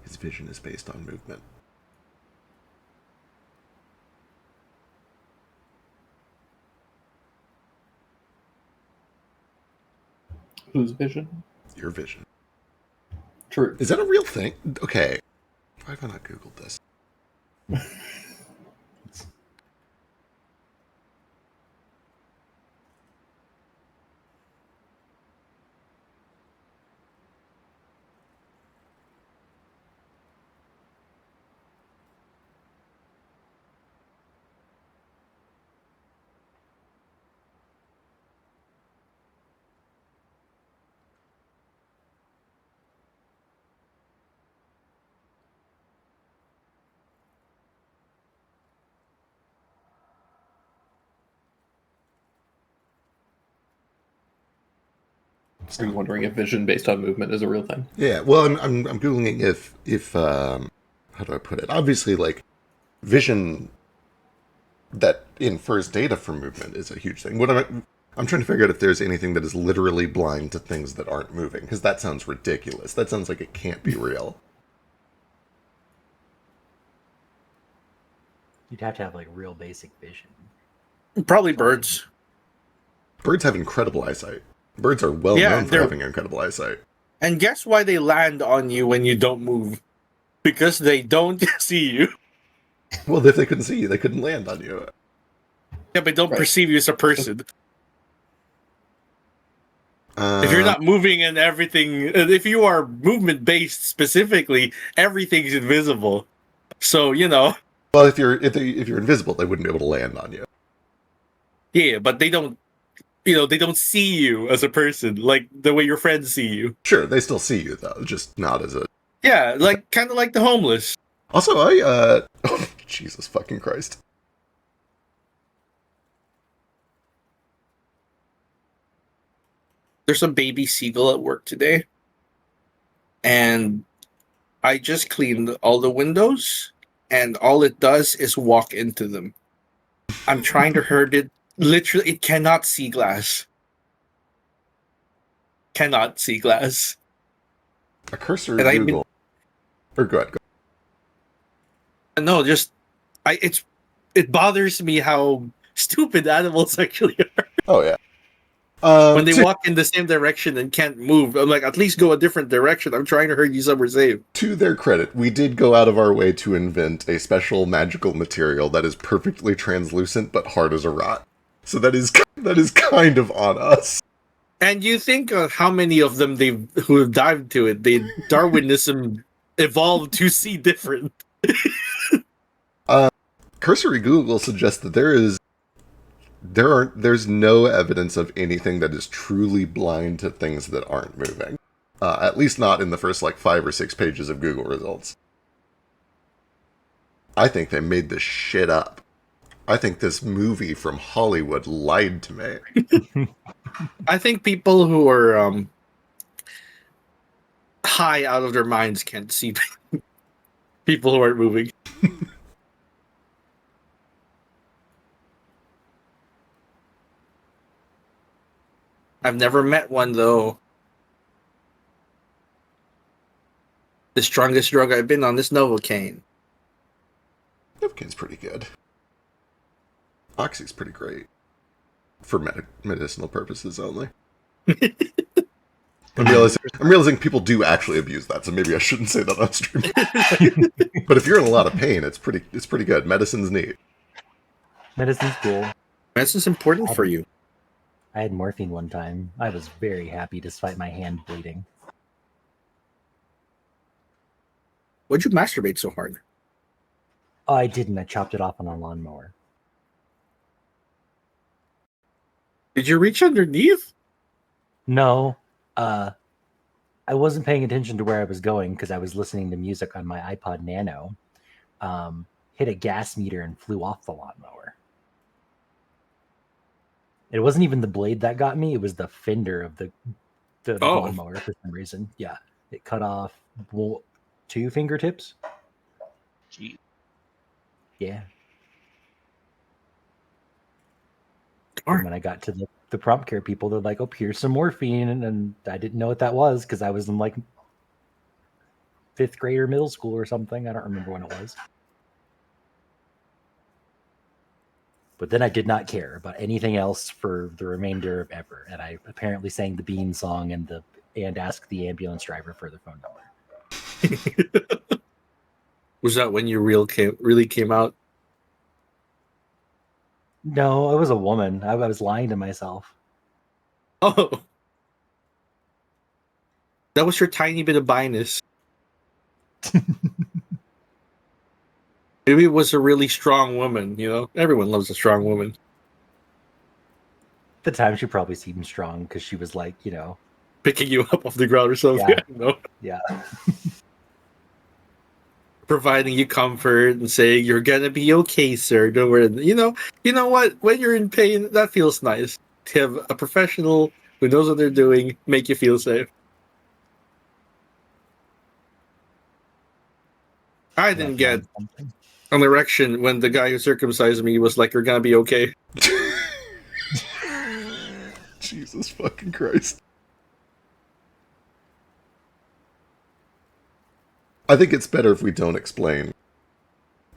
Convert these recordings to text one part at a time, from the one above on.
His vision is based on movement. Whose vision? Your vision. True. Is that a real thing? Okay. Why have I not Googled this? Are you wondering if vision based on movement is a real thing? Yeah, well, I'm googling if how do I put it? Obviously, like vision that infers data from movement is a huge thing. I'm trying to figure out if there's anything that is literally blind to things that aren't moving, because that sounds ridiculous. That sounds like it can't be real. You'd have to have like real basic vision. Probably birds. Birds have incredible eyesight. Birds are well known for having incredible eyesight. And guess why they land on you when you don't move? Because they don't see you. Well, if they couldn't see you, they couldn't land on you. Yeah, but don't perceive you as a person. Uh, If you're not moving and everything, if you are movement based specifically, everything's invisible. So well, if you're invisible, they wouldn't be able to land on you. Yeah, but they don't. They don't see you as a person like the way your friends see you. Sure, they still see you though, just not as a. Yeah, like kind of like the homeless. Also, oh, Jesus fucking Christ. There's a baby seagull at work today, and I just cleaned all the windows, and all it does is walk into them. I'm trying to herd it. Literally, it cannot see glass. Cannot see glass. A cursor And Google. Or go ahead. No, just it bothers me how stupid animals actually are. Oh yeah. When they walk in the same direction and can't move, I'm like, at least go a different direction. I'm trying to herd you somewhere safe. To their credit, we did go out of our way to invent a special magical material that is perfectly translucent but hard as a rock. So that is kind of on us. And you think of how many of them who have dived to it, Darwinism evolved to see different. Cursory Google suggests that there's no evidence of anything that is truly blind to things that aren't moving. At least not in the first 5 or 6 pages of Google results. I think they made this shit up. I think this movie from Hollywood lied to me. I think people who are high out of their minds can't see people who aren't moving. I've never met one, though. The strongest drug I've been on is Novocaine. Novocaine's pretty good. Oxy's pretty great. For medicinal purposes only. I'm realizing people do actually abuse that, so maybe I shouldn't say that on stream. But if you're in a lot of pain, it's pretty good. Medicine's neat. Medicine's cool. Medicine's important for you. I had morphine one time. I was very happy despite my hand bleeding. Why'd you masturbate so hard? Oh, I didn't. I chopped it off on a lawnmower. Did you reach underneath? No. I wasn't paying attention to where I was going because I was listening to music on my iPod Nano. Hit a gas meter and flew off the lawnmower. It wasn't even the blade that got me. It was the fender of the lawnmower for some reason. Yeah. It cut off 2 fingertips. Gee. Yeah. And when I got to the prompt care people, they're like, oh, here's some morphine. And I didn't know what that was because I was in fifth grade or middle school or something. I don't remember when it was. But then I did not care about anything else for the remainder of ever. And I apparently sang the Bean song and asked the ambulance driver for the phone number. Was that when you really came out? No, I was a woman. I was lying to myself. Oh. That was your tiny bit of biness. Maybe it was a really strong woman, you know? Everyone loves a strong woman. At the time, she probably seemed strong because she was like, you know. Picking you up off the ground or something. Yeah. No. Yeah. Providing you comfort and saying, you're gonna be okay, sir. Don't worry. You know what? When you're in pain, that feels nice. To have a professional who knows what they're doing make you feel safe. I didn't get an erection when the guy who circumcised me was like, you're gonna be okay. Jesus fucking Christ. I think it's better if we don't explain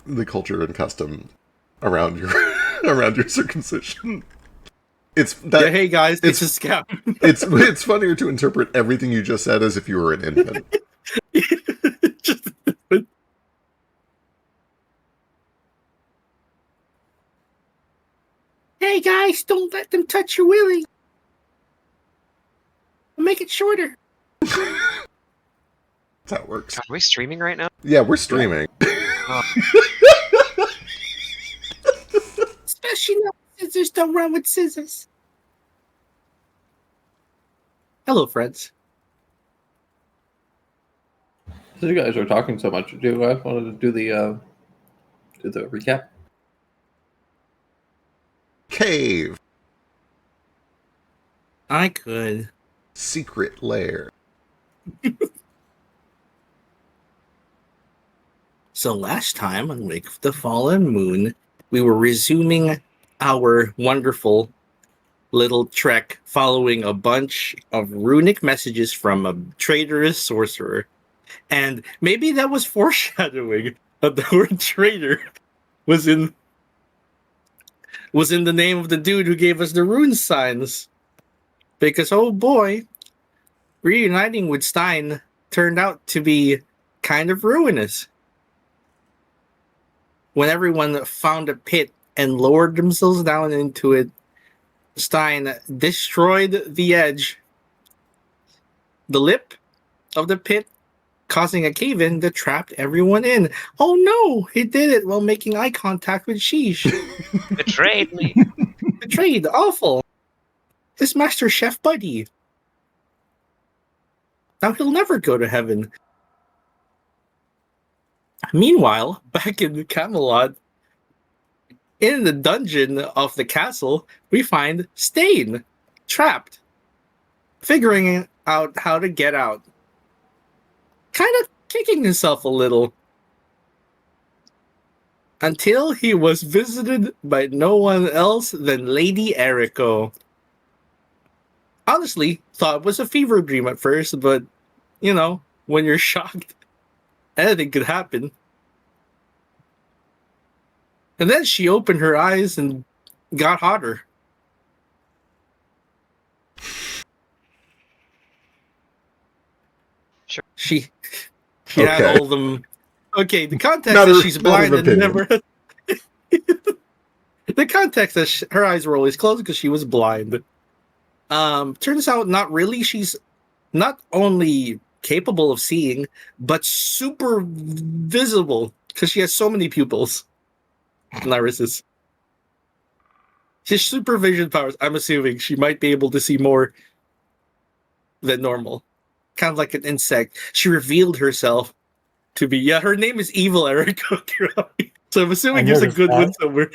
the culture and custom around your around your circumcision. It's that. Yeah, hey guys, it's a scam. It's funnier to interpret everything you just said as if you were an infant. Just, hey guys, don't let them touch your willy. Make it shorter. That's how it works. Are we streaming right now? Yeah, we're streaming. Especially now, scissors don't run with scissors. Hello, friends. So you guys are talking so much. Do you guys want to do the recap? Cave. I could. Secret lair. So last time on Wake of the Fallen Moon, we were resuming our wonderful little trek following a bunch of runic messages from a traitorous sorcerer. And maybe that was foreshadowing that the word traitor was in the name of the dude who gave us the rune signs. Because, oh boy, reuniting with Stein turned out to be kind of ruinous. When everyone found a pit and lowered themselves down into it, Stein destroyed the edge, the lip of the pit, causing a cave-in that trapped everyone in. Oh no, he did it while making eye contact with Sheesh. Betrayed me. Betrayed, awful. His master chef buddy. Now he'll never go to heaven. Meanwhile, back in Camelot, in the dungeon of the castle, we find Stain, trapped, figuring out how to get out. Kind of kicking himself a little. Until he was visited by no one else than Lady Eriko. Honestly, thought it was a fever dream at first, but, you know, when you're shocked, anything could happen. And then she opened her eyes and got hotter. Sure. She had all them. Okay, the context Not is her- she's not her blind and opinion. never. The context is her eyes were always closed because she was blind. Turns out not really. She's not only capable of seeing, but super visible because she has so many pupils. Lyrises. She's supervision powers. I'm assuming she might be able to see more than normal. Kind of like an insect. She revealed herself to be, her name is Evil Eriko. So I'm assuming there's a noticed good that. one somewhere.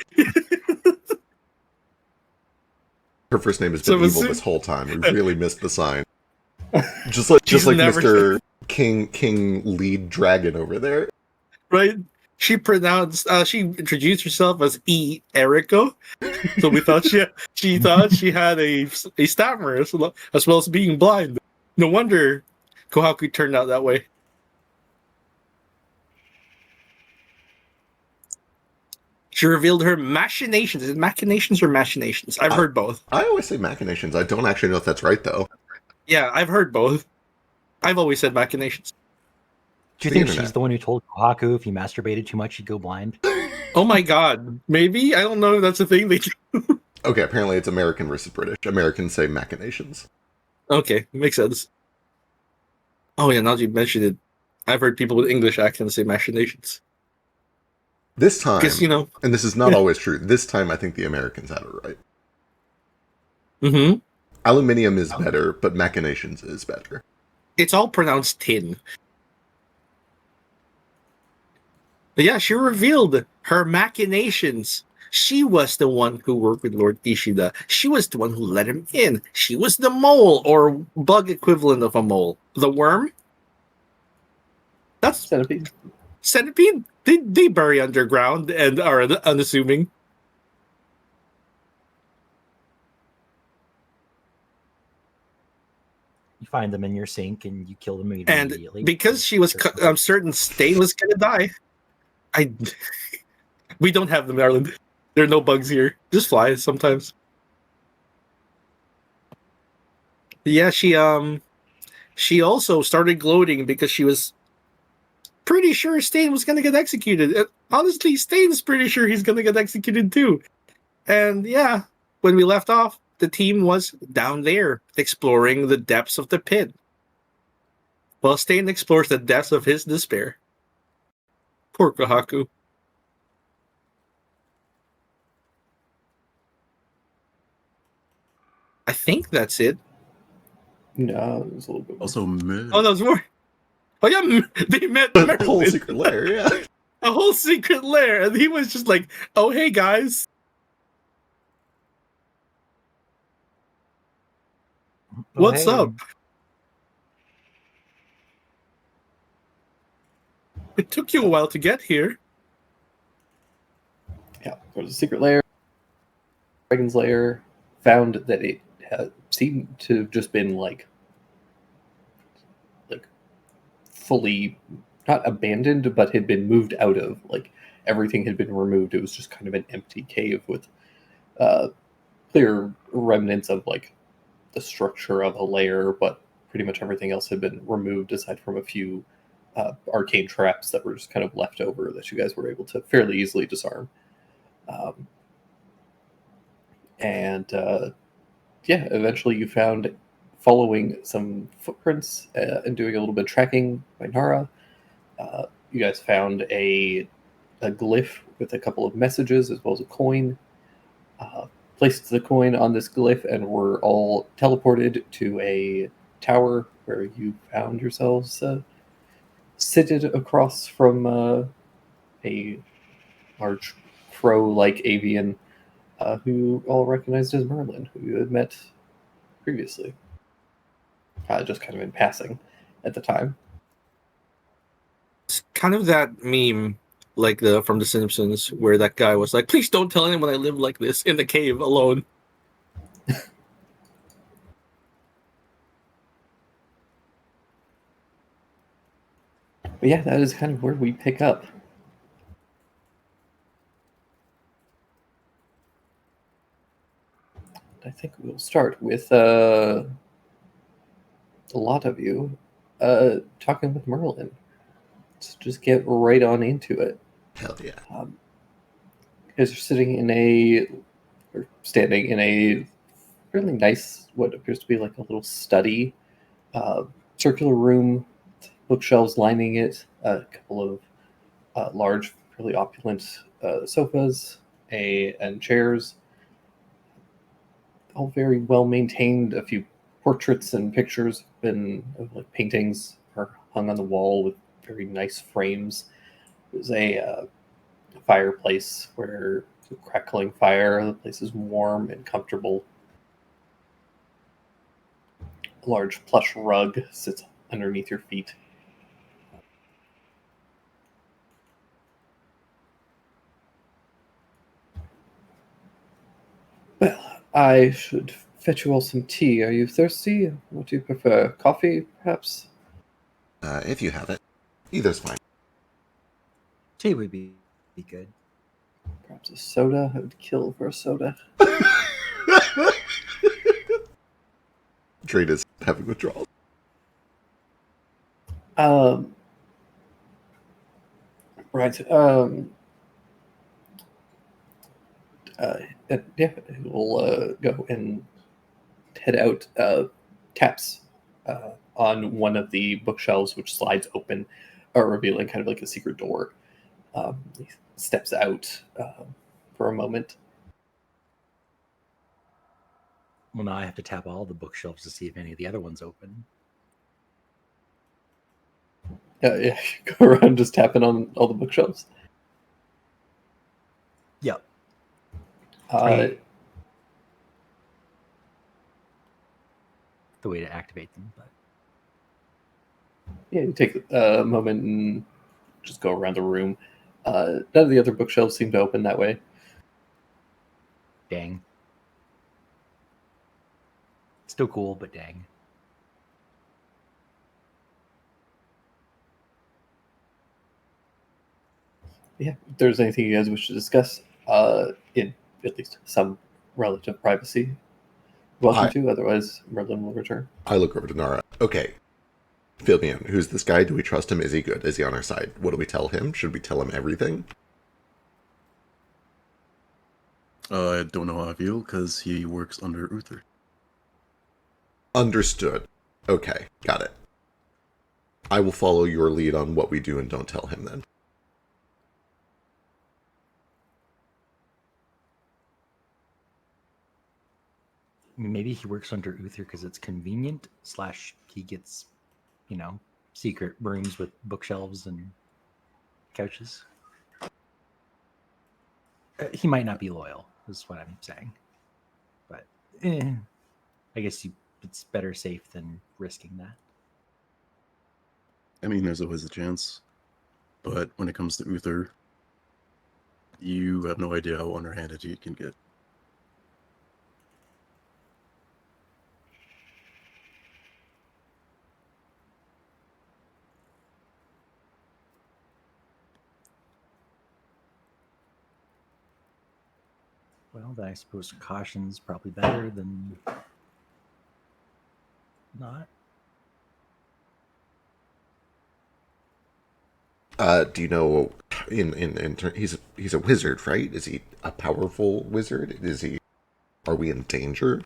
Her first name has So been was evil it- this whole time. We really missed the sign. Just like She's never- Mr. King lead dragon over there. Right? She introduced herself as E. Eriko. So we thought she thought she had a stammer as well as being blind. No wonder Kohaku turned out that way. She revealed her machinations. Is it machinations or machinations? I've heard both. I always say machinations. I don't actually know if that's right though. Yeah, I've heard both. I've always said machinations. Do you The think internet. she's the one who told Kohaku if he masturbated too much, he'd go blind? Oh my god. Maybe? I don't know if that's a thing they do. Okay, apparently it's American versus British. Americans say machinations. Okay, makes sense. Oh yeah, now that you mentioned it, I've heard people with English accents say machinations. This time, Because, you know. and this is not always true, this time I think the Americans had it right. Mm-hmm. Aluminium is better, but machinations is better. It's all pronounced tin. But yeah, she revealed her machinations. She was the one who worked with Lord Ishida. She was the one who let him in. She was the mole, or bug equivalent of a mole. The worm? That's Centipede. centipede. They bury underground and are unassuming. You find them in your sink and you kill them And immediately. because she was, I'm certain Stain was gonna die. We don't have them, Ireland. There are no bugs here. Just flies sometimes. Yeah, she also started gloating because she was pretty sure Stain was gonna get executed. And honestly, Stain's pretty sure he's gonna get executed too. And yeah, when we left off, the team was down there exploring the depths of the pit. While Stain explores the depths of his despair. Poor Kohaku. I think that's it. No, it was a little bit more. Also, Merlin. Oh, there's more. Oh yeah, they met But the whole Merlin. secret lair, yeah. A whole secret lair, and he was just like, "Oh hey guys, what's hey. up?" It took you a while to get here. Yeah, there was a secret lair. Dragon's Lair found that it had seemed to have just been like fully not abandoned, but had been moved out of. Like everything had been removed. It was just kind of an empty cave with clear remnants of like the structure of a lair, but pretty much everything else had been removed aside from a few arcane traps that were just kind of left over that you guys were able to fairly easily disarm. Yeah, eventually you found, following some footprints and doing a little bit of tracking by Nara, you guys found a glyph with a couple of messages as well as a coin. Placed the coin on this glyph and were all teleported to a tower where you found yourselves seated across from a large crow-like avian who all recognized as Merlin, who you had met previously. Just kind of in passing at the time. It's kind of that meme, like the from The Simpsons, where that guy was like, "Please don't tell anyone I live like this in the cave alone." But yeah, that is kind of where we pick up. I think we'll start with a lot of you talking with Merlin. Let's just get right on into it. Hell yeah. You guys are standing in a really nice, what appears to be like a little study, circular room, bookshelves lining it, a couple of large, really opulent sofas and chairs, all very well maintained. A few portraits and pictures of like paintings are hung on the wall with very nice frames. There's a fireplace where it's a crackling fire. The place is warm and comfortable. A large plush rug sits underneath your feet. Well, I should fetch you all some tea. Are you thirsty? What do you prefer? Coffee, perhaps? If you have it. Either's fine. Tea would be good. Perhaps a soda. I would kill for a soda. Drade is having withdrawals. Right. Yeah, we'll go and head out. Taps on one of the bookshelves, which slides open, revealing kind of like a secret door. He steps out for a moment. Well, now I have to tap all the bookshelves to see if any of the other ones open. Yeah, go around just tapping on all the bookshelves. Yep. Uh, The way to activate them, but Yeah, you take a moment and just go around the room. None of the other bookshelves seem to open that way. dang. Still cool, but dang. Yeah, if there's anything you guys wish to discuss, in at least some relative privacy, welcome to. Otherwise, Merlin will return. I look over to Nara. Okay. Fill me in. Who's this guy? Do we trust him? Is he good? Is he on our side? What do we tell him? Should we tell him everything? I don't know how I feel because he works under Uther. Understood. Okay, got it. I will follow your lead on what we do and don't tell him then. I mean, maybe he works under Uther because it's convenient. / he gets, secret rooms with bookshelves and couches. He might not be loyal, is what I'm saying. But I guess it's better safe than risking that. I mean, there's always a chance. But when it comes to Uther, you have no idea how underhanded he can get. Well, then I suppose caution's probably better than not. Do you know? He's a wizard, right? Is he a powerful wizard? Are we in danger?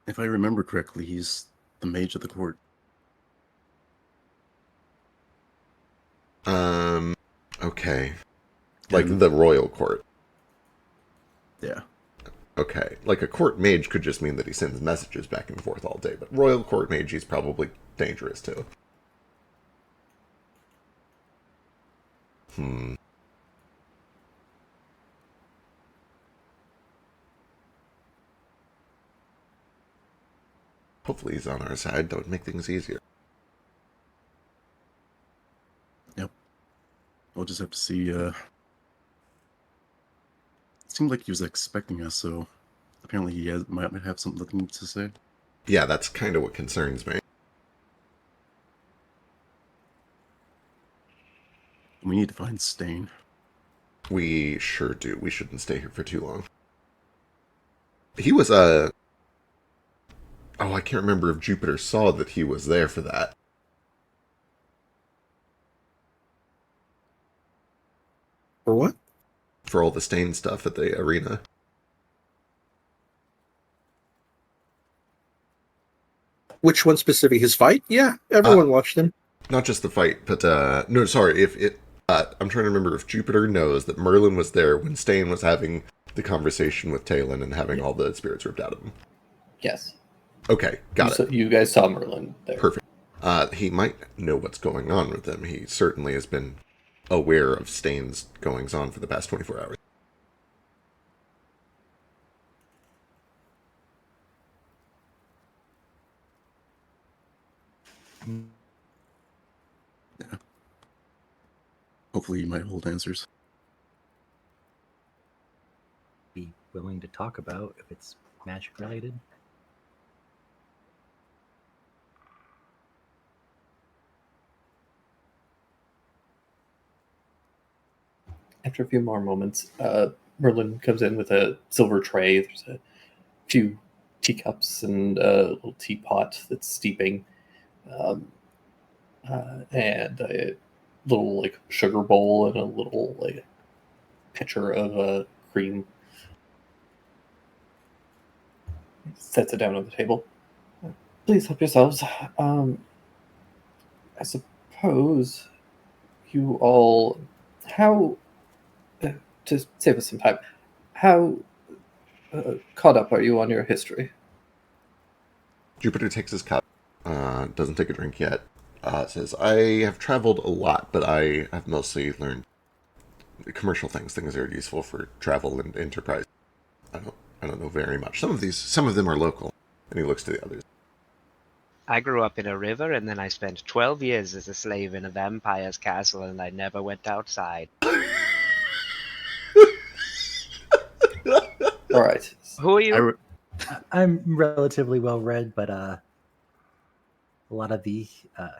If I remember correctly, he's the mage of the court. Okay. Like And- the royal court. Yeah. Okay. Like a court mage could just mean that he sends messages back and forth all day, but royal court mage, he's probably dangerous too. Hopefully he's on our side. That would make things easier. Yep. We'll just have to see. It seemed like he was expecting us, so apparently he might have something to say. Yeah, that's kind of what concerns me. We need to find Stain. We sure do. We shouldn't stay here for too long. He was Oh, I can't remember if Jupiter saw that he was there for that. For what? For all the stain stuff at the arena. Which one specific? His fight? Yeah, everyone watched him. Not just the fight, but no, sorry. I'm trying to remember if Jupiter knows that Merlin was there when Stain was having the conversation with Talon and having all the spirits ripped out of him. Yes. Okay, got it. You guys saw Merlin there. Perfect. He might know what's going on with them. He certainly has been aware of Stain's goings on for the past 24 hours. Yeah. Hopefully he might hold answers. Be willing to talk about if it's magic related. After a few more moments, Merlin comes in with a silver tray. There's a few teacups and a little teapot that's steeping, and a little like sugar bowl and a little like pitcher of cream. He sets it down on the table. Please help yourselves. I suppose you all, how to save us some time, how caught up are you on your history? Jupiter takes his cup, doesn't take a drink yet, says, I have traveled a lot, but I have mostly learned commercial things that are useful for travel and enterprise. I don't know very much. Some of them are local. And he looks to the others. I grew up in a river, and then I spent 12 years as a slave in a vampire's castle, and I never went outside. All right. Who are you? I'm relatively well read, but a lot of the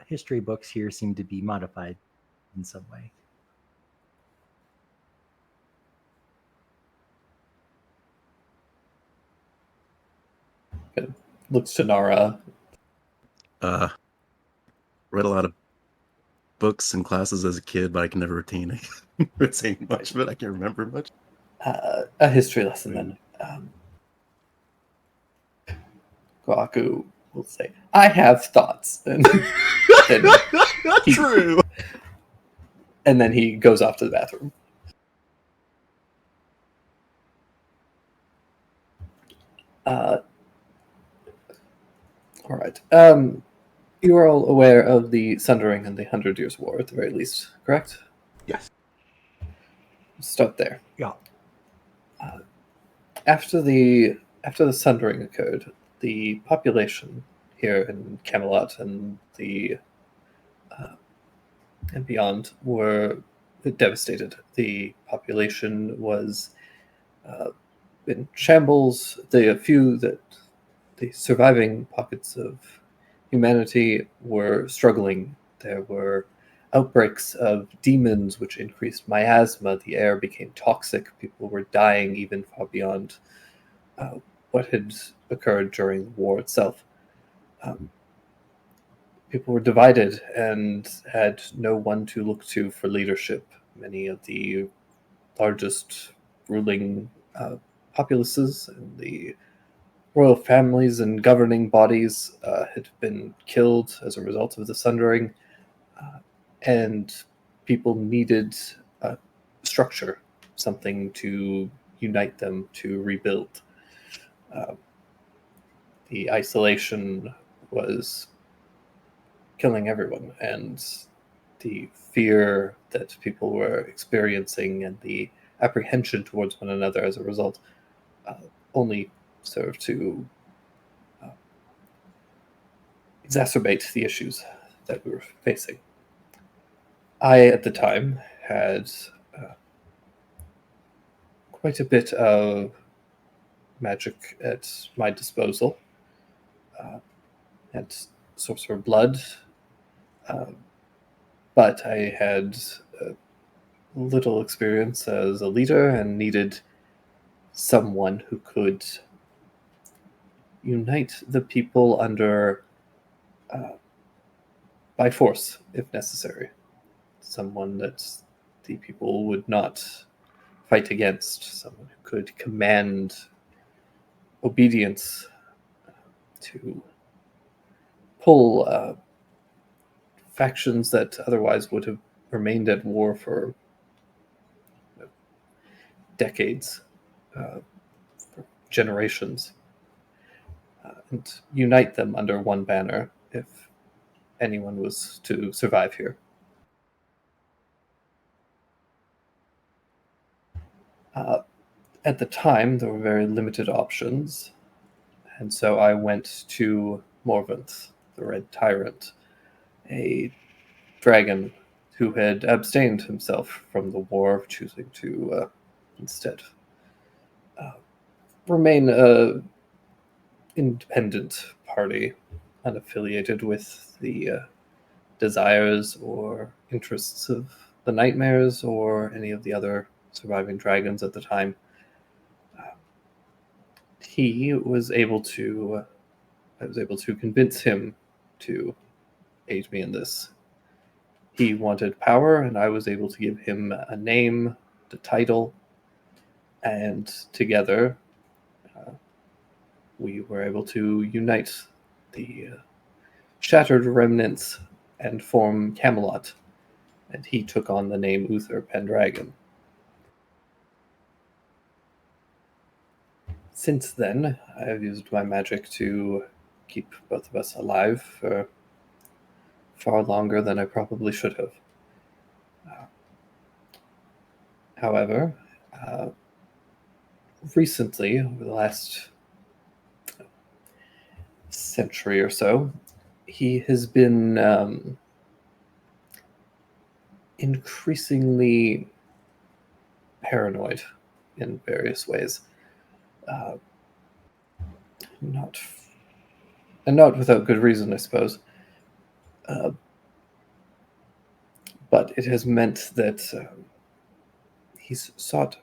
history books here seem to be modified in some way. Looks to Nara. Read a lot of books and classes as a kid, but I can never retain much of it. I can't remember much. A history lesson then. Kwaku will say, I have thoughts. And then True. and then he goes off to the bathroom. All right. You are all aware of the Sundering and the 100 Years' War, at the very least, correct? Yes. Start there. Yeah. After the Sundering occurred, the population here in Camelot and the and beyond were devastated. The population was in shambles. The surviving pockets of humanity were struggling. There were outbreaks of demons which increased miasma. The air became toxic. People were dying even far beyond what had occurred during the war itself. People were divided and had no one to look to for leadership. Many of the largest ruling populaces and the royal families and governing bodies had been killed as a result of the Sundering, and people needed structure, something to unite them, to rebuild. The isolation was killing everyone, and the fear that people were experiencing and the apprehension towards one another as a result only served to exacerbate the issues that we were facing. I, at the time, had quite a bit of magic at my disposal. Had sorcerer blood, but I had little experience as a leader and needed someone who could unite the people under by force, if necessary. Someone that the people would not fight against. Someone who could command obedience to pull factions that otherwise would have remained at war for decades, for generations, and unite them under one banner if anyone was to survive here. At the time, there were very limited options, and so I went to Morventh, the Red Tyrant, a dragon who had abstained himself from the war, choosing to instead remain a independent party, unaffiliated with the desires or interests of the Nightmares or any of the other surviving dragons at the time. He was able to. I was able to convince him to aid me in this. He wanted power, and I was able to give him a name, the title, and together we were able to unite the shattered remnants and form Camelot, and he took on the name Uther Pendragon. Since then, I have used my magic to keep both of us alive for far longer than I probably should have. However, recently, over the last century or so, he has been increasingly paranoid in various ways. Not without good reason, I suppose. But it has meant that he's sought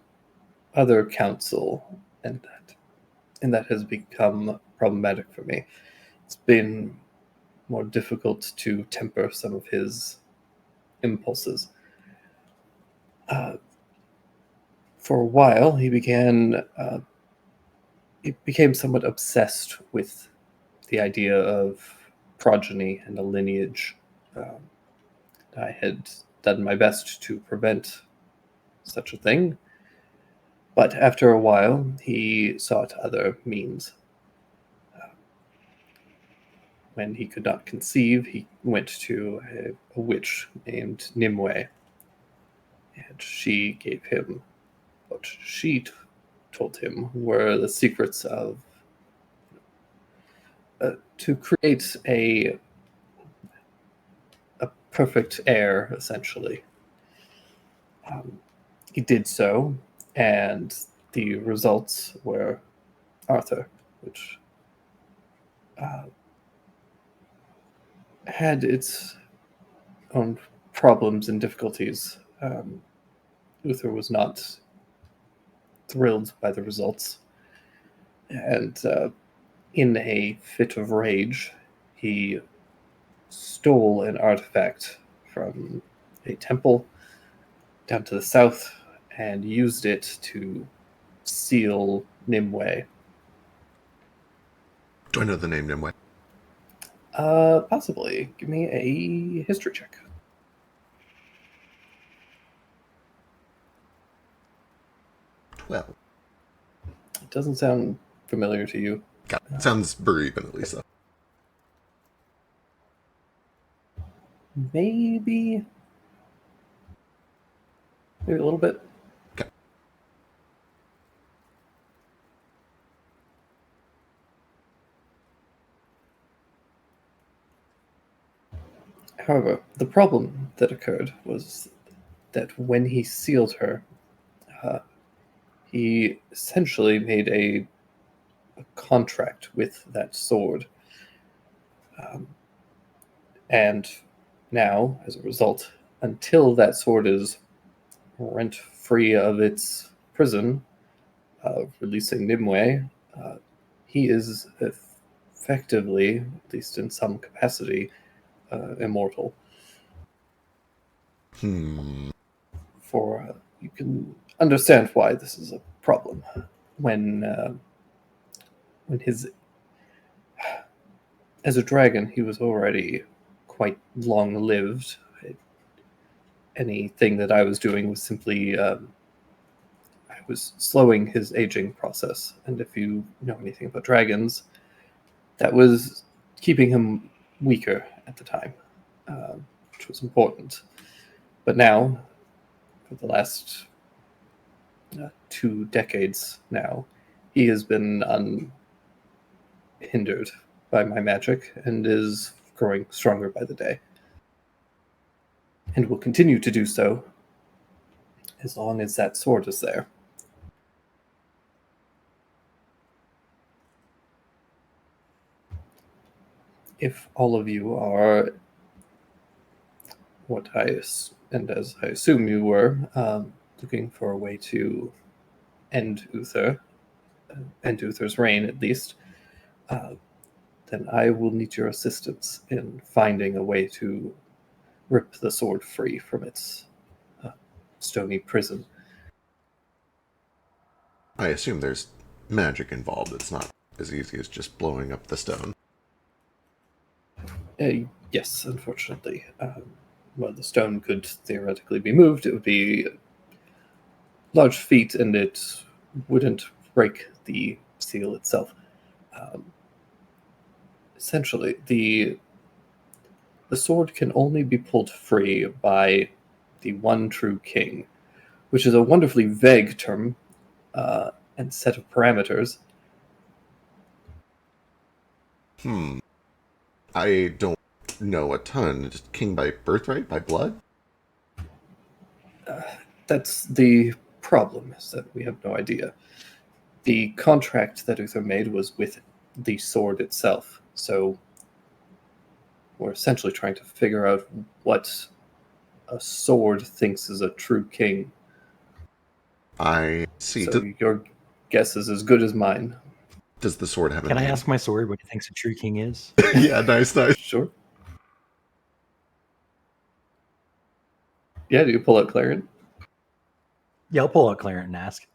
other counsel, and that has become problematic for me. It's been more difficult to temper some of his impulses. For a while, he became somewhat obsessed with the idea of progeny and a lineage. I had done my best to prevent such a thing, but after a while, he sought other means. When he could not conceive, he went to a witch named Nimue, and she gave him what she told him were the secrets of to create a perfect heir, essentially. He did so, and the results were Arthur, which had its own problems and difficulties. Uther was not thrilled by the results, and in a fit of rage, he stole an artifact from a temple down to the south and used it to seal Nimue. Do I know the name Nimue? Possibly. Give me a history check. 12. It doesn't sound familiar to you. God, it sounds bereaving at least. Though. Maybe a little bit. Okay. However, the problem that occurred was that when he sealed her, he essentially made a contract with that sword. And now, as a result, until that sword is rent free of its prison, releasing Nimue, he is effectively, at least in some capacity, immortal. For you can understand why this is a problem when his as a dragon he was already quite long lived. Anything that I was doing was simply I was slowing his aging process, and if you know anything about dragons, that was keeping him weaker at the time, which was important. But now, for the last 2 decades now, he has been unhindered by my magic and is growing stronger by the day. And will continue to do so as long as that sword is there. If all of you are as I assume you were, looking for a way to end Uther, end Uther's reign at least, then I will need your assistance in finding a way to rip the sword free from its stony prison. I assume there's magic involved. It's not as easy as just blowing up the stone. Yes, unfortunately. Well, the stone could theoretically be moved. It would be a large feat, and it wouldn't break the seal itself. Essentially, the sword can only be pulled free by the one true king, which is a wonderfully vague term and set of parameters. I don't know a ton. Just king by birthright, by blood? That's the problem, is that we have no idea. The contract that Uther made was with the sword itself, so we're essentially trying to figure out what a sword thinks is a true king. I see. So your guess is as good as mine. Does the sword have a Can I name? ask my sword what it thinks a true king is? Yeah, nice. Sure. Yeah, do you pull out Clarent? Yeah, I'll pull out Clarent and ask.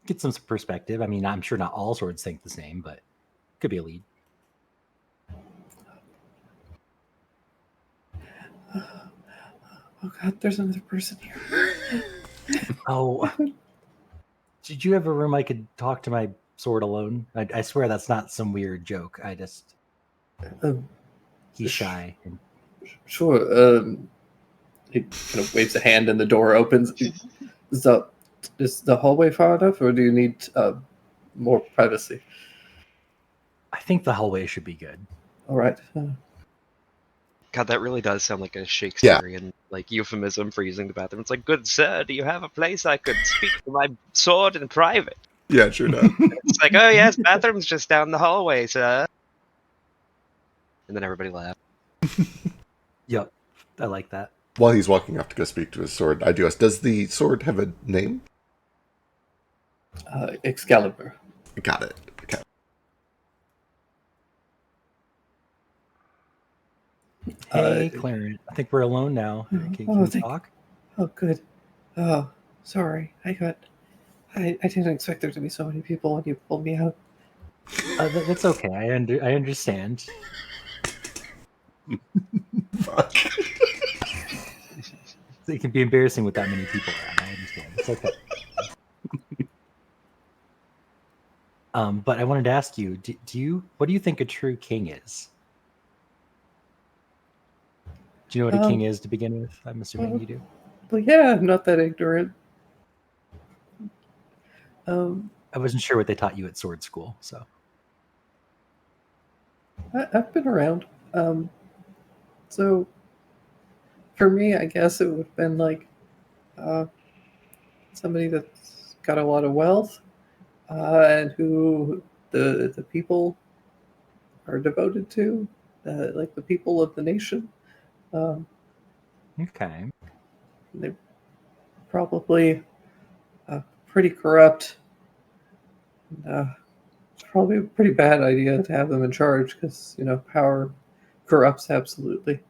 Get some perspective. I mean, I'm sure not all swords think the same, but could be a lead. Oh god, there's another person here. Oh, did you have a room I could talk to my sword alone? I swear that's not some weird joke. I just he's shy. And Sure. He kind of waves a hand and the door opens. Is the hallway far enough, or do you need more privacy? I think the hallway should be good. All right. God, that really does sound like a Shakespearean like euphemism for using the bathroom. It's like, good sir, do you have a place I could speak to my sword in private? Yeah, sure does. It's like, oh yes, bathroom's just down the hallway, sir. And then everybody laughed. Yep, I like that. While he's walking off to go speak to his sword, I do ask, does the sword have a name? Excalibur. Got it. Okay. Hey, Clarent. I think we're alone now. Can we talk? Oh, good. Oh, sorry. I didn't expect there to be so many people when you pulled me out. That's okay. I understand. Fuck. It can be embarrassing with that many people around. I understand. It's okay. But I wanted to ask you, what do you think a true king is? Do you know what a king is to begin with? I'm assuming you do. Well, yeah, I'm not that ignorant. I wasn't sure what they taught you at sword school, so. I've been around. So for me, I guess it would have been like somebody that's got a lot of wealth and who the people are devoted to, like the people of the nation. Okay. They're probably pretty corrupt. It's probably a pretty bad idea to have them in charge because, power corrupts absolutely.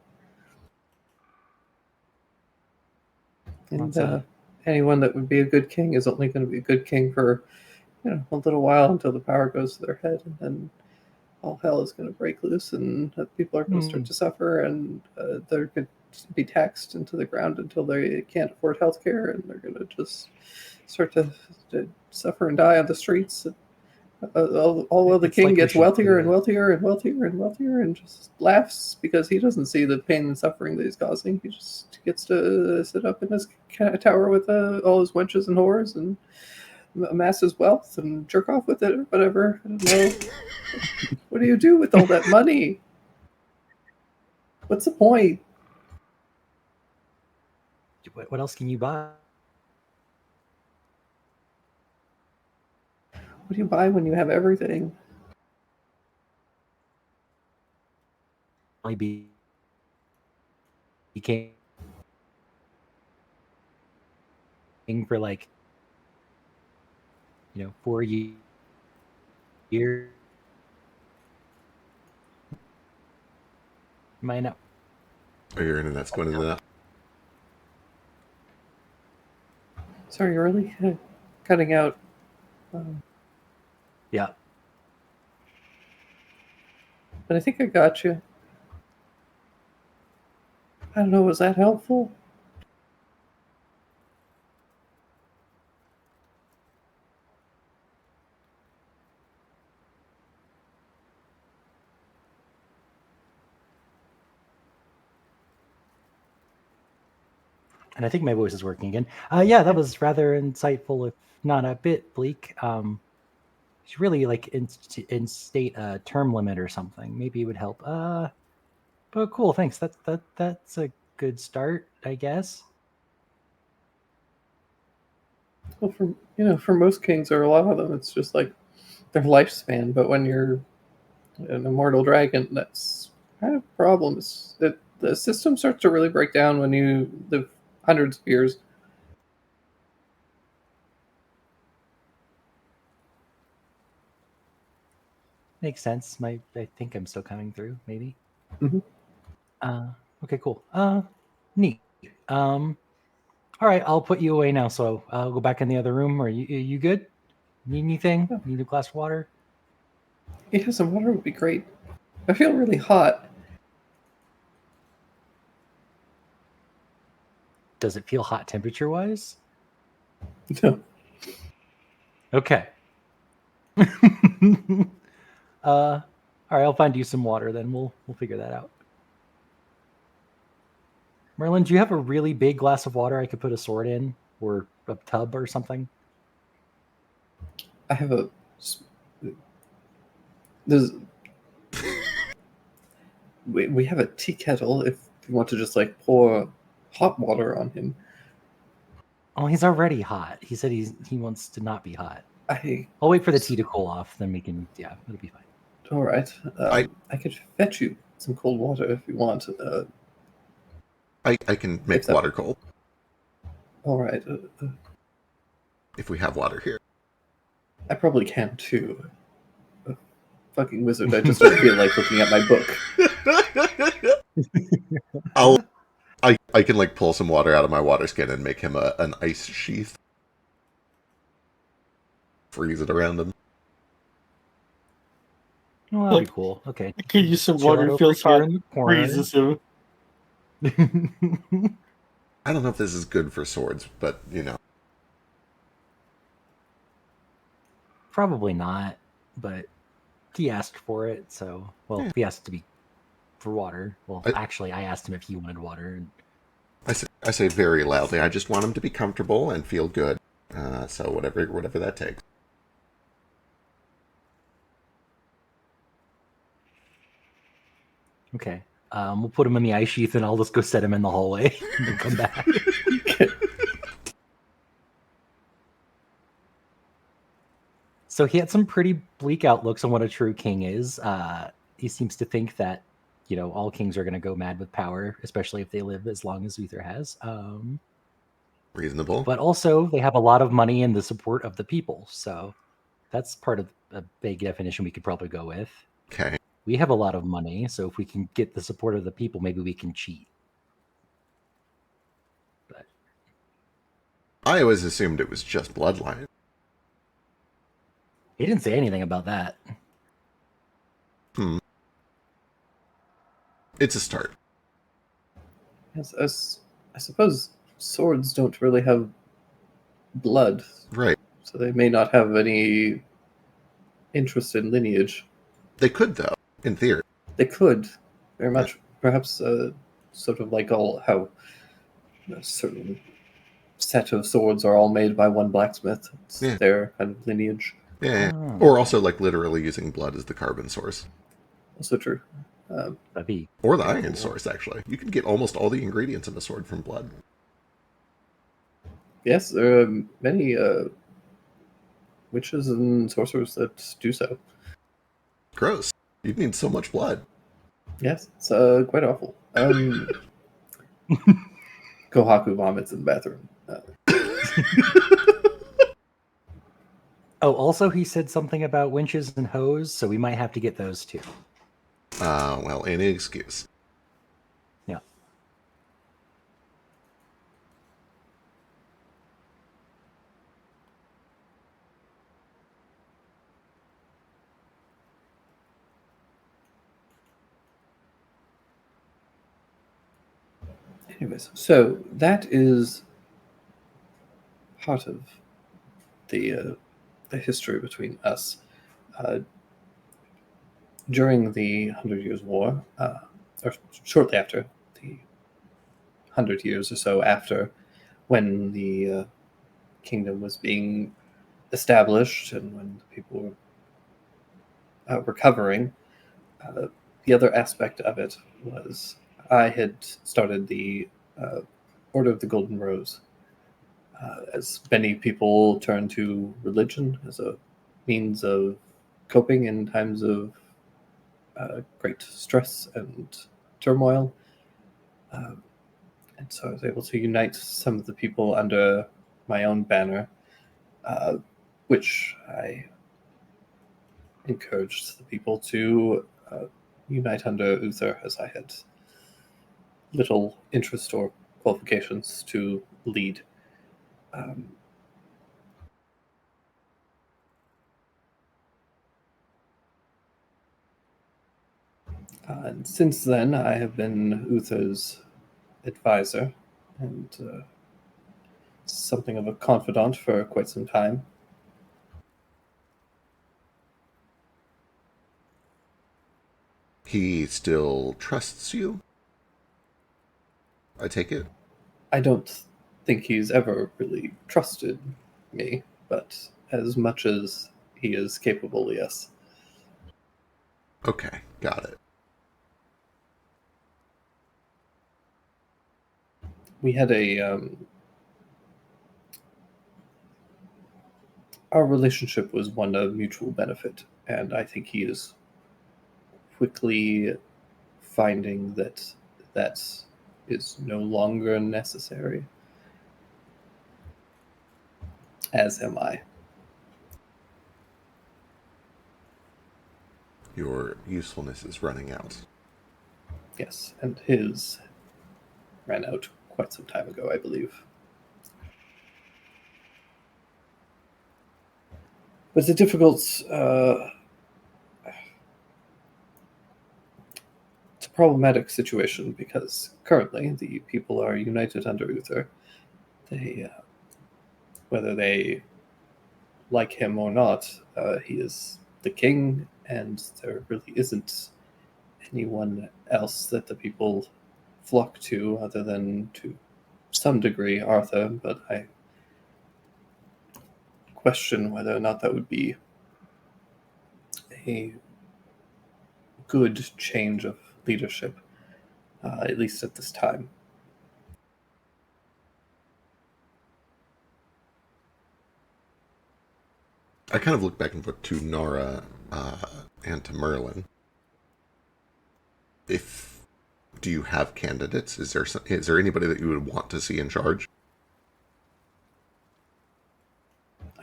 And anyone that would be a good king is only going to be a good king for, a little while until the power goes to their head, and then all hell is going to break loose, and people are going to start to suffer, and they're going to be taxed into the ground until they can't afford health care, and they're going to just start to suffer and die on the streets. Although the king gets wealthier and wealthier and wealthier and wealthier and just laughs because he doesn't see the pain and suffering that he's causing. He just gets to sit up in his tower with all his wenches and whores and amass his wealth and jerk off with it or whatever. I don't know. What do you do with all that money? What's the point? What else can you buy? What do you buy when you have everything? Maybe he came for like 4 years. Might not. Oh, your internet's going into that. Sorry, you're really cutting out. Yeah. But I think I got you. I don't know, was that helpful? And I think my voice is working again. Yeah, that was rather insightful, if not a bit bleak. Should really like instate a term limit or something. Maybe it would help. But cool, thanks. That's a good start, I guess. Well, for most kings or a lot of them, it's just like their lifespan. But when you're an immortal dragon, that's kind of a problem. It's that the system starts to really break down when you live hundreds of years. Makes sense. I think I'm still coming through, maybe. Mhm. Okay, cool. Neat. All right, I'll put you away now. So I'll go back in the other room. Are you good? Need anything? Yeah. Need a glass of water? Yeah, some water would be great. I feel really hot. Does it feel hot temperature wise? No. Okay. All right, I'll find you some water. Then we'll figure that out. Merlin, do you have a really big glass of water I could put a sword in, or a tub or something? I have there's we have a tea kettle if you want to just like pour hot water on him. Oh, he's already hot. He said he wants to not be hot. I'll wait for the tea to cool off, then we can. Yeah, it'll be fine. All right. I could fetch you some cold water if you want. I can make water cold. All right. If we have water here. I probably can too. Fucking wizard! I just don't feel like looking at my book. I can like pull some water out of my water skin and make him an ice sheath. Freeze it around him. Oh, that'd be cool. Okay. I could use some Chill water. out Feels over here hot. in the corner. Freezes him. I don't know if this is good for swords, but Probably not, but he asked for it, so he asked to be for water. Well, actually, I asked him if he wanted water. And I say very loudly, I just want him to be comfortable and feel good. So whatever that takes. Okay. We'll put him in the ice sheath, and I'll just go set him in the hallway and then come back. So he had some pretty bleak outlooks on what a true king is. He seems to think that, all kings are going to go mad with power, especially if they live as long as Uther has. Reasonable. But also, they have a lot of money and the support of the people. So that's part of a big definition we could probably go with. Okay. We have a lot of money, so if we can get the support of the people, maybe we can cheat. But I always assumed it was just bloodline. he didn't say anything about that. It's a start. Yes, I suppose swords don't really have blood. Right. So they may not have any interest in lineage. They could, though, in theory. They could, very much. Perhaps sort of like how a certain set of swords are all made by one blacksmith. It's their kind of lineage. Yeah. Or also like literally using blood as the carbon source. Also true. That'd be or the iron source, actually. You can get almost all the ingredients in a sword from blood. Yes, there are many witches and sorcerers that do so. Gross. You'd need so much blood. Yes, it's quite awful. Kohaku vomits in the bathroom. Oh, also he said something about winches and hose, so we might have to get those too. Well, any excuse. Yeah. Anyways, so that is part of the history between us. During the Hundred Years' War, or shortly after, the 100 years or so after, when the kingdom was being established and when the people were recovering, the other aspect of it was I had started the Order of the Golden Rose. As many people turn to religion as a means of coping in times of great stress and turmoil. And so I was able to unite some of the people under my own banner, which I encouraged the people to unite under Uther, as I had little interest or qualifications to lead. And since then, I have been Uther's advisor and something of a confidant for quite some time. He still trusts you? I take it? I don't think he's ever really trusted me, but as much as he is capable, yes. Okay, got it. We had our relationship was one of mutual benefit, and I think he is quickly finding that that is no longer necessary, as am I. Your usefulness is running out. Yes, and his ran out quite some time ago, I believe. But it's a difficult, it's a problematic situation because currently the people are united under Uther. They, whether they like him or not, he is the king, and there really isn't anyone else that the people flock to other than to some degree Arthur, but I question whether or not that would be a good change of leadership, at least at this time. I kind of look back and forth to Nara and to Merlin. Do you have candidates? Is there anybody that you would want to see in charge?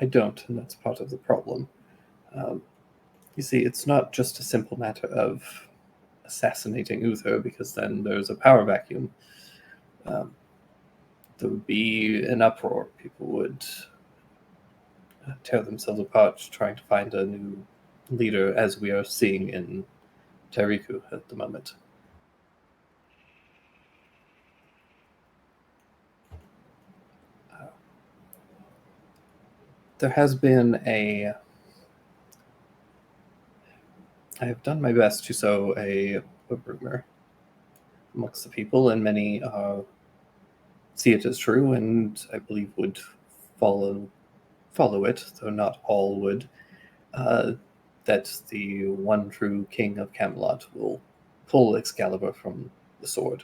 I don't, and that's part of the problem. You see, it's not just a simple matter of assassinating Uther, because then there's a power vacuum. There would be an uproar. People would tear themselves apart trying to find a new leader, as we are seeing in Tariku at the moment. There has been I have done my best to sow a rumor amongst the people, and many see it as true, and I believe would follow it, though not all would, that the one true king of Camelot will pull Excalibur from the sword.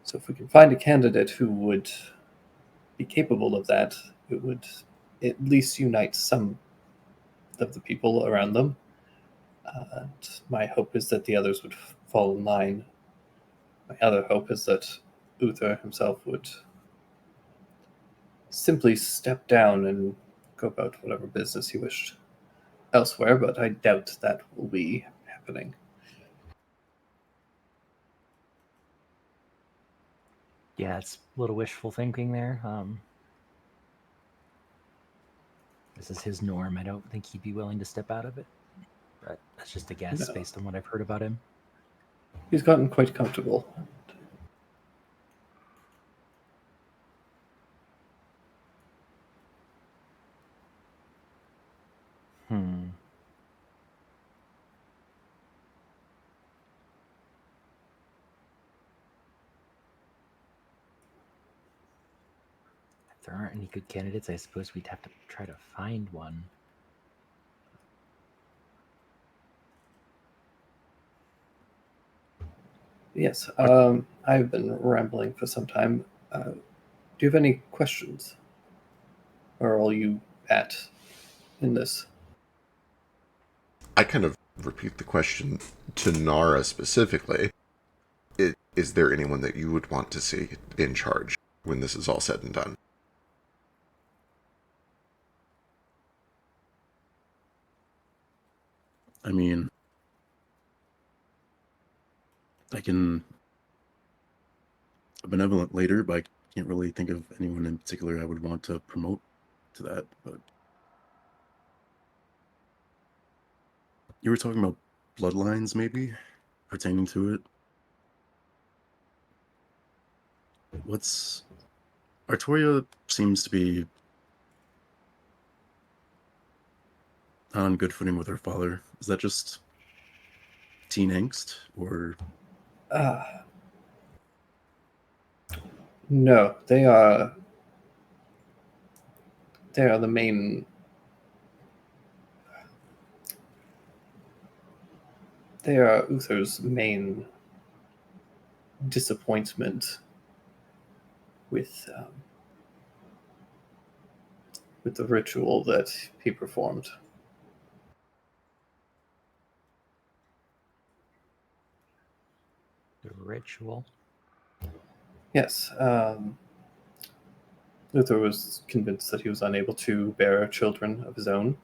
So if we can find a candidate who would be capable of that, it would at least unite some of the people around them. And my hope is that the others would fall in line. My other hope is that Uther himself would simply step down and go about whatever business you wished elsewhere, but I doubt that will be happening. Yeah, it's a little wishful thinking there. This is his norm. I don't think he'd be willing to step out of it. But that's just a guess No. based on what I've heard about him. He's gotten quite comfortable. If there aren't any good candidates, I suppose we'd have to try to find one. Yes, I've been rambling for some time. Do you have any questions? Or are you at in this? I kind of repeat the question to Nara specifically. Is there anyone that you would want to see in charge when this is all said and done? I mean, I can a benevolent later, but I can't really think of anyone in particular I would want to promote to that. But you were talking about bloodlines, maybe pertaining to it. What's Artoria seems to be not on good footing with her father. Is that just teen angst, or No, they are the main. They are Uther's main disappointment with the ritual that he performed. The ritual? Yes, Luther was convinced that he was unable to bear children of his own,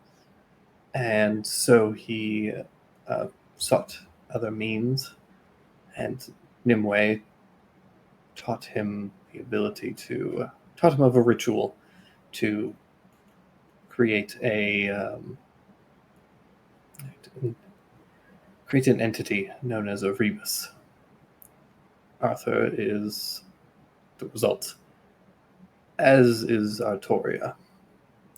and so he sought other means, and Nimue taught him the ability to taught him of a ritual to create create an entity known as a rebus. Arthur is the result, as is Artoria.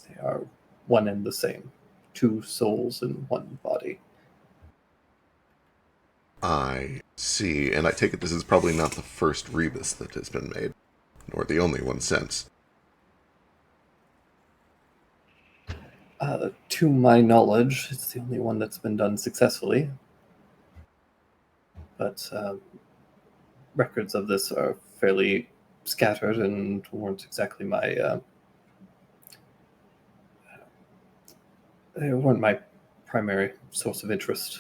They are one and the same, two souls in one body. I see, and I take it this is probably not the first rebus that has been made, nor the only one since. To my knowledge, it's the only one that's been done successfully. But records of this are fairly scattered and weren't exactly my they weren't my primary source of interest.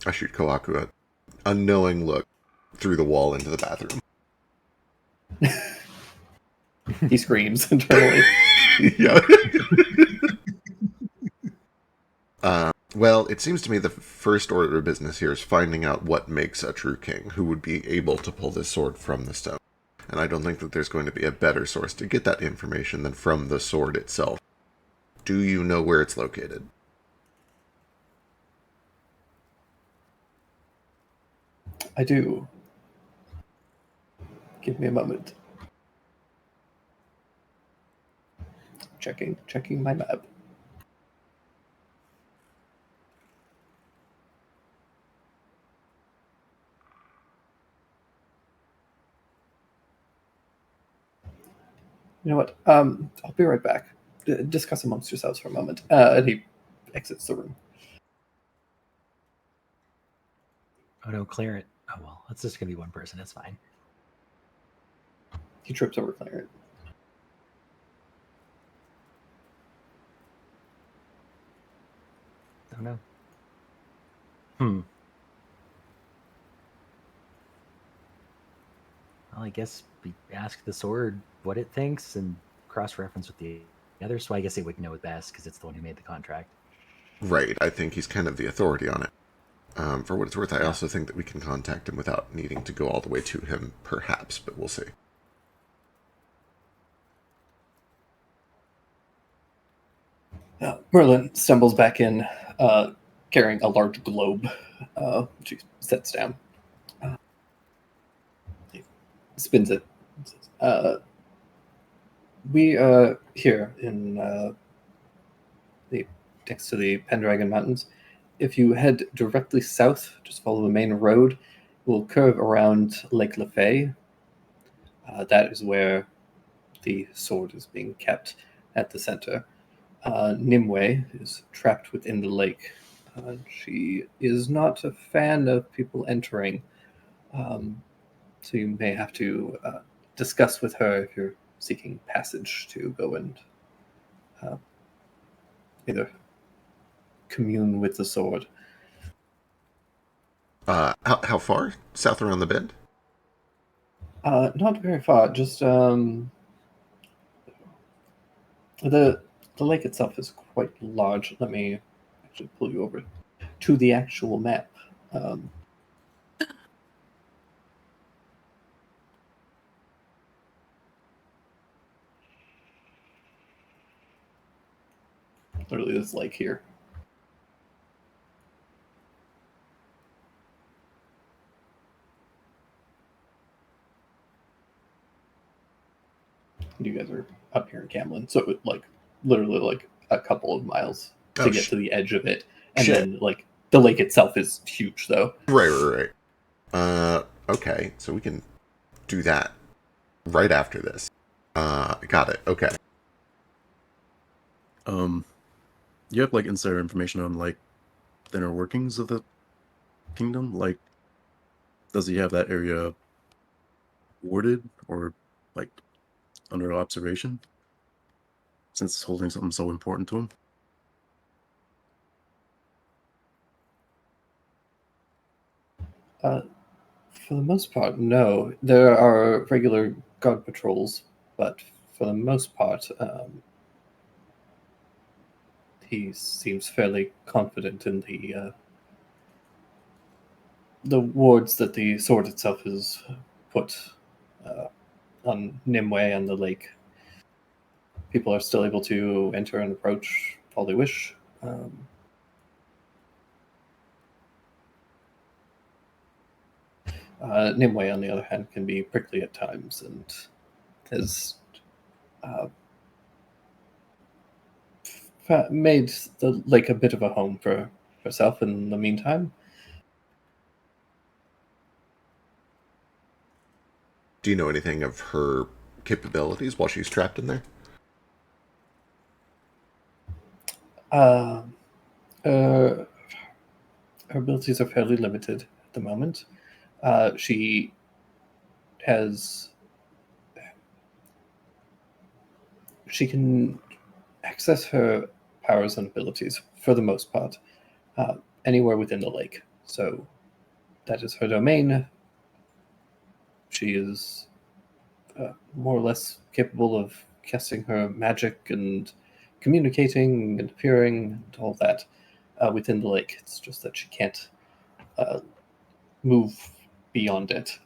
I shoot Kohaku a knowing look through the wall into the bathroom. He screams internally. Yeah. Well, it seems to me the first order of business here is finding out what makes a true king who would be able to pull this sword from the stone. And I don't think that there's going to be a better source to get that information than from the sword itself. Do you know where it's located? I do. Give me a moment. Checking my map. You know what? I'll be right back. Discuss amongst yourselves for a moment. And he exits the room. Oh no, clear it. Oh well, it's just gonna be one person. It's fine. He trips over Clarence. Oh no. I guess we ask the sword what it thinks and cross-reference with the other. So I guess it would know best because it's the one who made the contract. Right. I think he's kind of the authority on it. For what it's worth, I Yeah. also think that we can contact him without needing to go all the way to him, perhaps, but we'll see. Merlin stumbles back in, carrying a large globe, which he sets down. He spins it. We are here in next to the Pendragon Mountains. If you head directly south, just follow the main road, we'll curve around Lake Lefay. That is where the sword is being kept at the center. Nimue is trapped within the lake. She is not a fan of people entering, so you may have to discuss with her if you're seeking passage to go and either commune with the sword. How far? South around the bend? Not very far. Just the lake itself is quite large. Let me actually pull you over to the actual map. Literally, this lake here. You guys are up here in Camlin, so it, like literally like a couple of miles to get to the edge of it, and shit. then like the lake itself is huge, though. Right. Okay, so we can do that right after this. Got it. Okay. You have like insider information on like the inner workings of the kingdom? Like, does he have that area warded or like under observation? Since it's holding something so important to him. For the most part, no. There are regular guard patrols, but for the most part, he seems fairly confident in the wards that the sword itself has put on Nimue and the lake. People are still able to enter and approach all they wish. Nimue, on the other hand, can be prickly at times and has made the lake a bit of a home for herself in the meantime. Do you know anything of her capabilities while she's trapped in there? Her abilities are fairly limited at the moment. She can access her powers and abilities for the most part anywhere within the lake. So that is her domain. She is more or less capable of casting her magic and communicating and appearing and all that within the lake. It's just that she can't move beyond it.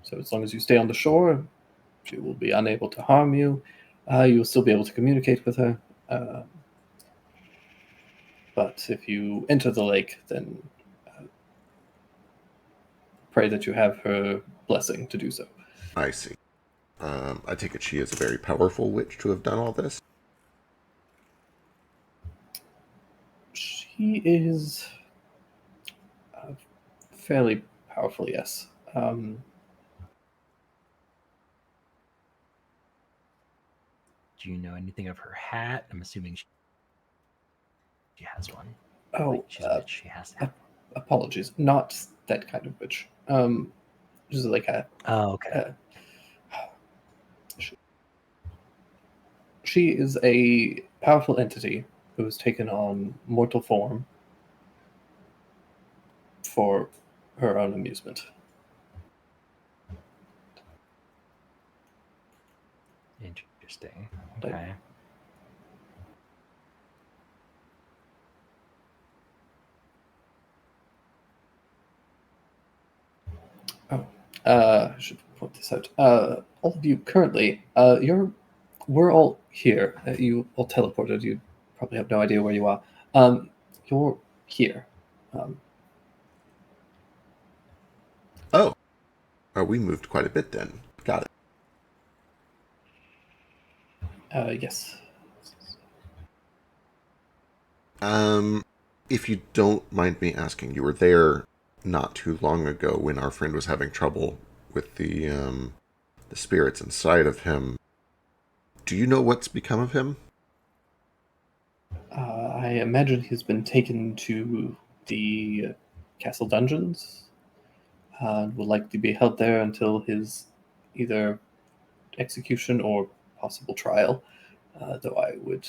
So as long as you stay on the shore, she will be unable to harm you. You'll still be able to communicate with her. But if you enter the lake, then pray that you have her blessing to do so. I see. I take it she is a very powerful witch to have done all this? She is fairly powerful, yes. Do you know anything of her hat? I'm assuming she has one. Oh, Like, she's a witch. She has to have. Apologies, not that kind of witch. Just like a. Oh, okay. She is a powerful entity who has taken on mortal form for her own amusement. Interesting. Okay. I should point this out. All of you currently, we're all here. You all teleported. You probably have no idea where you are. You're here. Oh, we moved quite a bit then. Got it. Yes. If you don't mind me asking, you were there not too long ago when our friend was having trouble with the spirits inside of him. Do you know what's become of him? I imagine he's been taken to the castle dungeons and will likely be held there until his either execution or possible trial. Though I would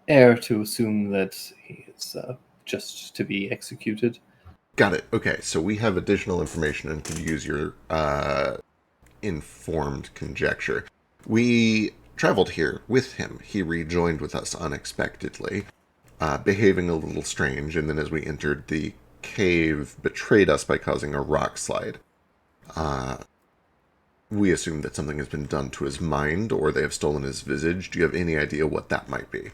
err to assume that he is just to be executed. Got it. Okay, so we have additional information and can use your informed conjecture. We traveled here with him. He rejoined with us unexpectedly, behaving a little strange, and then as we entered the cave, betrayed us by causing a rock slide. We assume that something has been done to his mind, or they have stolen his visage. Do you have any idea what that might be?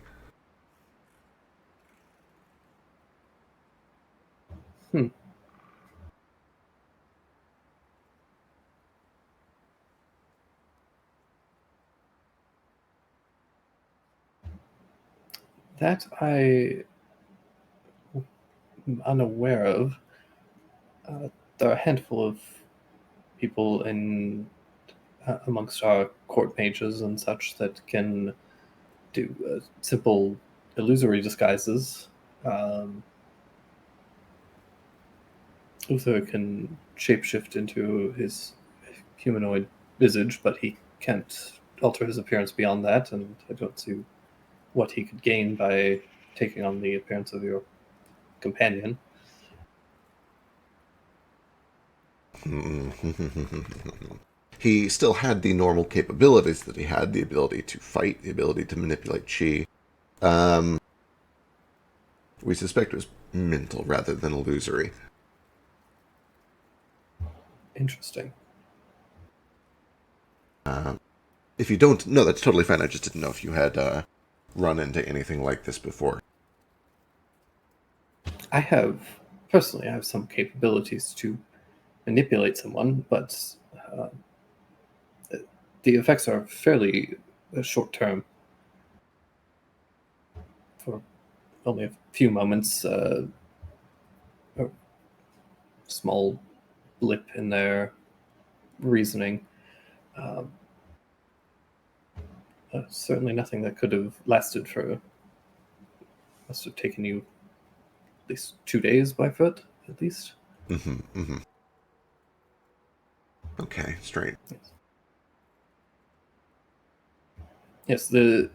That I am unaware of. There are a handful of people in amongst our court mages and such that can do simple illusory disguises. Uther can shapeshift into his humanoid visage, but he can't alter his appearance beyond that, and I don't see what he could gain by taking on the appearance of your companion. He still had the normal capabilities that he had, the ability to fight, the ability to manipulate chi. We suspect it was mental rather than illusory. Interesting. If you don't know, that's totally fine. I just didn't know if you had run into anything like this before. I have some capabilities to manipulate someone, but the effects are fairly short term. For only a few moments, a small blip in their reasoning. Certainly nothing that could have lasted for, must have taken you at least 2 days by foot, at least. Okay, straight. Yes, the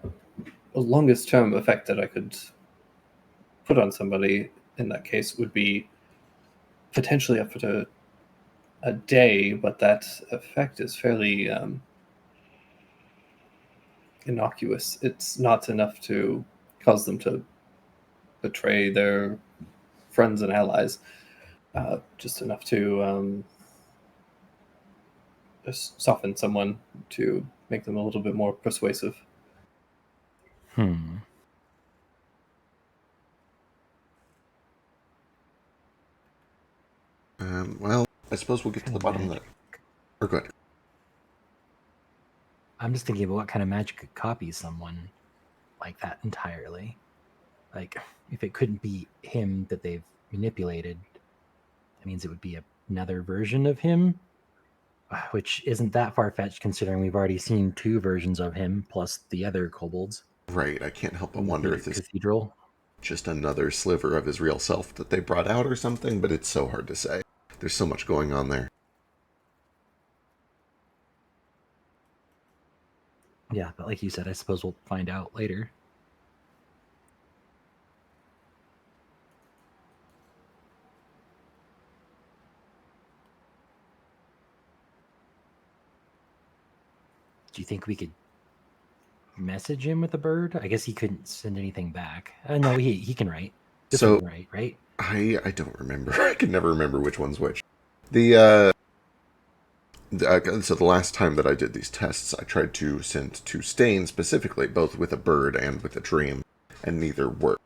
longest term effect that I could put on somebody in that case would be potentially up to a day, but that effect is fairly innocuous. It's not enough to cause them to betray their friends and allies. Just enough to just soften someone to make them a little bit more persuasive. Well, I suppose we'll get to the bottom of that. Or good. I'm just thinking about what kind of magic could copy someone like that entirely. Like, if it couldn't be him that they've manipulated, that means it would be another version of him, which isn't that far-fetched considering we've already seen 2 versions of him plus the other kobolds. Right, I can't help but wonder if this cathedral is just another sliver of his real self that they brought out or something, but it's so hard to say. There's so much going on there. Yeah, but like you said, I suppose we'll find out later. Do you think we could message him with a bird? I guess he couldn't send anything back. No, he can write. This So- one can write, right? I don't remember. I can never remember which one's which. So the last time that I did these tests, I tried to send to Stain specifically, both with a bird and with a dream, and neither worked.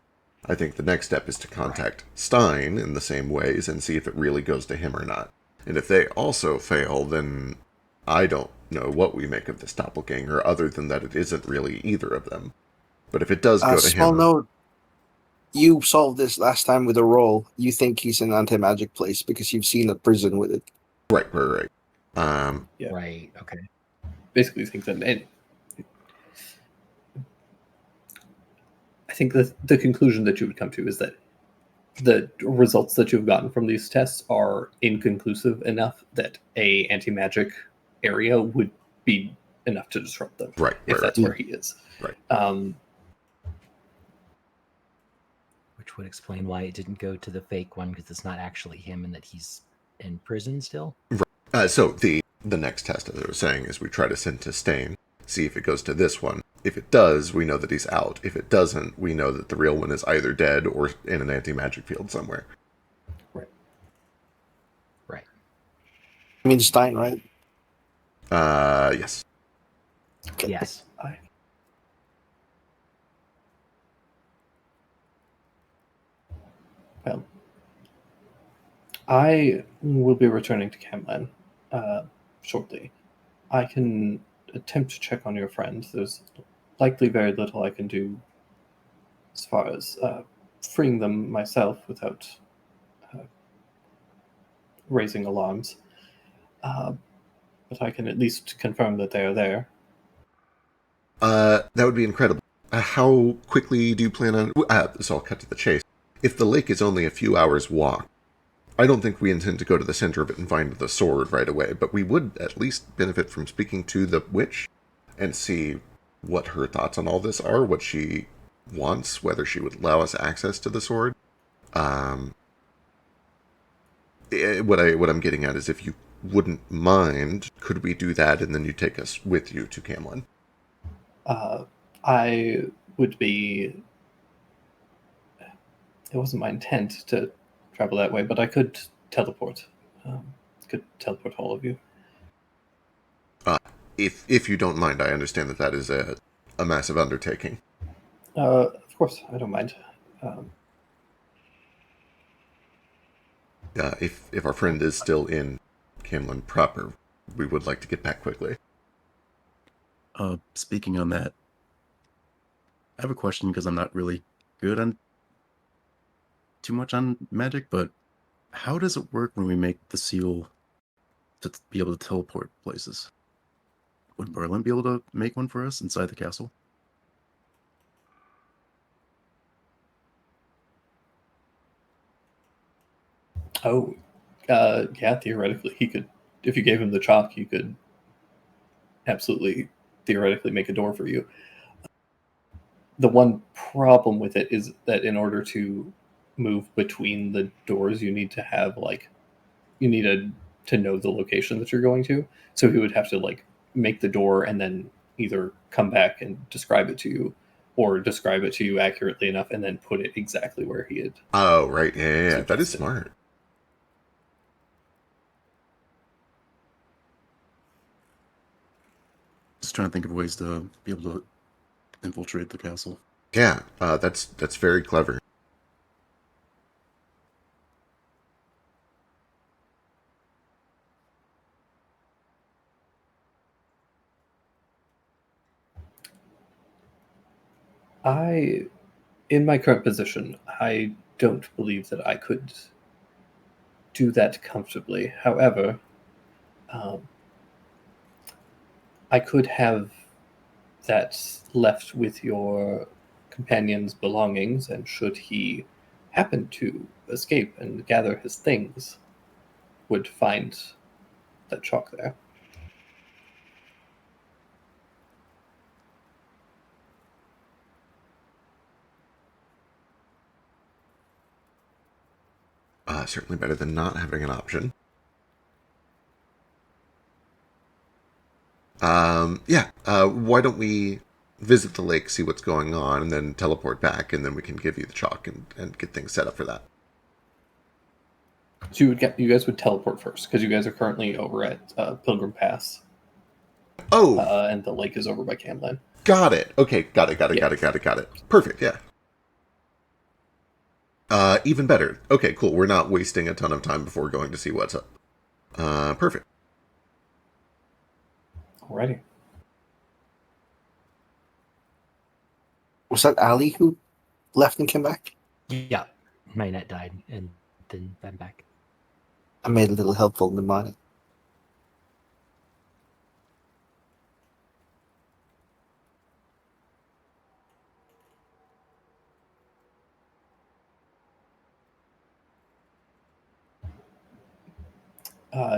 I think the next step is to contact Stein in the same ways and see if it really goes to him or not. And if they also fail, then I don't know what we make of this doppelganger, other than that it isn't really either of them. But if it does go to Small him... note. You solved this last time with a roll. You think he's in anti-magic place because you've seen a prison with it. Right. Yeah. Right. Okay. Basically think that I think the conclusion that you would come to is that the results that you've gotten from these tests are inconclusive enough that a anti-magic area would be enough to disrupt them. Right. If that's where he is. Right. Which would explain why it didn't go to the fake one, because it's not actually him and that he's in prison still. So the next test, as I was saying, is we try to send to Stain, see if it goes to this one. If it does, we know that he's out. If it doesn't, we know that the real one is either dead or in an anti-magic field somewhere. Right. I mean Stein, right? Yes. Okay. Yes. Well, I will be returning to Camlan shortly. I can attempt to check on your friend. There's likely very little I can do as far as freeing them myself without raising alarms. But I can at least confirm that they are there. That would be incredible. How quickly do you plan on... so I'll cut to the chase. If the lake is only a few hours' walk, I don't think we intend to go to the center of it and find the sword right away, but we would at least benefit from speaking to the witch and see what her thoughts on all this are, what she wants, whether she would allow us access to the sword. What I'm getting at is, if you wouldn't mind, could we do that and then you take us with you to Camlan? I would be... It wasn't my intent to travel that way, but I could teleport. Could teleport all of you. If you don't mind, I understand that is a massive undertaking. Of course, I don't mind. If our friend is still in Camlan proper, we would like to get back quickly. Speaking on that, I have a question because I'm not really good on too much on magic, but how does it work when we make the seal to be able to teleport places? Would Merlin be able to make one for us inside the castle? Oh, yeah, theoretically, he could. If you gave him the chalk, you could absolutely theoretically make a door for you. The one problem with it is that in order to move between the doors, you need to have to know the location that you're going to. So he would have to make the door and then either come back and describe it to you, or describe it to you accurately enough and then put it exactly where he had. Oh, right. Yeah. That is smart. Just trying to think of ways to be able to infiltrate the castle. Yeah, that's very clever. In my current position, I don't believe that I could do that comfortably. However, I could have that left with your companion's belongings, and should he happen to escape and gather his things, would find that chalk there. Certainly better than not having an option. Why don't we visit the lake, see what's going on, and then teleport back, and then we can give you the chalk and get things set up for that. So you guys would teleport first because you guys are currently over at Pilgrim Pass. Oh, And the lake is over by Camland. got it. Okay, got it. Perfect, yeah. Even better. Okay, cool. We're not wasting a ton of time before going to see what's up. Perfect. Alrighty. Was that Ali who left and came back? Yeah, my net died, and then I'm back. I made a little helpful mnemonic.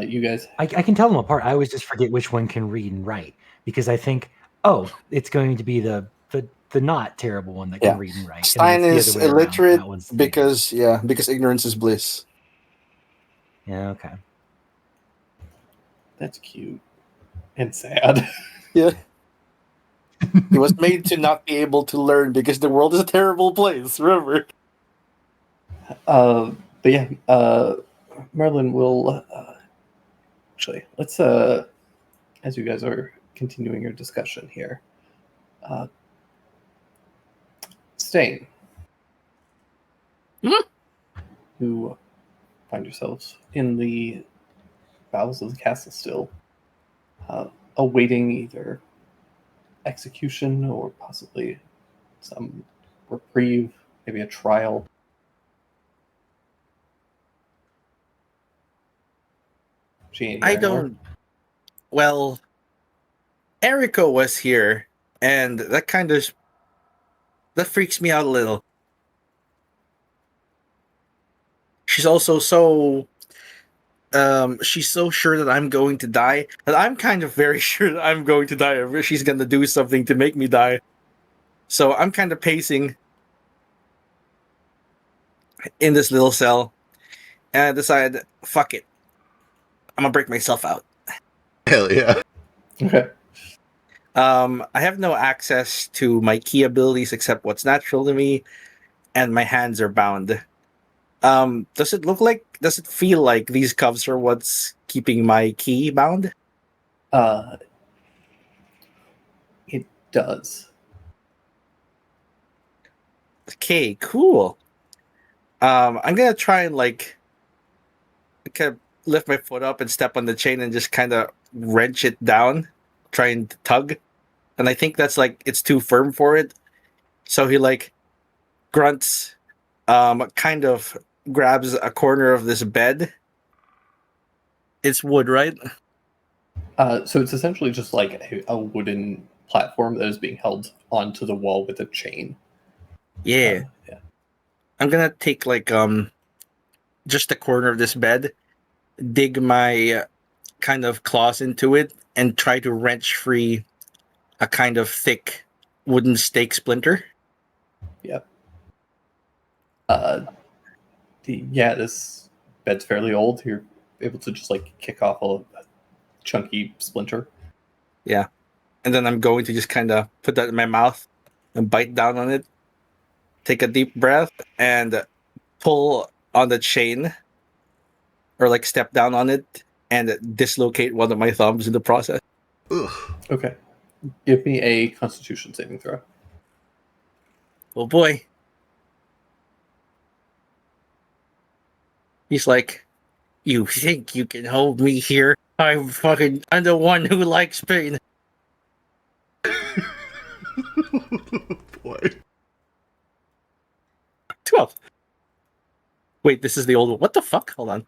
You guys. I can tell them apart. I always just forget which one can read and write because I think, oh, it's going to be the not terrible one that can read and write. Stein and is the other way around. illiterate That one's the because ignorance is bliss. yeah, okay. That's cute and sad. Yeah. He was made to not be able to learn because the world is a terrible place. Remember. But yeah, Merlin will actually let's as you guys are continuing your discussion here, Stain, who find yourselves in the bowels of the castle still, awaiting either execution or possibly some reprieve, maybe a trial. I don't. Well, Eriko was here, and that freaks me out a little. She's also so. She's so sure that I'm going to die that I'm kind of very sure that I'm going to die. Or she's going to do something to make me die. So I'm kind of pacing in this little cell, and I decide, fuck it. I'm gonna break myself out. Hell yeah. Okay. I have no access to my key abilities except what's natural to me, and my hands are bound. Does it feel like these cuffs are what's keeping my key bound? It does. Okay, cool. I'm gonna try and kind of lift my foot up and step on the chain and just kind of wrench it down, trying to tug. And I think that's it's too firm for it. So he grunts, kind of grabs a corner of this bed. It's wood, right? So it's essentially just like a wooden platform that is being held onto the wall with a chain. Yeah. Yeah. I'm gonna take just a corner of this bed, dig my kind of claws into it, and try to wrench free a kind of thick wooden stake splinter. Yep. This bed's fairly old. You're able to just kick off a chunky splinter. Yeah. And then I'm going to just kind of put that in my mouth and bite down on it. Take a deep breath and pull on the chain or step down on it and dislocate one of my thumbs in the process. Ugh. Okay. Give me a Constitution saving throw. Oh boy. He's like, you think you can hold me here? I'm the one who likes pain. Boy. 12. Wait, this is the old one. What the fuck? Hold on.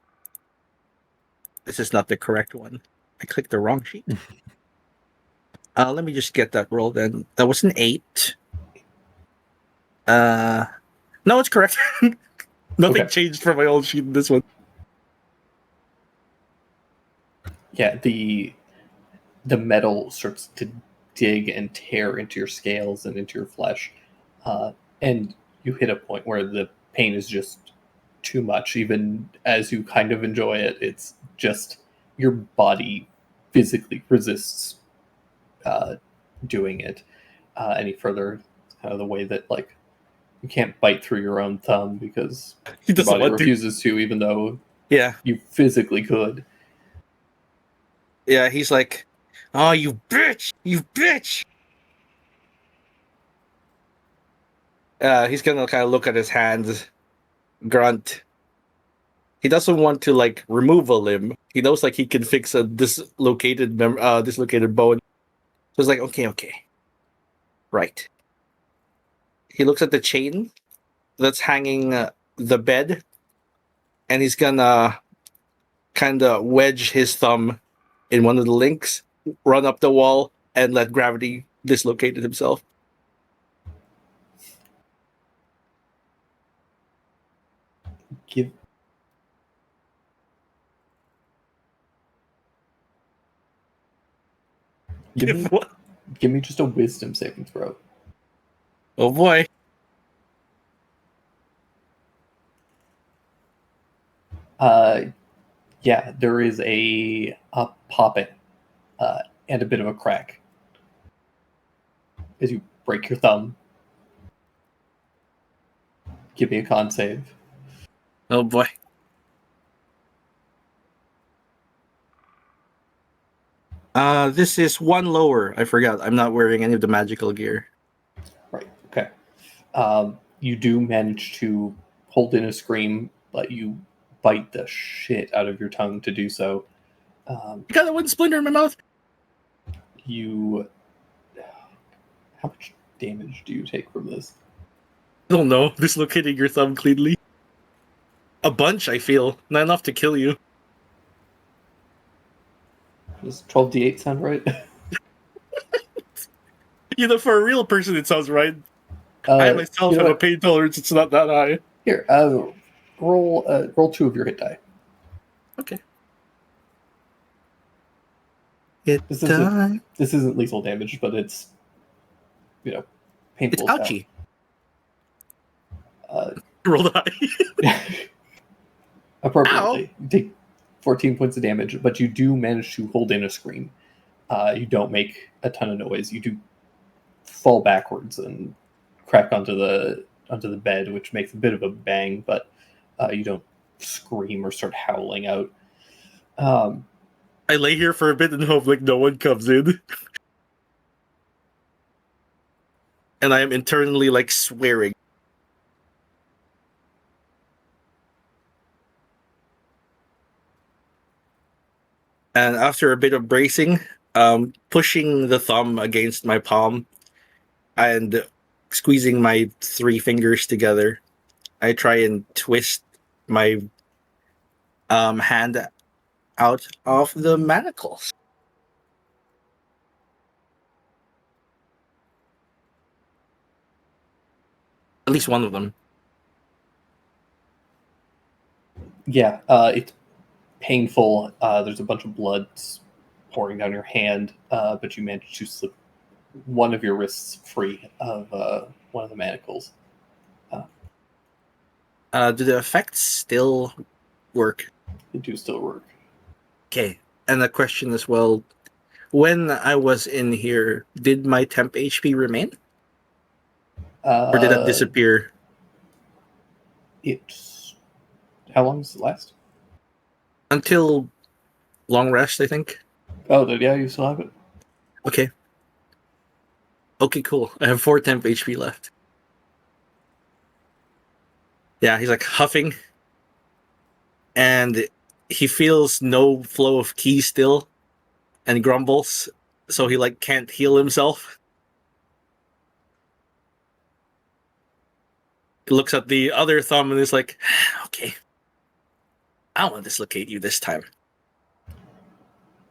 This is not the correct one. I clicked the wrong sheet. Let me just get that roll then. That was an 8. No, it's correct. Nothing changed from my old sheet in this one. Yeah, the metal starts to dig and tear into your scales and into your flesh, and you hit a point where the pain is just too much. Even as you kind of enjoy it, it's just your body physically resists doing it any further. The way that like you can't bite through your own thumb because He your doesn't body want to. refuses to, even though Yeah, you physically could. yeah. He's like, "Oh, you bitch! You bitch!" He's gonna kind of look at his hands, grunt. He doesn't want to like remove a limb. He knows like he can fix a dislocated dislocated bone. So it's like, okay, right. He looks at the chain that's hanging the bed, and he's gonna kind of wedge his thumb in one of the links, run up the wall, and let gravity dislocate it himself. Give Give me, What? give me just a wisdom saving throw. Oh boy. Yeah, there is a popping and a bit of a crack as you break your thumb. Give me a con save. Oh boy. This is one lower. I forgot. I'm not wearing any of the magical gear. Right. Okay. You do manage to hold in a scream, but you bite the shit out of your tongue to do so. I got that one splinter in my mouth. How much damage do you take from this? I don't know. Dislocating your thumb cleanly. A bunch, I feel. Not enough to kill you. Does 12d8 sound right? You know, for a real person, it sounds right. I myself have a pain tolerance. It's not that high. Here, roll 2 of your hit die. Okay. This isn't lethal damage, but it's It's painful. ouchy. Uh, Roll die. appropriately, you take 14 points of damage, but you do manage to hold in a scream. You don't make a ton of noise. You do fall backwards and crack onto the bed, which makes a bit of a bang, but you don't scream or start howling out. I lay here for a bit and hope like no one comes in. And I am internally like swearing. And after a bit of bracing, pushing the thumb against my palm and squeezing my 3 fingers together, I try and twist my hand out of the manacles. At least one of them. Yeah, it's painful. There's a bunch of blood pouring down your hand, but you manage to slip one of your wrists free of one of the manacles. Do the effects still work? They do still work. Okay. And a question as well. When I was in here, did my temp HP remain? Or did that disappear? How long does it last? Until long rest, I think. Oh, yeah, you still have it. Okay. Okay, cool. I have 4 temp HP left. Yeah, he's like huffing. And he feels no flow of ki still. And grumbles. So he like can't heal himself. He looks at the other thumb and is like, okay. I want to dislocate you this time.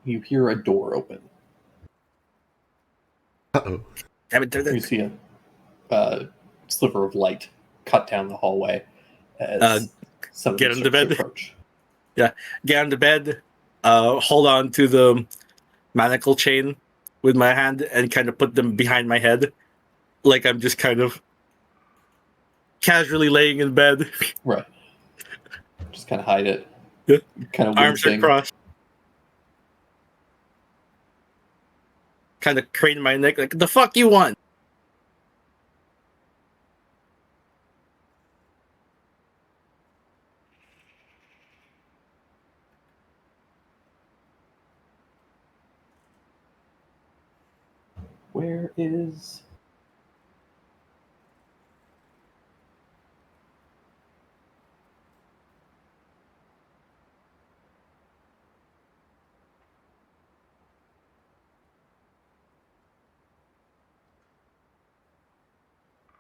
You hear a door open. Uh-oh. Damn it. You see a sliver of light cut down the hallway as someone get into starts to bed. approach. Get on the bed, hold on to the manacle chain with my hand and kind of put them behind my head. Like I'm just kind of casually laying in bed. Right. just kind of hide it. Yeah. Kind of Arms are wincing. crossed. Kind of crane my neck like, the fuck you want? Where is?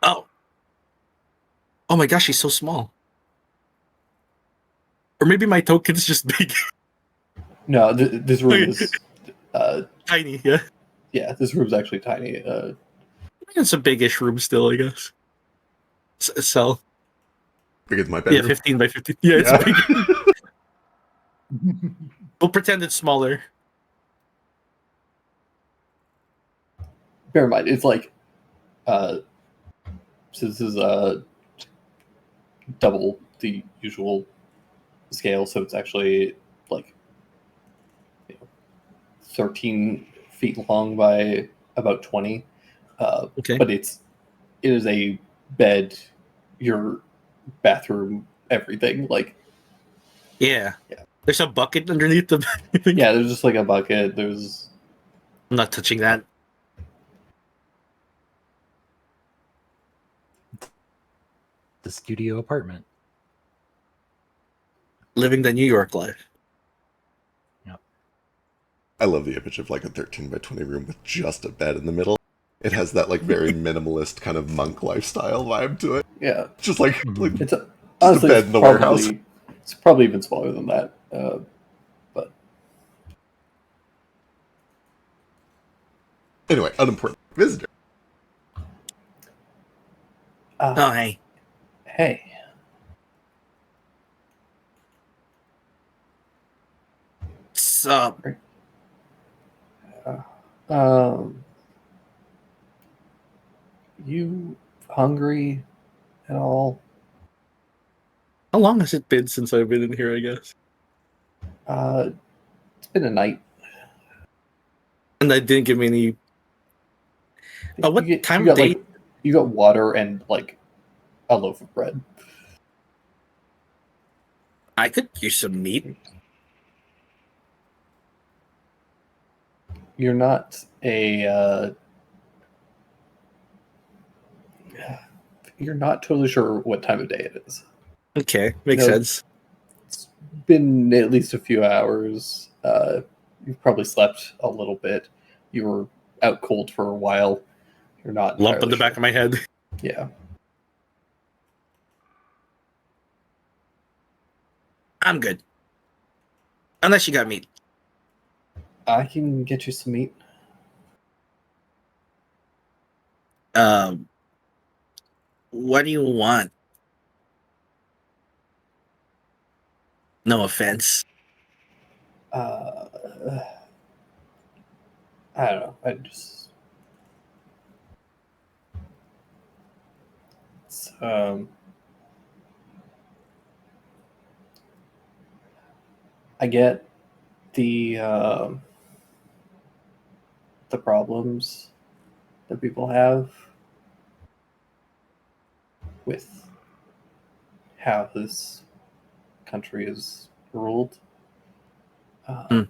Oh. Oh my gosh, she's so small. Or maybe my token's just big. No, this room Okay. is. Tiny, yeah. Yeah, this room's actually tiny. It's a big-ish room still, I guess. Cell. Bigger than my Yeah, bedroom. 15 by 15. Yeah, it's big. We'll pretend it's smaller. Bear in mind, it's like. So this is double the usual scale, so it's actually like 13 feet long by about 20. Okay. But it is a bed, your bathroom, everything. Like Yeah. Yeah. There's a bucket underneath the bed. yeah, there's just like a bucket. There's I'm not touching that. The studio apartment. Living the New York life. I love the image of like a 13 by 20 room with just a bed in the middle. It has that like very minimalist kind of monk lifestyle vibe to it. yeah. Just like, Mhm. like It's honestly bed it's in the warehouse. It's probably even smaller than that. But anyway, unimportant visitor. Oh, hey. hey, Sup? you hungry at all? How long has it been since I've been in here, I guess? It's been a night. And I didn't give me any... what time you of got, day? like, you got water and like a loaf of bread. I could use some meat. You're not a. You're not totally sure what time of day it is. Okay, makes No. sense. It's been at least a few hours. You've probably slept a little bit. You were out cold for a while. You're not Lump in entirely the back of my head. Yeah. I'm good. Unless you got meat. I can get you some meat. What do you want? No offense. I don't know. It's, I get the problems that people have with how this country is ruled. I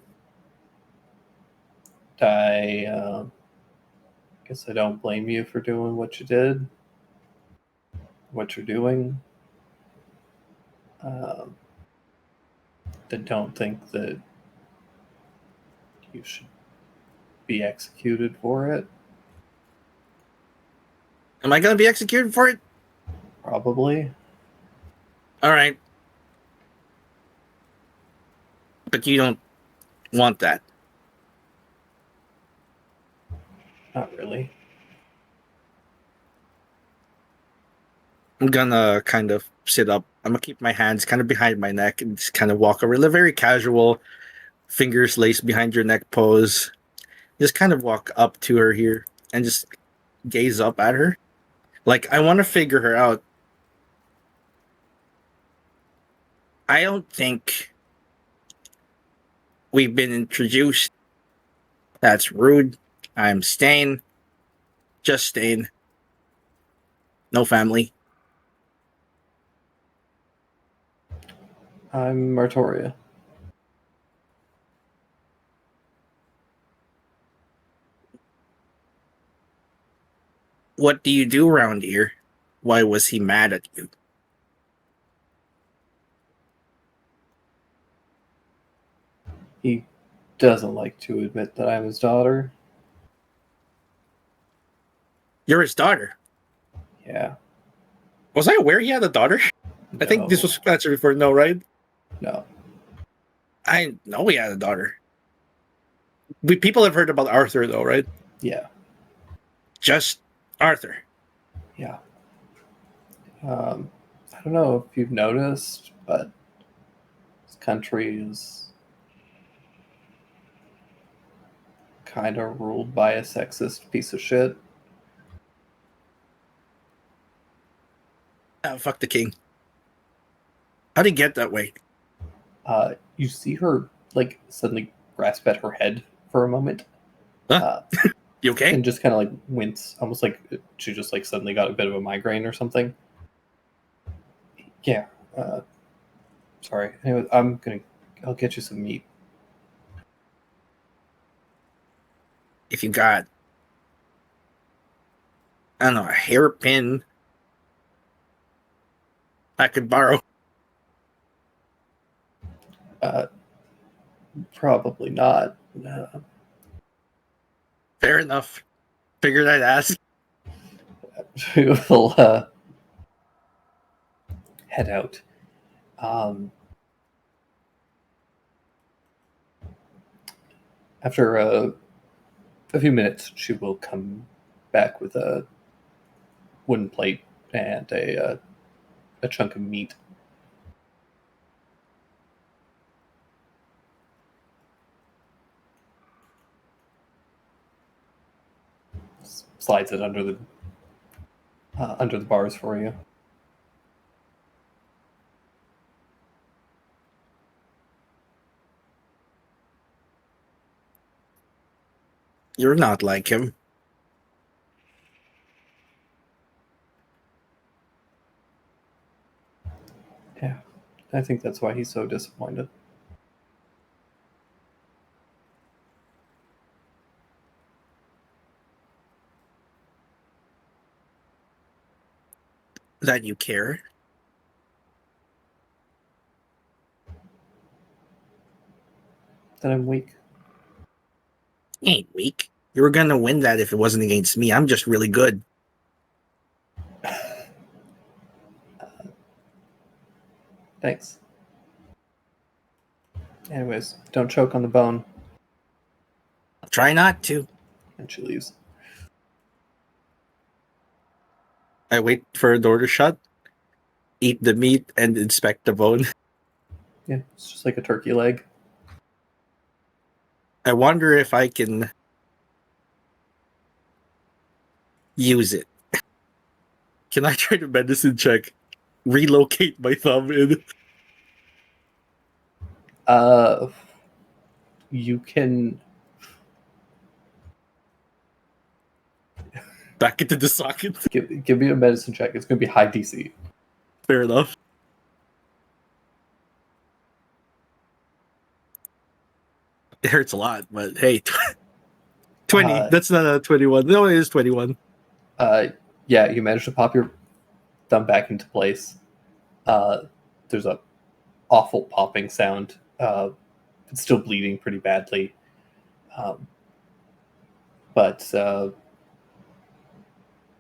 guess I don't blame you for doing what you did, what you're doing. I don't think that you should be executed for it. Am I gonna be executed for it? Probably. All right. But you don't want that. Not really. I'm gonna kind of sit up. I'm gonna keep my hands kind of behind my neck and just kind of walk over. A very casual, fingers laced behind your neck pose. Just kind of walk up to her here and just gaze up at her. Like, I want to figure her out. I don't think we've been introduced. That's rude. I'm Stain. Just Stain. No family. I'm Martoria. What do you do around here? Why was he mad at you? He doesn't like to admit that I'm his daughter. You're his daughter. Yeah. Was I aware he had a daughter? I think this No. was answered before. No, right? No. I know he had a daughter. People have heard about Arthur, though, right? Yeah. Just Arthur. Yeah. I don't know if you've noticed, but this country is kind of ruled by a sexist piece of shit. Fuck the king. How'd he get that way? You see her like suddenly grasp at her head for a moment, Huh? You okay? and just kind of like wince, almost like she just like suddenly got a bit of a migraine or something. Yeah. Sorry. Anyway, I'll get you some meat. If you got, I don't know, a hairpin I could borrow. Probably not. Fair enough. Figured I'd ask. We will head out. After a few minutes, she will come back with a wooden plate and a chunk of meat. Slides it under the bars for you. You're not like him. Yeah, I think that's why he's so disappointed. That you care. That I'm weak. You ain't weak. You were gonna win that if it wasn't against me. I'm just really good. Thanks. Anyways, don't choke on the bone. I'll try not to. And she leaves. I wait for a door to shut, eat the meat, and inspect the bone. Yeah, it's just like a turkey leg. I wonder if I can use it. Can I try to medicine check? Relocate my thumb in. You can. Back into the socket. Give me a medicine check. It's going to be high DC. Fair enough. It hurts a lot, but hey, 20. That's not a 21. No, it is 21. Yeah, you managed to pop your thumb back into place. There's a awful popping sound. It's still bleeding pretty badly. But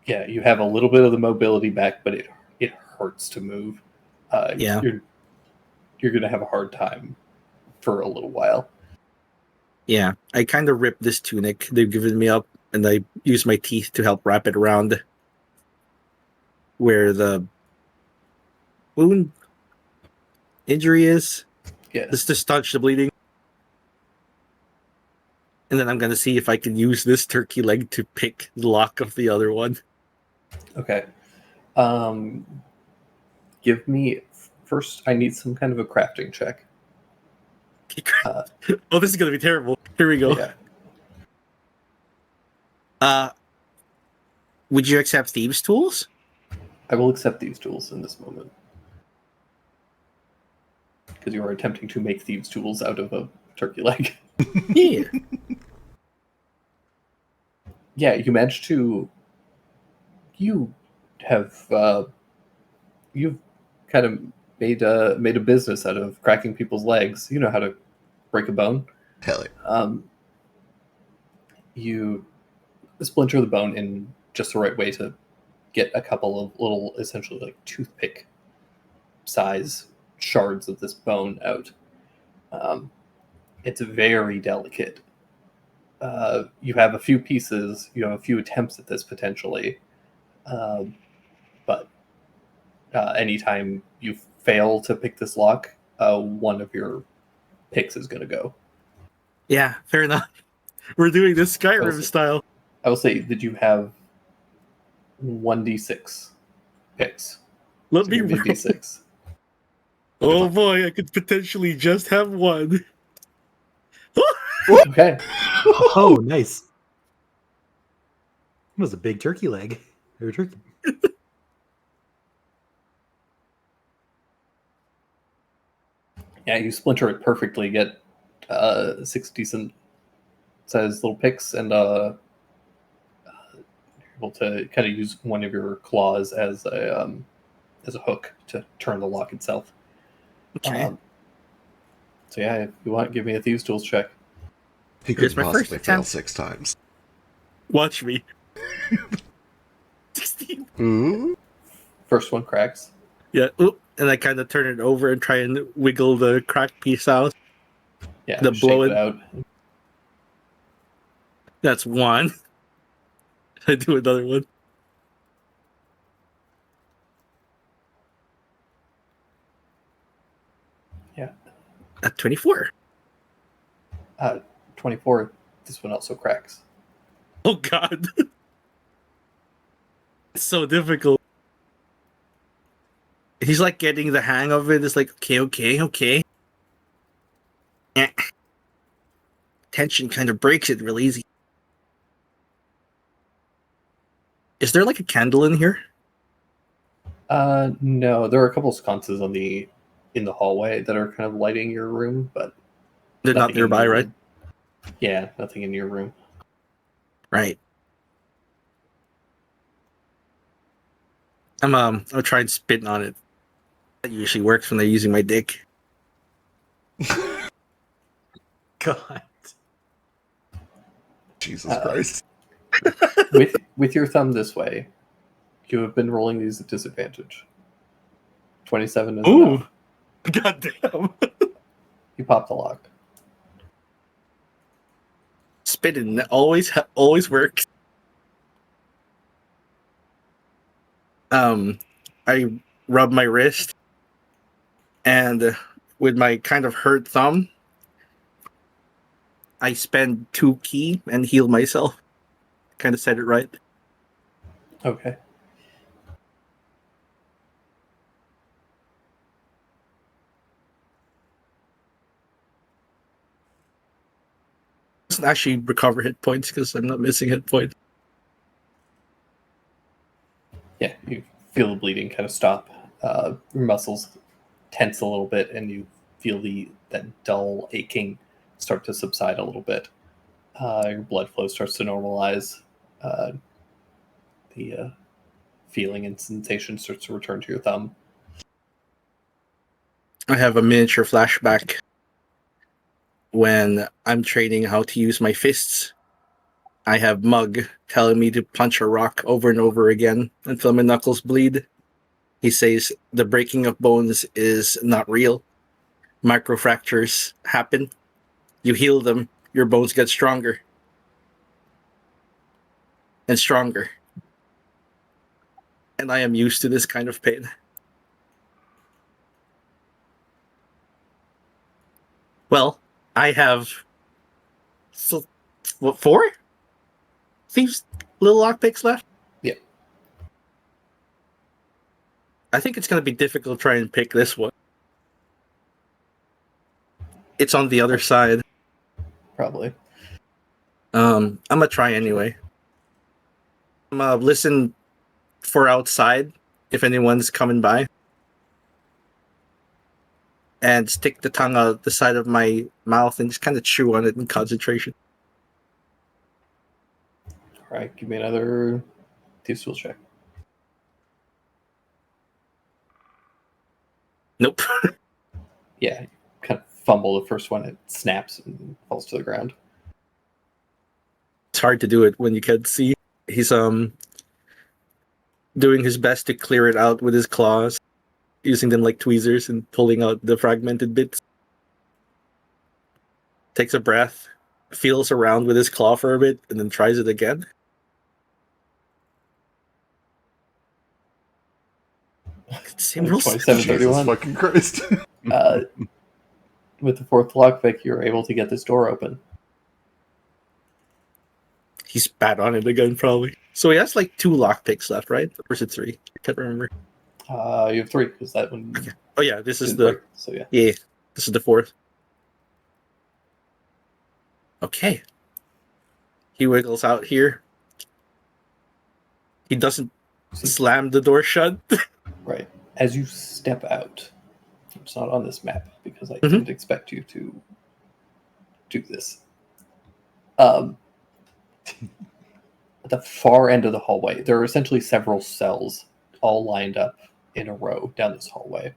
yeah, you have a little bit of the mobility back, but it hurts to move. Yeah. You're going to have a hard time for a little while. Yeah, I kind of ripped this tunic they've given me up, and I use my teeth to help wrap it around where the wound injury is. Yeah. Just to staunch the bleeding. And then I'm going to see if I can use this turkey leg to pick the lock of the other one. Okay. Give me First, I need some kind of a crafting check. Oh, this is gonna be terrible. Here we go. Yeah, Would you accept thieves' tools? I will accept these tools in this moment. Because you are attempting to make thieves' tools out of a turkey leg. Yeah. Yeah, you managed to. You have. You've kind of made a business out of cracking people's legs. You know how to break a bone. Hell yeah. You splinter the bone in just the right way to get a couple of little, essentially like toothpick size shards of this bone out. It's very delicate. You have a few pieces, you have a few attempts at this potentially, but anytime you fail to pick this lock, one of your picks is going to go. Yeah, fair enough. We're doing this Skyrim Also- style. I will say that you have 1d6 picks. Let So me give me a roll. d6. Oh boy, I could potentially just have one. Okay. Oh, nice. It was a big turkey leg. Or turkey. Yeah, you splinter it perfectly, get 6 decent sized little picks, and you're able to kind of use one of your claws as a hook to turn the lock itself. Okay. So yeah, if you want, give me a thieves' tools check. He Here's could my first possibly fail attempt. 6 times. Watch me. 16. Ooh. First one cracks. Yeah. Oop. And I kind of turn it over and try and wiggle the cracked piece out. Yeah, The shake blow it it- out. That's one. I do another one. Yeah. At 24. 24. This one also cracks. Oh god. It's so difficult. He's like getting the hang of it. It's like, okay. Eh. Tension kind of breaks it real easy. Is there like a candle in here? No, there are a couple sconces in the hallway that are kind of lighting your room, but They're not nothing in nearby, your right? room. Yeah, nothing in your room. Right. I'll try and spit on it. That usually works when they're using my dick. God. Jesus Christ. With your thumb this way, you have been rolling these at disadvantage. 27 is enough. God damn. You pop the lock. Spitting always works. I rub my wrist, and with my kind of hurt thumb, I spend 2 ki and heal myself. Kind of said it right. Okay. Doesn't actually recover hit points because I'm not missing hit points. Yeah, you feel the bleeding kind of stop. Your muscles tense a little bit, and you feel that dull aching start to subside a little bit. Your blood flow starts to normalize. The feeling and sensation starts to return to your thumb. I have a miniature flashback when I'm training how to use my fists. I have Mug telling me to punch a rock over and over again until my knuckles bleed. He says the breaking of bones is not real. Microfractures happen. You heal them, your bones get stronger. And stronger. And I am used to this kind of pain. Well, I have what, 4? Thieves little lockpicks left? Yeah. I think it's gonna be difficult to try and pick this one. It's on the other side. Probably. I'm gonna try anyway. I'm gonna listen for outside if anyone's coming by, and stick the tongue out the side of my mouth and just kind of chew on it in concentration. All right, give me another Thieves' Tool check. Nope. Yeah, you kind of fumble the first one, it snaps and falls to the ground. It's hard to do it when you can't see. He's doing his best to clear it out with his claws, using them like tweezers and pulling out the fragmented bits. Takes a breath, feels around with his claw for a bit, and then tries it again. Same rules. 27, Jesus 31. fucking Christ. With the fourth lockpick, you're able to get this door open. He spat on it again, probably. So he has like 2 lockpicks left, right? Or is it 3? I can't remember. You have 3 because that one. Okay. Oh yeah, this is didn't the break, so yeah. yeah. This is the 4th. Okay. He wiggles out here. He doesn't slam the door shut. Right. As you step out, it's not on this map because I Mhm. didn't expect you to do this. At the far end of the hallway, there are essentially several cells all lined up in a row down this hallway.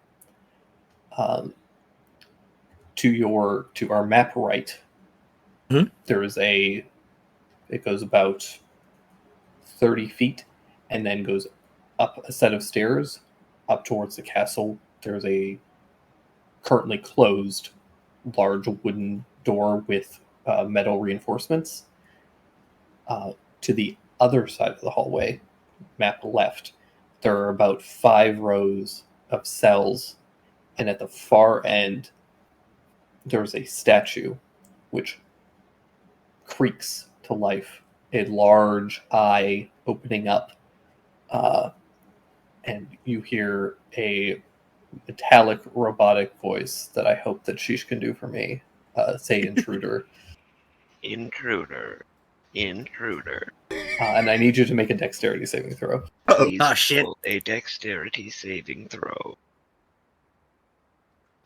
To our map right, Mhm. there is it goes about 30 feet and then goes up a set of stairs up towards the castle. There's a currently closed large wooden door with metal reinforcements. To the other side of the hallway, map left, there are about 5 rows of cells, and at the far end, there's a statue which creaks to life, a large eye opening up, and you hear a metallic robotic voice that I hope that Sheesh can do for me say intruder. Intruder. And I need you to make a dexterity saving throw. Please shit. roll a dexterity saving throw.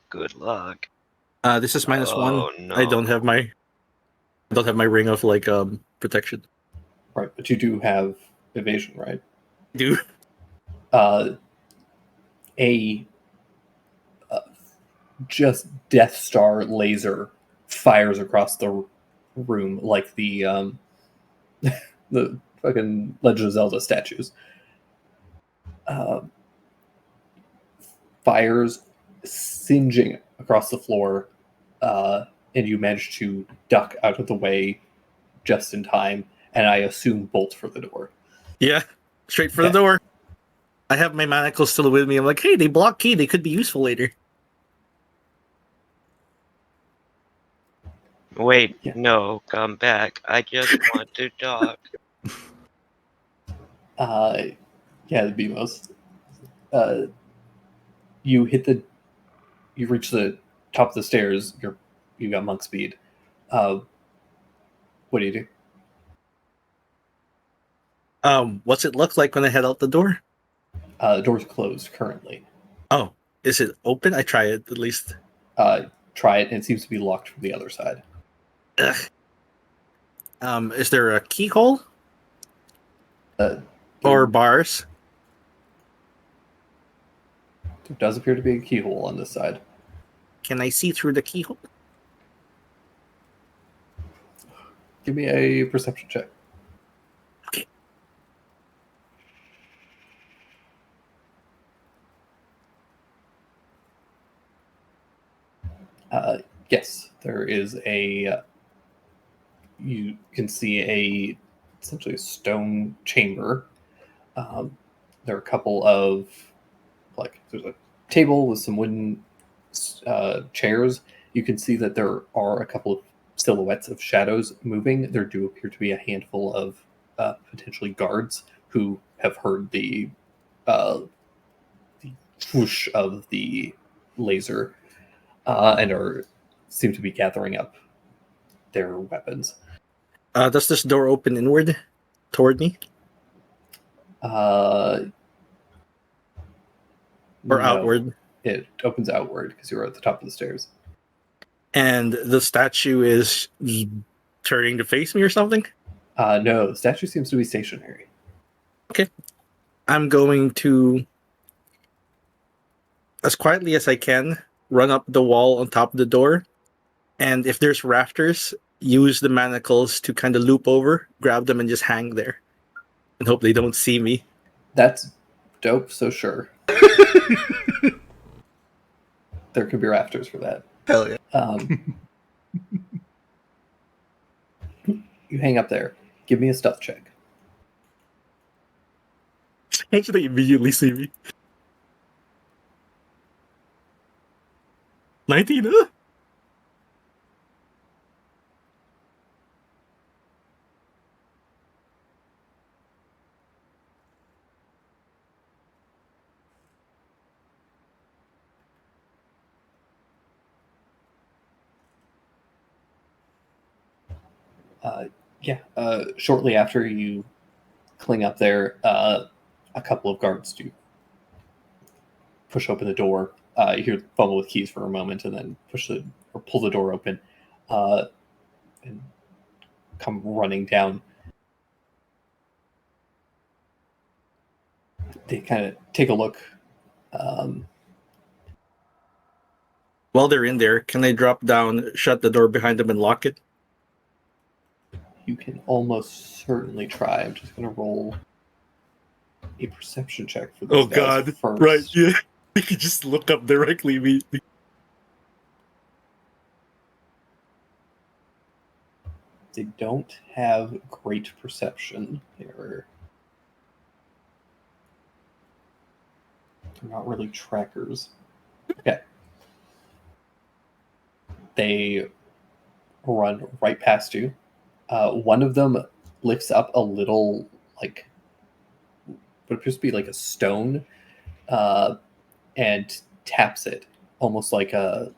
Good luck. This is -1. Oh, no. I don't have my ring of like protection. Right, but you do have evasion, right? Dude. A just Death Star laser fires across the room like the the fucking Legend of Zelda statues. Fires singeing across the floor, and you manage to duck out of the way just in time, and I assume bolt for the door. Yeah. Straight for the door. I have my manacles still with me. I'm like, hey, they block key. They could be useful later. Wait, Yeah. no, come back. I just want to talk. Yeah, the BMOs. You reach the top of the stairs. You got monk speed. What do you do? What's it look like when I head out the door? The door's closed currently. Oh, is it open? I try it at least. Try it, and it seems to be locked from the other side. Ugh. Is there a keyhole or bars? There does appear to be a keyhole on this side. Can I see through the keyhole? Give me a perception check. Okay. Yes, there is a. You can see essentially a stone chamber. There are a couple of there's a table with some wooden chairs. You can see that there are a couple of silhouettes of shadows moving. There do appear to be a handful of potentially guards who have heard the whoosh of the laser, and seem to be gathering up their weapons. Does this door open inward toward me Uh, or no, outward? it opens outward because you're at the top of the stairs. And the statue is turning to face me or something? No, the statue seems to be stationary. I'm going to, as quietly as I can, run up the wall on top of the door. And if there's rafters, use the manacles to kind of loop over, grab them, and just hang there. And hope they don't see me. That's dope, so sure. There could be rafters for that. Hell yeah. You hang up there. Give me a stealth check. They immediately see me. 19, huh? Shortly after you cling up there, a couple of guards do push open the door. You hear fumble with keys for a moment, and then pull the door open, and come running down. They kind of take a look. While they're in there, can I drop down, shut the door behind them, and lock it? You can almost certainly try. I'm just going to roll a perception check for those guys first. Right, yeah. You can just look up directly immediately. They don't have great perception. They're not really trackers. Okay. They run right past you. One of them lifts up a little, like, what appears to be like a stone, and taps it, almost like a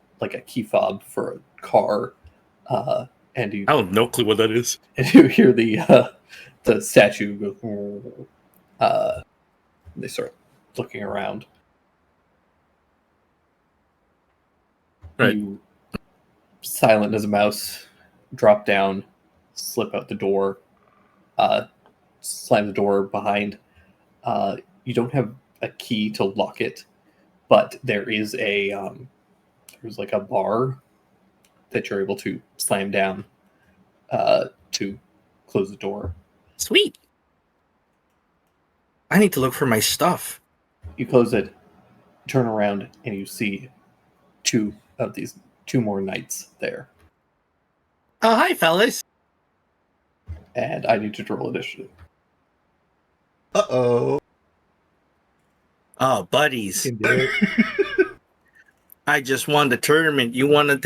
key fob for a car. And you, I have no clue what that is. and you hear the statue go. They start looking around. Right. You, silent as a mouse, drop down, slip out the door, slam the door behind. You don't have a key to lock it, but there is there's like a bar that you're able to slam down to close the door. Sweet. I need to look for my stuff. You close it, turn around, and you see two more knights there. Oh, hi, fellas. And I need you to roll initiative. Uh-oh. Oh, buddies. You can do it. I just won the tournament. You want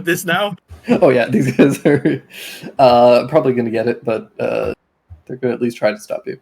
this now? Oh yeah, these guys are probably going to get it, but they're going to at least try to stop you.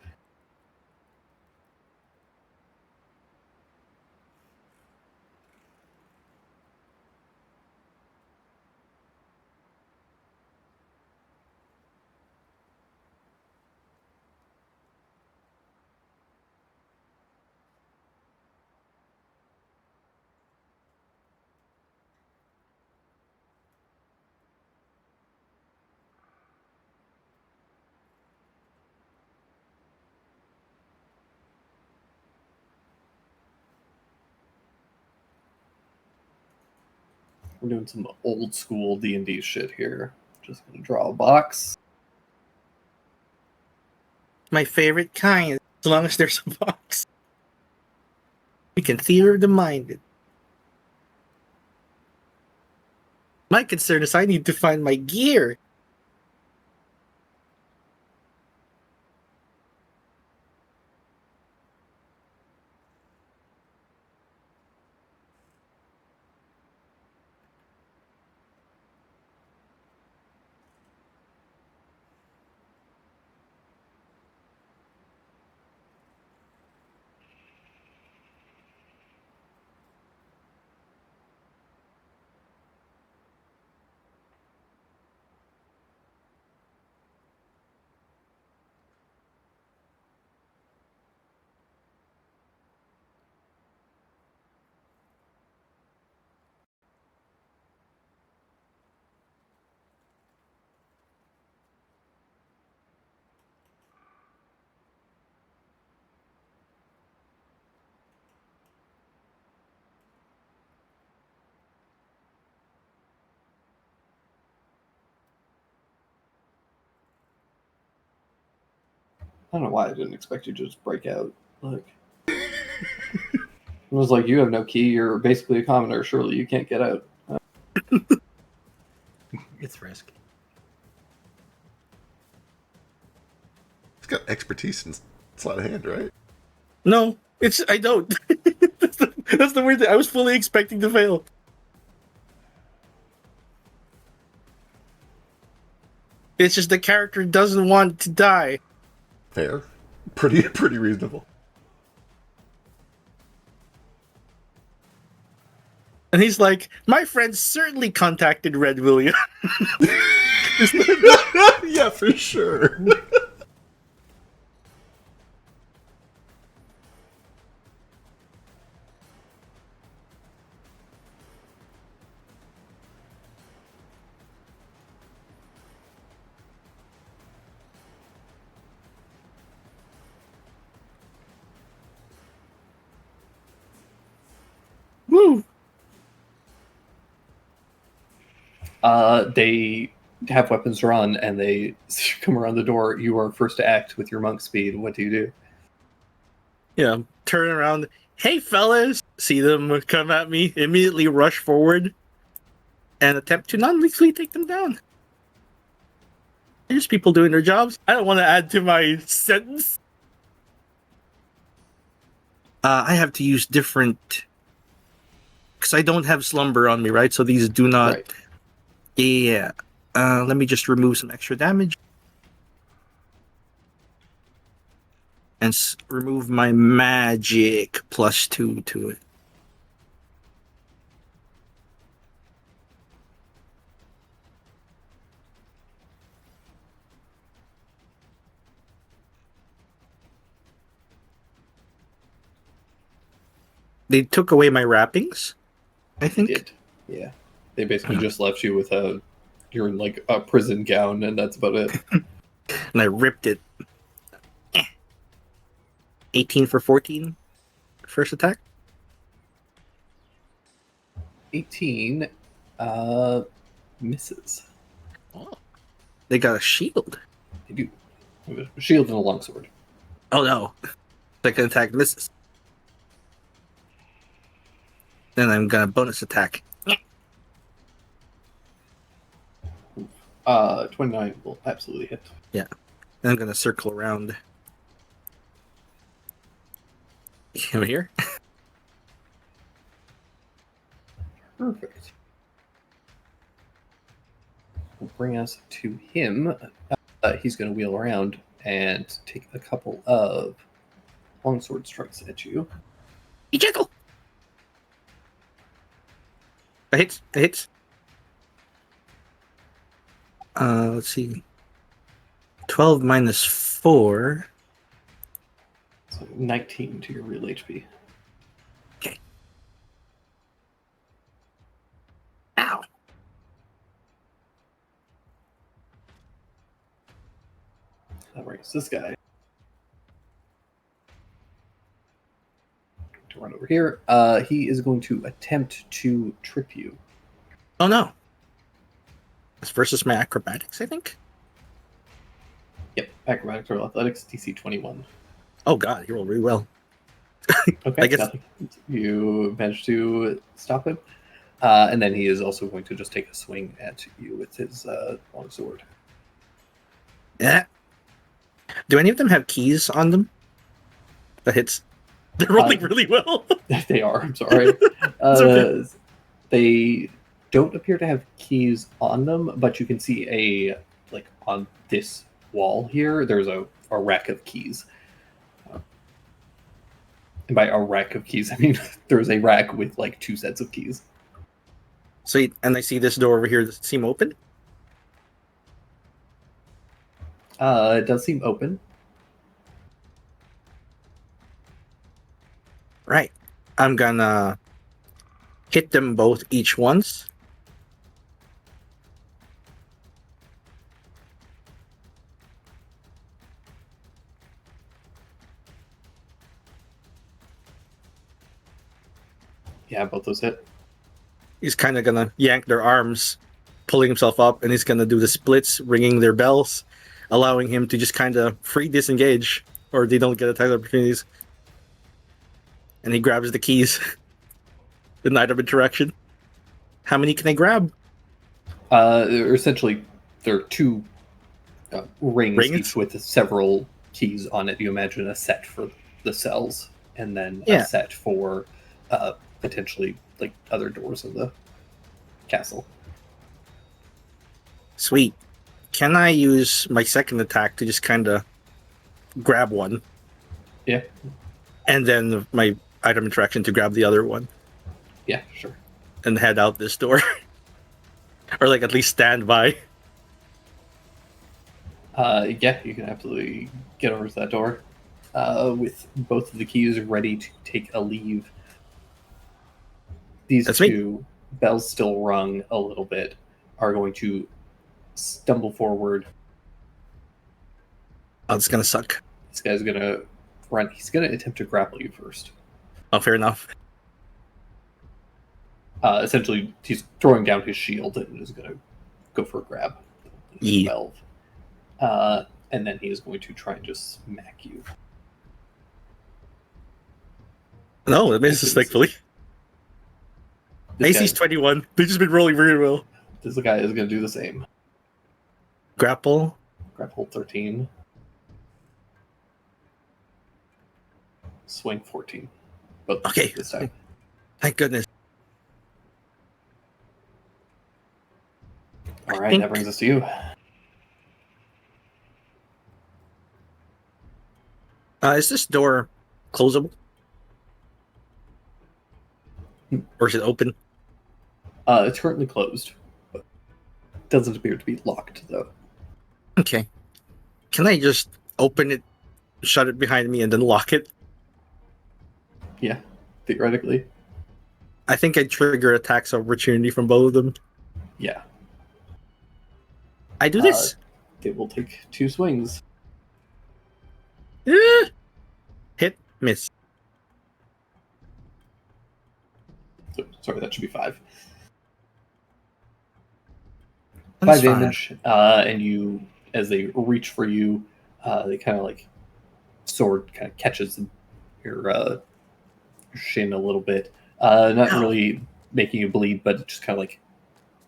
We're doing some old school D&D shit here. Just going to draw a box. My favorite kind, as long as there's a box. We can theater the mind. My concern is I need to find my gear. I don't know why I didn't expect you to just break out. Like, it was like, you have no key. You're basically a commoner. Surely you can't get out. It's risky. He's got expertise in sleight of hand, right? No, I don't. That's the weird thing. I was fully expecting to fail. It's just the character doesn't want to die. Fair. Pretty reasonable. And he's like, my friend certainly contacted Red William. Yeah, for sure. Woo! They have weapons drawn and they come around the door. You are first to act with your monk speed. What do you do? Yeah, turn around. Hey, fellas! See them come at me, immediately rush forward, and attempt to non-lethally take them down. There's people doing their jobs. I don't want to add to my sentence. I have to use different... Because I don't have slumber on me, right? So these do not... Right. Yeah. Let me just remove some extra damage. And remove my magic +2 to it. They took away my wrappings, I think. Did. Yeah. They basically just left you with you're in like a prison gown and that's about it. And I ripped it. 18 for 14. First attack. 18 misses. They got a shield. They do. A shield and a longsword. Oh no. Second attack misses. Then I'm gonna bonus attack. 29 will absolutely hit. Then I'm gonna circle around. Over here. Perfect. Will bring us to him. He's going to wheel around and take a couple of longsword strikes at you. Ejekyll! I hit. Let's see. 12 minus 4. So 19 to your real HP. Ow. That brings this guy to run over here. He is going to attempt to trip you. Oh no. That's versus my acrobatics, I think. Yep, acrobatics or athletics, DC 21. Oh god, you rolled really well. Okay, I guess- nothing. You managed to stop him. And then he is also going to just take a swing at you with his longsword. Yeah. Do any of them have keys on them? That hits. They're rolling really well. They are, I'm sorry. okay. They don't appear to have keys on them, but you can see on this wall here, there's a rack of keys. And by a rack of keys, I mean there's a rack with like 2 sets of keys. So, and I see this door over here that seem open. It does seem open. Right. I'm gonna hit them both each once. Yeah, both those hit. He's kind of gonna yank their arms, pulling himself up, and he's gonna do the splits, ringing their bells. allowing him to just kind of free disengage, or they don't get attack opportunities. And he grabs the keys. The Knight of Interaction. How many can I grab? Essentially, there are two rings, Rings? each with several keys on it. You imagine a set for the cells, and then Yeah. a set for potentially like other doors of the castle. Sweet. Can I use my second attack to just kind of grab one? Yeah. And then my item interaction to grab the other one Yeah, sure. and head out this door? Or like at least stand by? Yeah, you can absolutely get over to that door with both of the keys ready to take a leave. These That's me. two, bells still rung a little bit, are going to stumble forward. Oh, it's gonna suck. This guy's going to run. He's going to attempt to grapple you first. Oh, fair enough. Essentially, he's throwing down his shield and is going to go for a grab. Yeah. 12. And then he is going to try and just smack you. No, it misses, thankfully. This AC's guy, 21. They've just been rolling very well. this guy is going to do the same. Grapple. Grapple 13. Swing 14. But Okay. this time. Thank goodness. All right, think- that brings us to you. Is this door closable? Or is it open? It's currently closed, but doesn't appear to be locked, though. Okay. Can I just open it, shut it behind me, and then lock it? Yeah, theoretically. I think I'd trigger attacks of opportunity from both of them. Yeah. I do this. They will take 2 swings. Hit, miss. So, sorry, that should be 5. That's 5 fine. damage, and you, as they reach for you, they kind of like sword kind of catches your shin a little bit. Not Ow. really making you bleed, but it just kind of like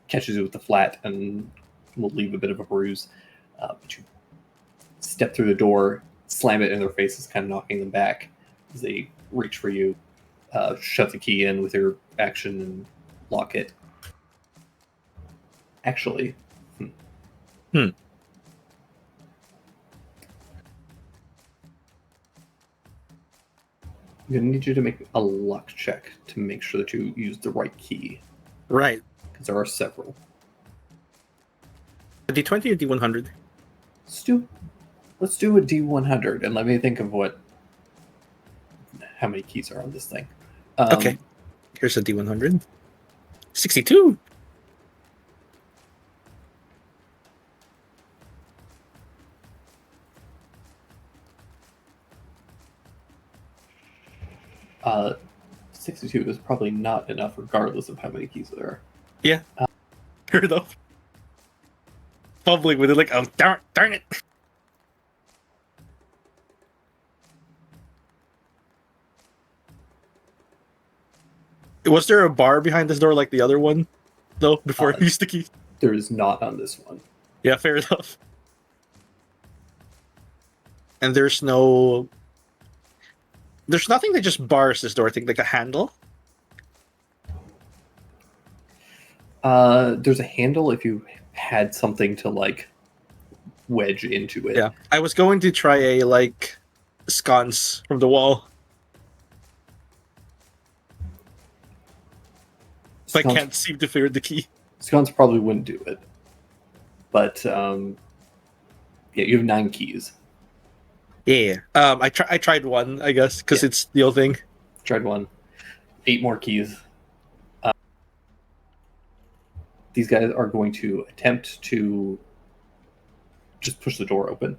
catches you with the flat and will leave a bit of a bruise. But you step through the door, slam it in their faces, kind of knocking them back as they reach for you. Shut the key in with your action and lock it. Actually, I'm going to need you to make a luck check to make sure that you use the right key, Right. because there are several. A D20 or D100? Let's do a D100, and let me think of how many keys are on this thing. Okay. Here's a D100. 62. Uh, 62 is probably not enough, regardless of how many keys there are. Yeah. Fair enough. Fumbling with it like, oh, darn it. Was there a bar behind this door like the other one, though, before I used the key? There is not on this one. Yeah, fair enough. And there's nothing that just bars this door, I think, like a handle. There's a handle if you had something to like wedge into it. Yeah. I was going to try a like sconce from the wall. But I Sconce- can't seem to figure the key. Sconce probably wouldn't do it. But yeah, you have 9 keys. Yeah. I tried one, I guess, because it's the old thing. Tried 1. 8 more keys. These guys are going to attempt to just push the door open.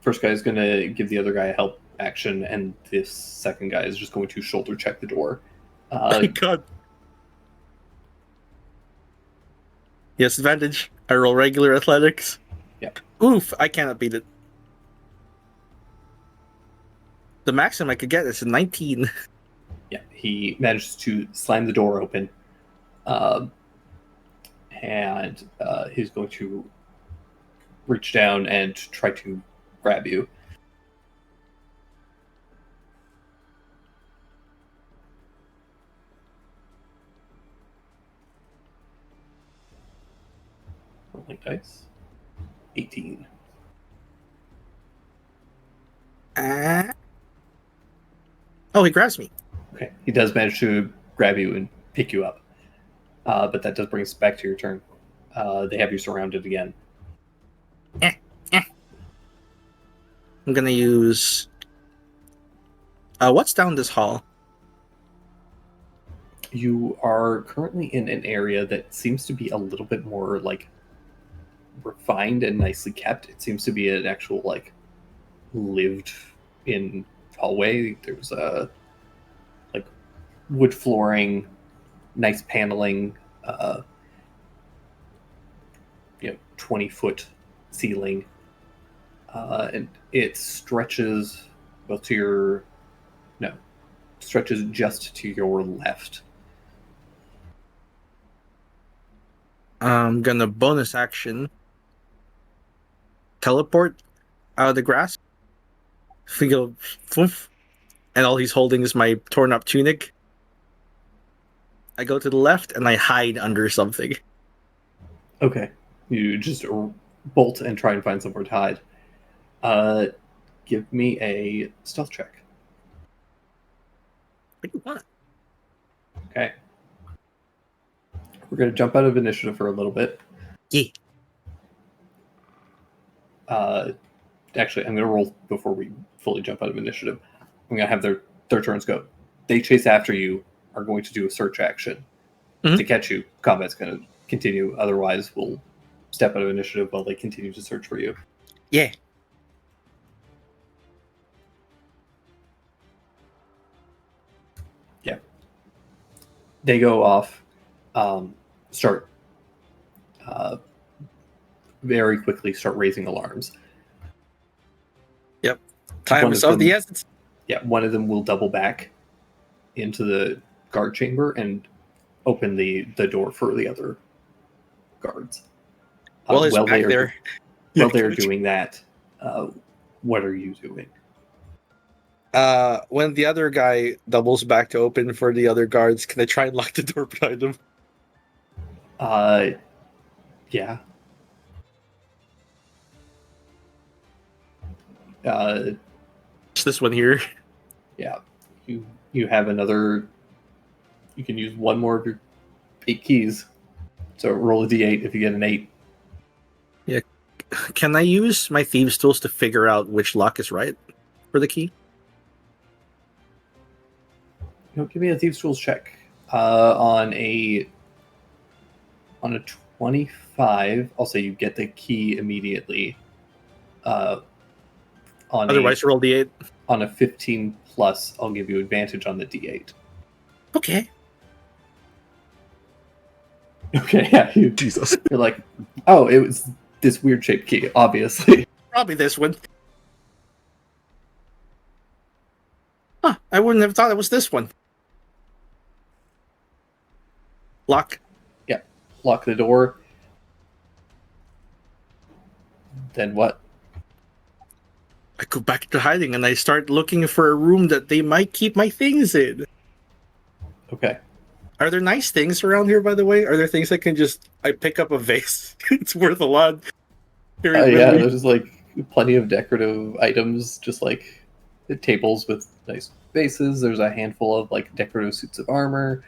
First guy is going to give the other guy a help action, and this second guy is just going to shoulder check the door. Oh my god. Yes, advantage. I roll regular athletics. Yep. Oof, I cannot beat it. The maximum I could get is a 19. Yeah, he manages to slam the door open, and he's going to reach down and try to grab you. Rolling dice. 18. Oh, he grabs me. Okay, he does manage to grab you and pick you up, but that does bring us back to your turn. They have you surrounded again. I'm gonna use. What's down this hall? You are currently in an area that seems to be a little bit more like refined and nicely kept. It seems to be an actual like lived in hallway. There's a like wood flooring, nice paneling, 20-foot ceiling, and it stretches both to your stretches just to your left. I'm gonna bonus action teleport out of the grass. We go, poof, and all he's holding is my torn up tunic. I go to the left and I hide under something. Okay, you just bolt and try and find somewhere to hide. Give me a stealth check. What do you want? Okay. We're going to jump out of initiative for a little bit. Yeah. Actually, I'm going to roll before we fully jump out of initiative. I'm going to have their turns go. They chase after you, are going to do a search action to catch you. Combat's going to continue. Otherwise, we'll step out of initiative while they continue to search for you. Yeah. Yeah. They go off, start very quickly start raising alarms. Yep. Time is of the essence. Yeah, one of them will double back into the guard chamber and open the door for the other guards. Well, he's back there. While they're doing that, what are you doing? When the other guy doubles back to open for the other guards, can I try and lock the door behind him? Yeah. It's this one here. Yeah. You have another. You can use one more of your 8 keys. So roll a d8 if you get an 8. Yeah. Can I use my thieves' tools to figure out which lock is right for the key? Give me a thieves' tools check. On a 25, I'll say you get the key immediately. Otherwise, roll d8. On a 15 plus, I'll give you advantage on the d8. Okay. Okay, yeah. Jesus. You're like, oh, it was this weird shaped key, obviously. Probably this one. Huh, I wouldn't have thought it was this one. Lock. Yeah. Lock the door. Then what? I go back to hiding and I start looking for a room that they might keep my things in. Okay. Are there nice things around here, by the way? Are there things I pick up a vase? It's worth a lot. Yeah, there's like plenty of decorative items, just like the tables with nice vases. There's a handful of like decorative suits of armor,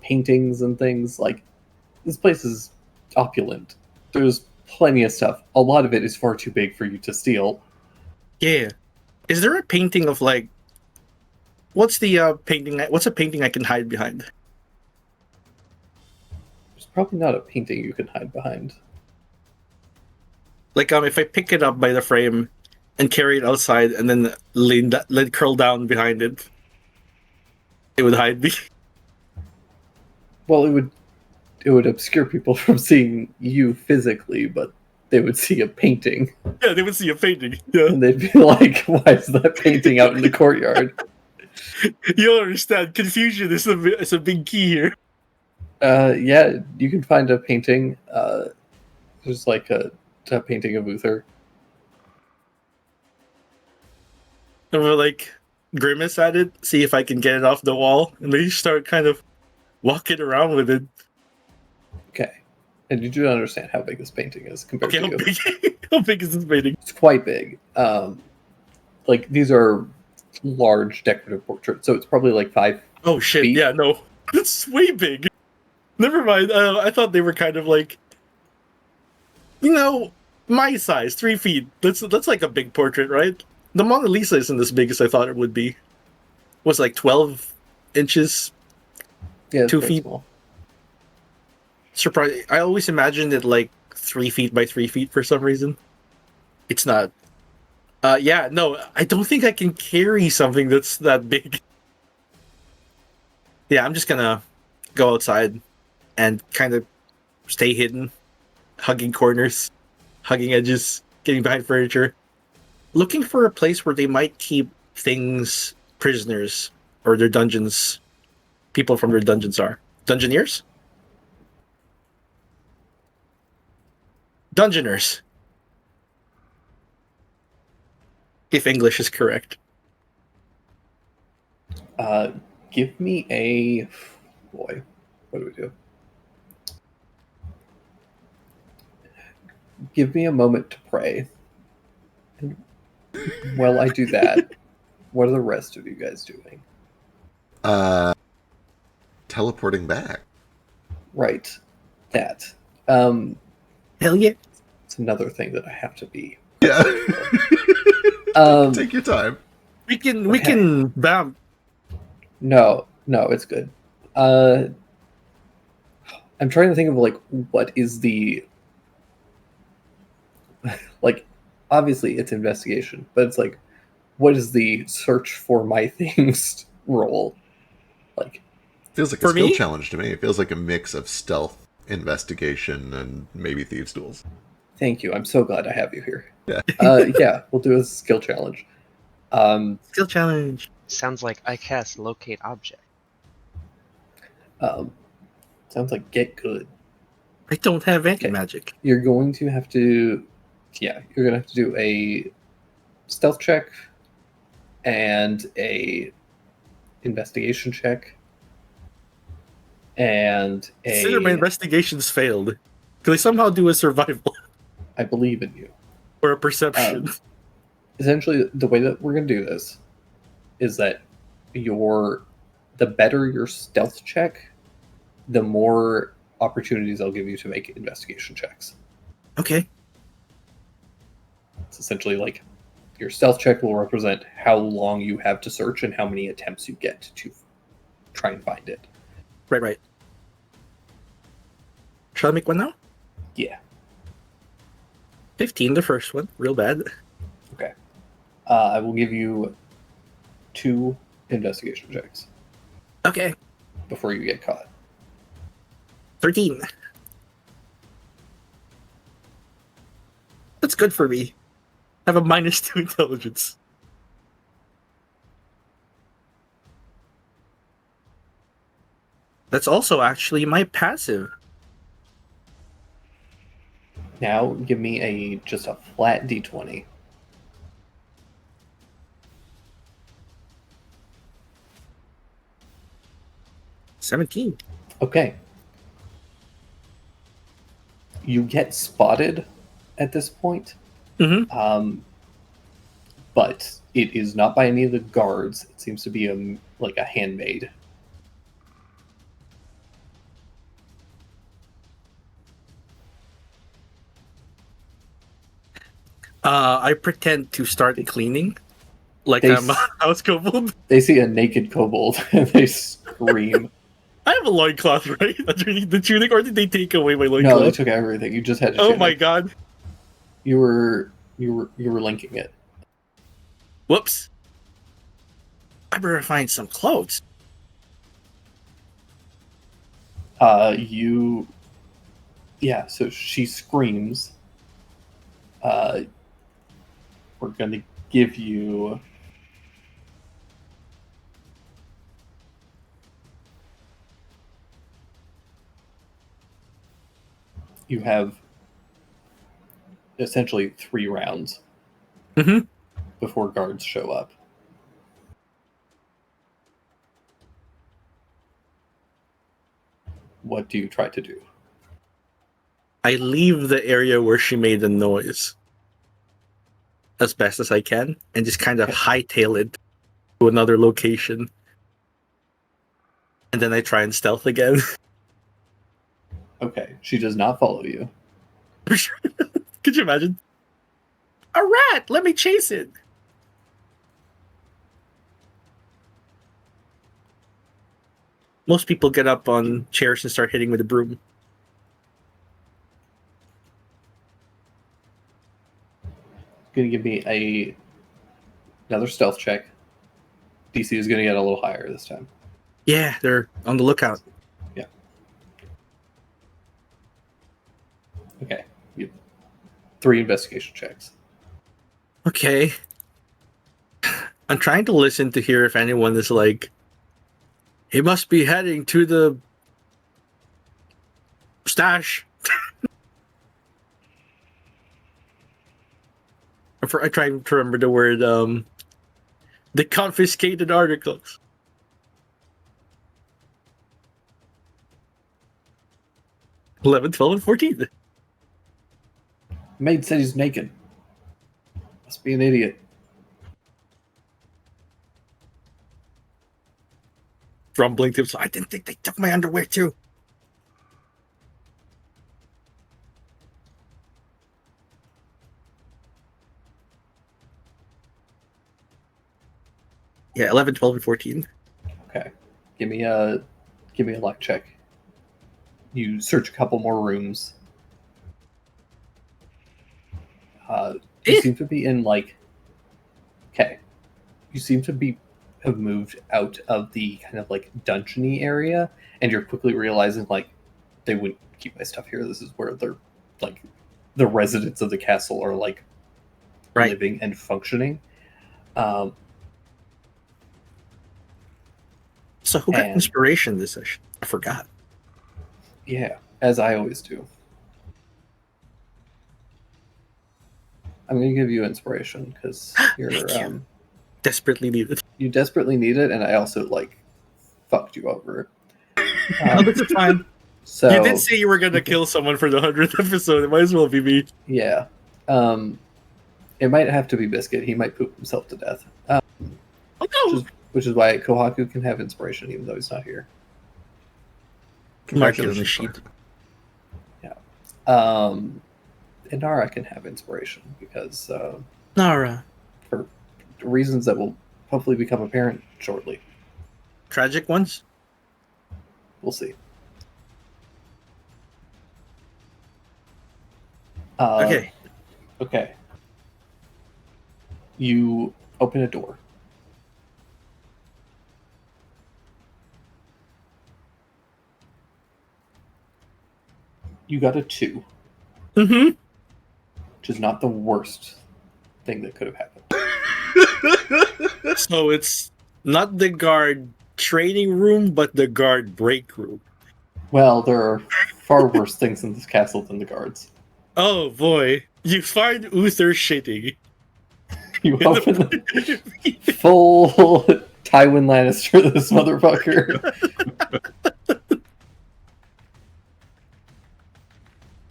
paintings and things. Like, this place is opulent. There's plenty of stuff. A lot of it is far too big for you to steal. Yeah. Is there a painting of like... What's the painting? What's a painting I can hide behind? There's probably not a painting you can hide behind. Like, if I pick it up by the frame and carry it outside and then let curl down behind it, it would hide me. Well, it would would obscure people from seeing you physically, but they would see a painting Yeah, they would see a painting. Yeah. and they'd be like, "Why is that painting out in the courtyard?" You don't understand. Confusion is a big key here. Yeah, you can find a painting. There's like a painting of Uther. And we're like, grimace at it, see if I can get it off the wall, and they start kind of walking around with it. Okay, and you do not understand how big this painting is compared Okay, to how you. big? How big is this painting? It's quite big. Like these are large decorative portraits, so it's probably like 5. Oh shit! Feet? Yeah, no, that's way big. Never mind. I thought they were kind of like, my size, 3 feet. That's like a big portrait, right? The Mona Lisa isn't as big as I thought it would be. It was like 12 inches. Yeah, it's 2 quite feet. small. Surprise! I always imagined it like 3 feet by 3 feet for some reason. It's not. Yeah, no, I don't think I can carry something that's that big. Yeah, I'm just gonna go outside and kind of stay hidden, hugging corners, hugging edges, getting behind furniture, looking for a place where they might keep things, prisoners, or their dungeons, people from their dungeons are. Dungeoneers? Dungeoners. If English is correct. Give me a boy. What do we do? Give me a moment to pray. And while I do that, what are the rest of you guys doing? Teleporting back. Right. That. Hell yeah. It's another thing that I have to be. Yeah. Um, Take your time. We can Okay. bam. No, it's good. I'm trying to think of like what is the like obviously it's investigation, but it's like what is the search for my things role? Like Feels like a For skill me? challenge to me. It feels like a mix of stealth, investigation, and maybe thieves' tools. thank you. I'm so glad I have you here. Yeah. Yeah, we'll do a skill challenge. Skill challenge. Sounds like I cast locate object. Sounds like get good. I don't have any Okay. magic. You're going to have to you're gonna have to do a stealth check and a investigation check and Consider my investigations failed. Can I somehow do a survival I believe in you. or a perception? Essentially, the way that we're gonna do this is that the better your stealth check, the more opportunities I'll give you to make investigation checks. Okay. It's essentially like your stealth check will represent how long you have to search and how many attempts you get to try and find it. Right. Shall I make one now? Yeah. 15, the first one. Real bad. Okay. I will give you 2 investigation checks Okay. before you get caught. 13. That's good for me. I have a -2 intelligence. That's also actually my passive. Now give me just a flat d20. $17. Okay. You get spotted at this point, Mhm. but it is not by any of the guards. It seems to be a handmaid. I pretend to start cleaning, like They I'm a house kobold. They see a naked kobold and they scream. I have a loincloth, right? Underneath the tunic, or did they take away my No, they loincloth? took everything. You just had to. Oh shoot my it. god. You were linking it. Whoops. I better find some clothes. So she screams. We're going to give you... You have essentially 3 rounds Mhm. before guards show up. What do you try to do? I leave the area where she made the noise as best as I can and just kind of Okay. hightail it to another location. And then I try and stealth again. Okay, she does not follow you. Could you imagine? A rat! Let me chase it! Most people get up on chairs and start hitting with a broom. Going to give me another stealth check. DC is going to get a little higher this time. Yeah, they're on the lookout. Okay, you have 3 investigation checks. Okay. I'm trying to listen to hear if anyone is like, he must be heading to the stash. I try to remember the word, the confiscated articles. $11, $12, and $14. Maid said he's naked. Must be an idiot. Rumbling to himself, I didn't think they took my underwear too. Yeah, 11, 12, and 14. Okay, give me a luck check. You search a couple more rooms. You seem to be in like... Okay. You seem to have moved out of the kind of like dungeony area, and you're quickly realizing like they wouldn't keep my stuff here. This is where they're like the residents of the castle are like Right. living and functioning. So who got And- inspiration this session? I forgot. Yeah, as I always do. I'm going to give you inspiration because you're Thank you. Desperately needed. you desperately need it, and I also like fucked you over. This is fine. So You did say you were gonna kill someone for the 100th episode. It might as well be me. yeah, it might have to be Biscuit. He might poop himself to death, Oh no! which is why Kohaku can have inspiration even though he's not here. Mark it on the sheet. And Nara can have inspiration because Nara. for reasons that will hopefully become apparent shortly. Tragic ones? We'll see. Okay. Okay. You open a door. You got a 2, Mm-hmm. which is not the worst thing that could have happened. So it's not the guard training room, but the guard break room. Well, there are far worse things in this castle than the guards. Oh boy. You find Uther shitting. You in open the- full Tywin Lannister, this motherfucker.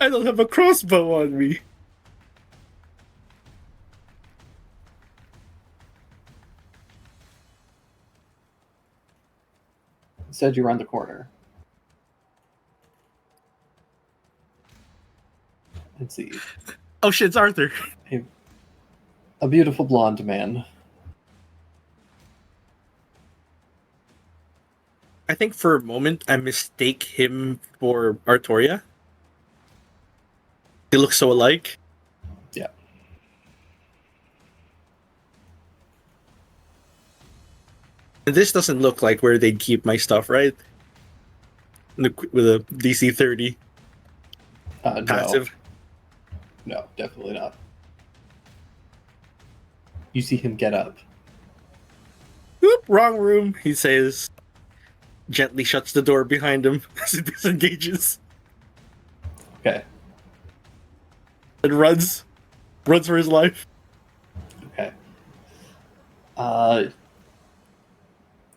I don't have a crossbow on me. Instead, you round the corner. Let's see. Oh shit, it's Arthur. A beautiful blonde man. I think for a moment I mistake him for Artoria. They look so alike. Yeah. And this doesn't look like where they'd keep my stuff, right? with a DC 30 No, passive. no, definitely not. You see him get up. Whoop, wrong room, he says. Gently shuts the door behind him as he disengages Okay, and runs for his life. okay.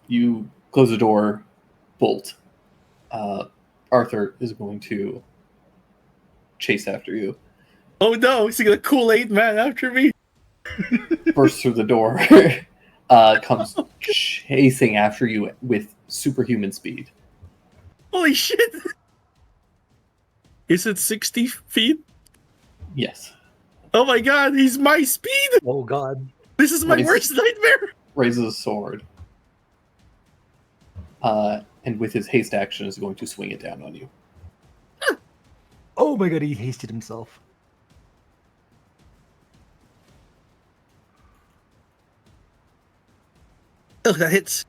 You close the door, bolt. Arthur is going to chase after you. Oh no, he's gonna Kool-Aid man after me. Bursts through the door, comes chasing after you with superhuman speed. Holy shit! Is it 60 feet? Yes. Oh my god, he's my speed! Oh God. This is my Nice. worst nightmare! Raises a sword. And with his haste action is going to swing it down on you. Oh my God, he hasted himself. Oh, that hits.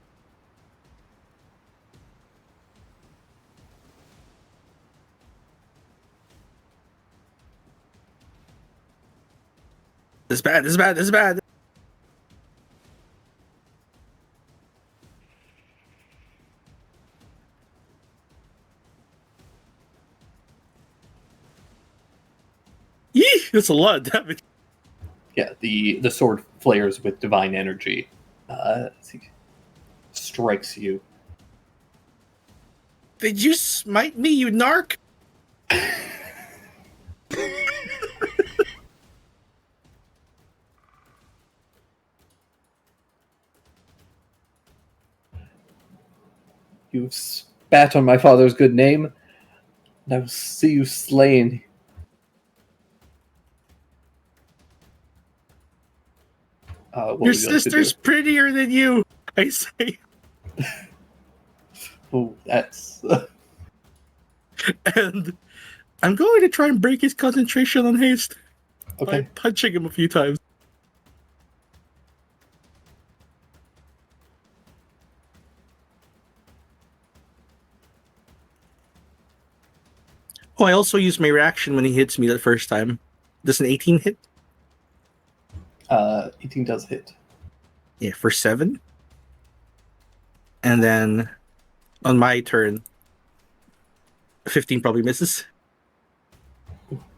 This is bad, this is bad, this is bad. Yee! That's a lot of damage. Yeah, the sword flares with divine energy. He strikes you. Did you smite me, you narc? You spat on my father's good name, and I will see you slain. What Your would you like to do? sister's prettier than you, I say. Oh, that's And I'm going to try and break his concentration on haste by okay. punching him a few times. Oh, I also use my reaction when he hits me that first time. Does an 18 hit? 18 does hit. Yeah, for 7. And then on my turn, 15 probably misses.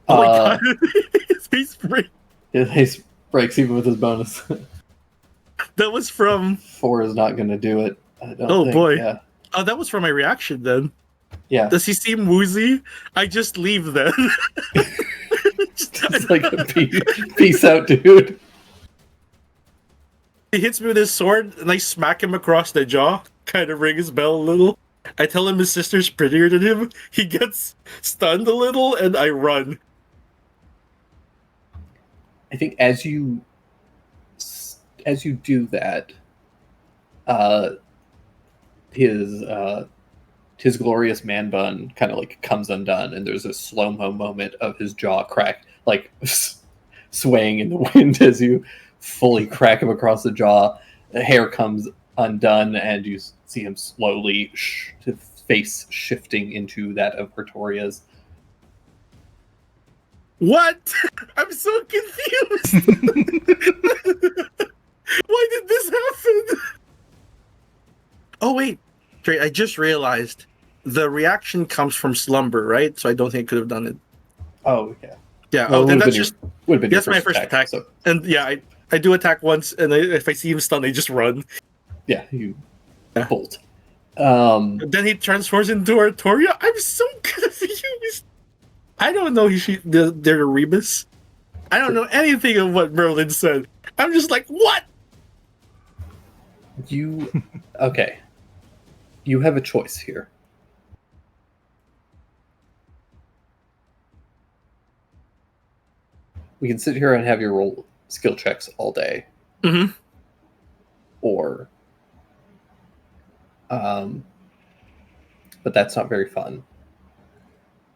Oh my god. His face break. His haste breaks even with his bonus. That was from. 4 is not going to do it. I don't Oh, think. boy. Yeah. Oh, that was from my reaction then. Yeah. Does he seem woozy? I just leave then. It's like a peace out, dude. He hits me with his sword, and I smack him across the jaw. Kind of ring his bell a little. I tell him his sister's prettier than him. He gets stunned a little, and I run. I think as you do that, his glorious man bun kind of like comes undone, and there's a slow-mo moment of his jaw crack, like swaying in the wind as you fully crack him across the jaw. The hair comes undone, and you see him slowly, his face shifting into that of Pretoria's. What? I'm so confused. Why did this happen? Oh, wait. Trey, I just realized the reaction comes from slumber, right? So I don't think I could have done it. Oh, yeah. Yeah. Well, Oh, then that's your- just. would have been your That's my first attack. So And yeah, I do attack once, and if I see him stunned, I just run. yeah, you Yeah. bolt. Then he transforms into Artoria. I'm so confused. I don't know they're Rebus. I don't know anything of what Merlin said. I'm just like, what? You okay? You have a choice here. We can sit here and have you roll skill checks all day, Mm-hmm. or, but that's not very fun.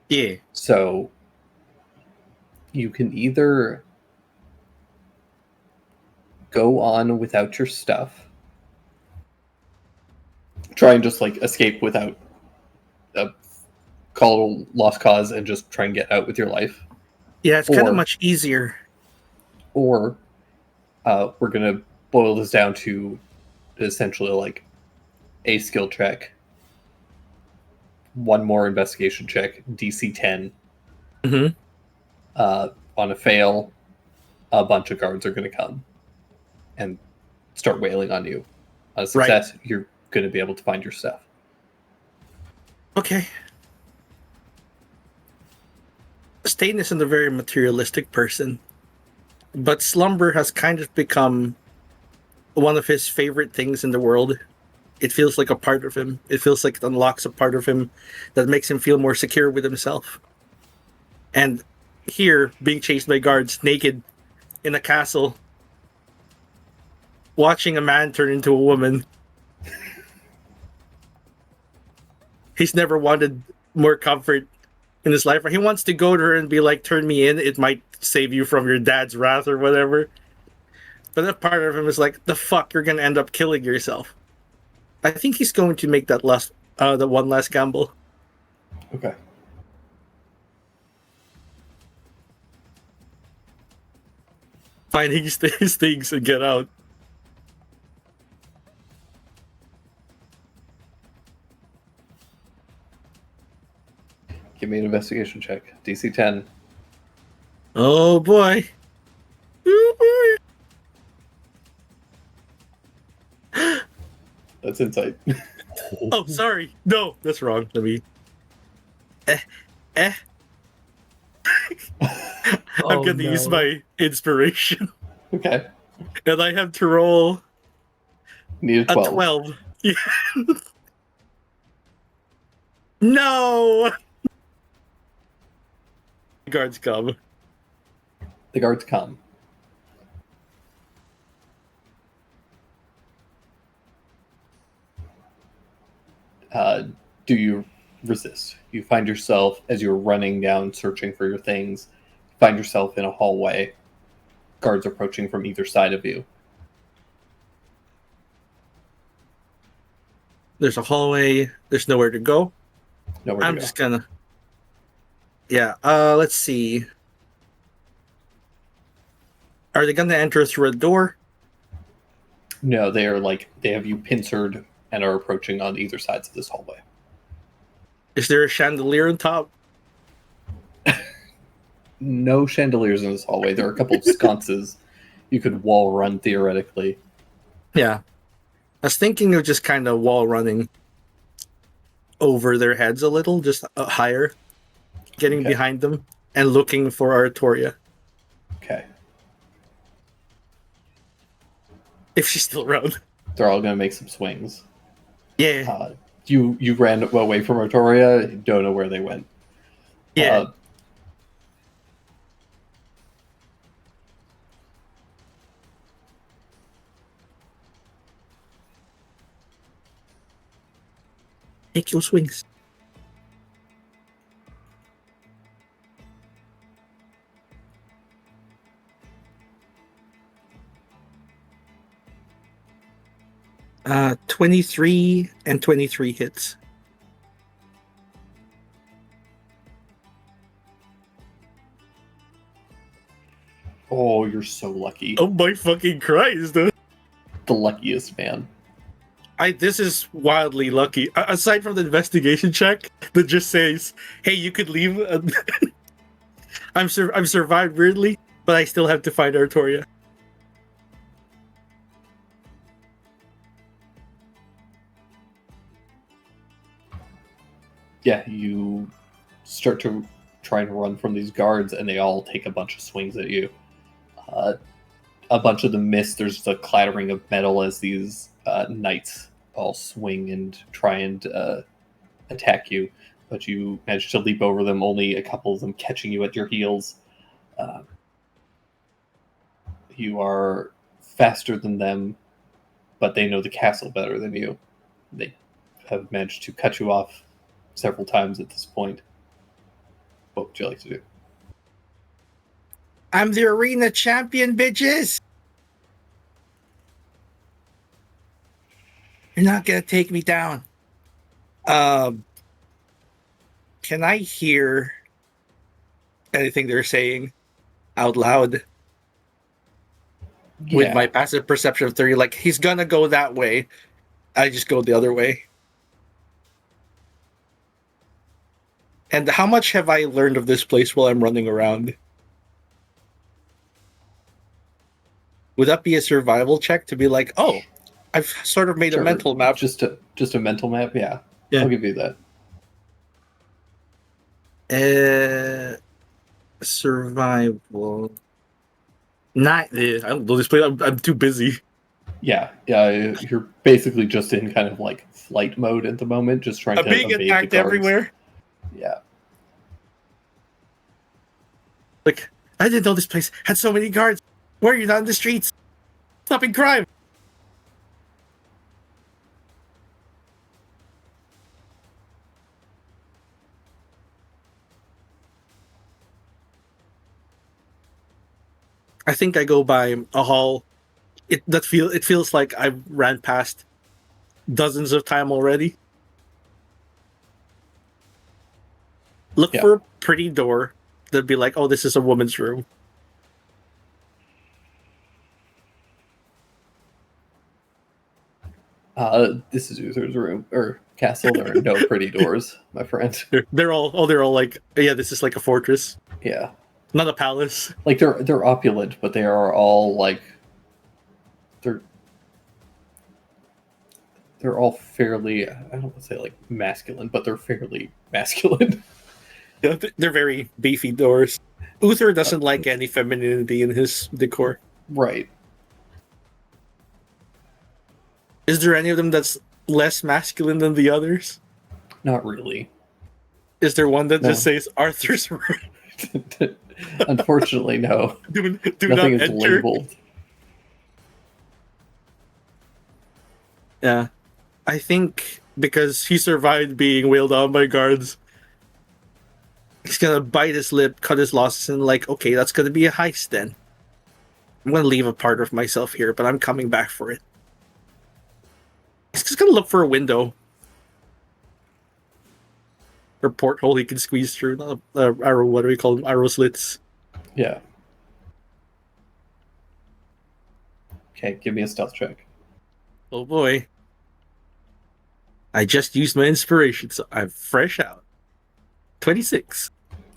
Yeah. So you can either go on without your stuff, try and just like escape without a call lost cause and just try and get out with your life, Yeah, it's kind Or- of much easier. or we're gonna boil this down to essentially like a skill check, one more investigation check, DC 10. Mhm. On a fail, a bunch of guards are going to come and start wailing on you. On a success, you're going to be able to find your stuff. Okay. Stain isn't a very materialistic person, but slumber has kind of become one of his favorite things in the world. It feels like a part of him. It feels like it unlocks a part of him that makes him feel more secure with himself. And here, being chased by guards naked in a castle, watching a man turn into a woman, he's never wanted more comfort in his life. He wants to go to her and be like, turn me in. It might save you from your dad's wrath or whatever. But that part of him is like, the fuck, you're going to end up killing yourself. I think he's going to make that one last gamble. Okay. Finding his things and get out. Give me an investigation check. DC 10. Oh boy. Oh boy. That's insight. Oh, sorry. No, that's wrong. Let me. I'm Oh, gonna use no. my inspiration, Okay. and I have to roll Need a a 12. 12. Yeah. No. Guards come. The guards come. Do you resist? You find yourself, as you're running down searching for your things, find yourself in a hallway. Guards approaching from either side of you. There's a hallway. There's nowhere to go. Nowhere I'm to go. just gonna. Yeah. Let's see. Are they gonna enter through a door? No, they have you pincered and are approaching on either sides of this hallway. Is there a chandelier on top? No chandeliers in this hallway. There are a couple of sconces. You could wall run theoretically. Yeah. I was thinking of just kind of wall running over their heads a little, just higher, getting Okay. behind them and looking for Artoria Okay. if she's still around. They're all going to make some swings. Yeah. You ran away from Artoria. Don't know where they went. Yeah. Take your swings. Uh, 23 and 23 hits. Oh, you're so lucky. Oh my fucking Christ. The luckiest man. This is wildly lucky. Aside from the investigation check that just says, "Hey, you could leave." I'm survived weirdly, but I still have to find Artoria. Yeah, you start to try and run from these guards, and they all take a bunch of swings at you. A bunch of them miss. There's the clattering of metal as these knights all swing and try and attack you, but you manage to leap over them, only a couple of them catching you at your heels. You are faster than them, but they know the castle better than you. They have managed to cut you off several times at this point. What would you like to do? I'm the arena champion, bitches. You're not gonna take me down. can I hear anything they're saying out loud with Yeah. my passive perception of 30? Like, he's gonna go that way. I just go the other way. And how much have I learned of this place while I'm running around? Would that be a survival check to be like, oh, I've sort of made a Sure. mental map? Just a mental map. Yeah. Yeah. I'll give you that. Survival. Not. I don't know this place. I'm too busy. Yeah. Yeah. You're basically just in kind of like flight mode at the moment, just trying I'm to being evade attacked the guards. everywhere. Yeah. Like, I didn't know this place had so many guards. Why are you not in the streets? Stopping crime. I think I go by a hall. It feels like I ran past dozens of times already. Look Yeah. for a pretty door that'd be like, oh, this is a woman's room. This is Uther's room or castle. There are no pretty doors, my friend. They're all like, yeah, this is like a fortress, Yeah. not a palace. Like they're opulent, but they are all like they're all fairly, I don't want to say like masculine, but they're fairly masculine. Yeah, they're very beefy doors. Uther doesn't like any femininity in his decor. Right. Is there any of them that's less masculine than the others? Not really. Is there one that No. just says Arthur's room? Unfortunately, no. do Nothing not is enter? labeled. Yeah. I think because he survived being wailed on by guards, he's gonna bite his lip, cut his losses, and like, okay, that's gonna be a heist then. I'm gonna leave a part of myself here, but I'm coming back for it. He's just gonna look for a window. Or porthole he can squeeze through. Not a arrow, what do we call them? Arrow slits. Yeah. Okay, give me a stealth check. Oh boy. I just used my inspiration, so I'm fresh out. 26.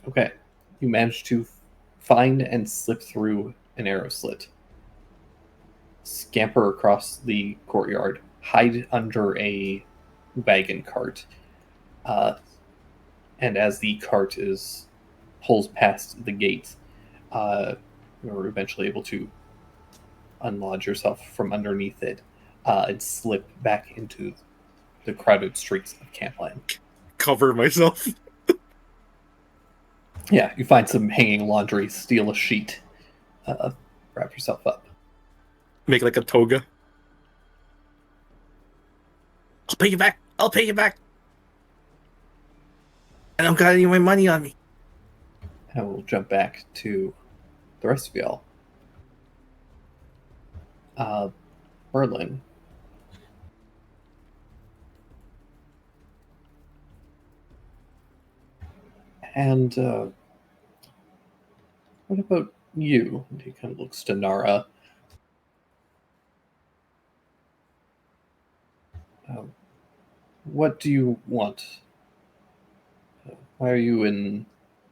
Okay. You managed to find and slip through an arrow slit. Scamper across the courtyard. Hide under a wagon cart. And as the cart pulls past the gate, you're eventually able to unlodge yourself from underneath it and slip back into the crowded streets of Campland. Cover myself. Yeah, you find some hanging laundry, steal a sheet, wrap yourself up. Make like a toga. I'll pay you back. I'll pay you back. I don't got any of my money on me. And we'll jump back to the rest of y'all. Merlin. And what about you? And he kind of looks to Nara. What do you want? Why are you in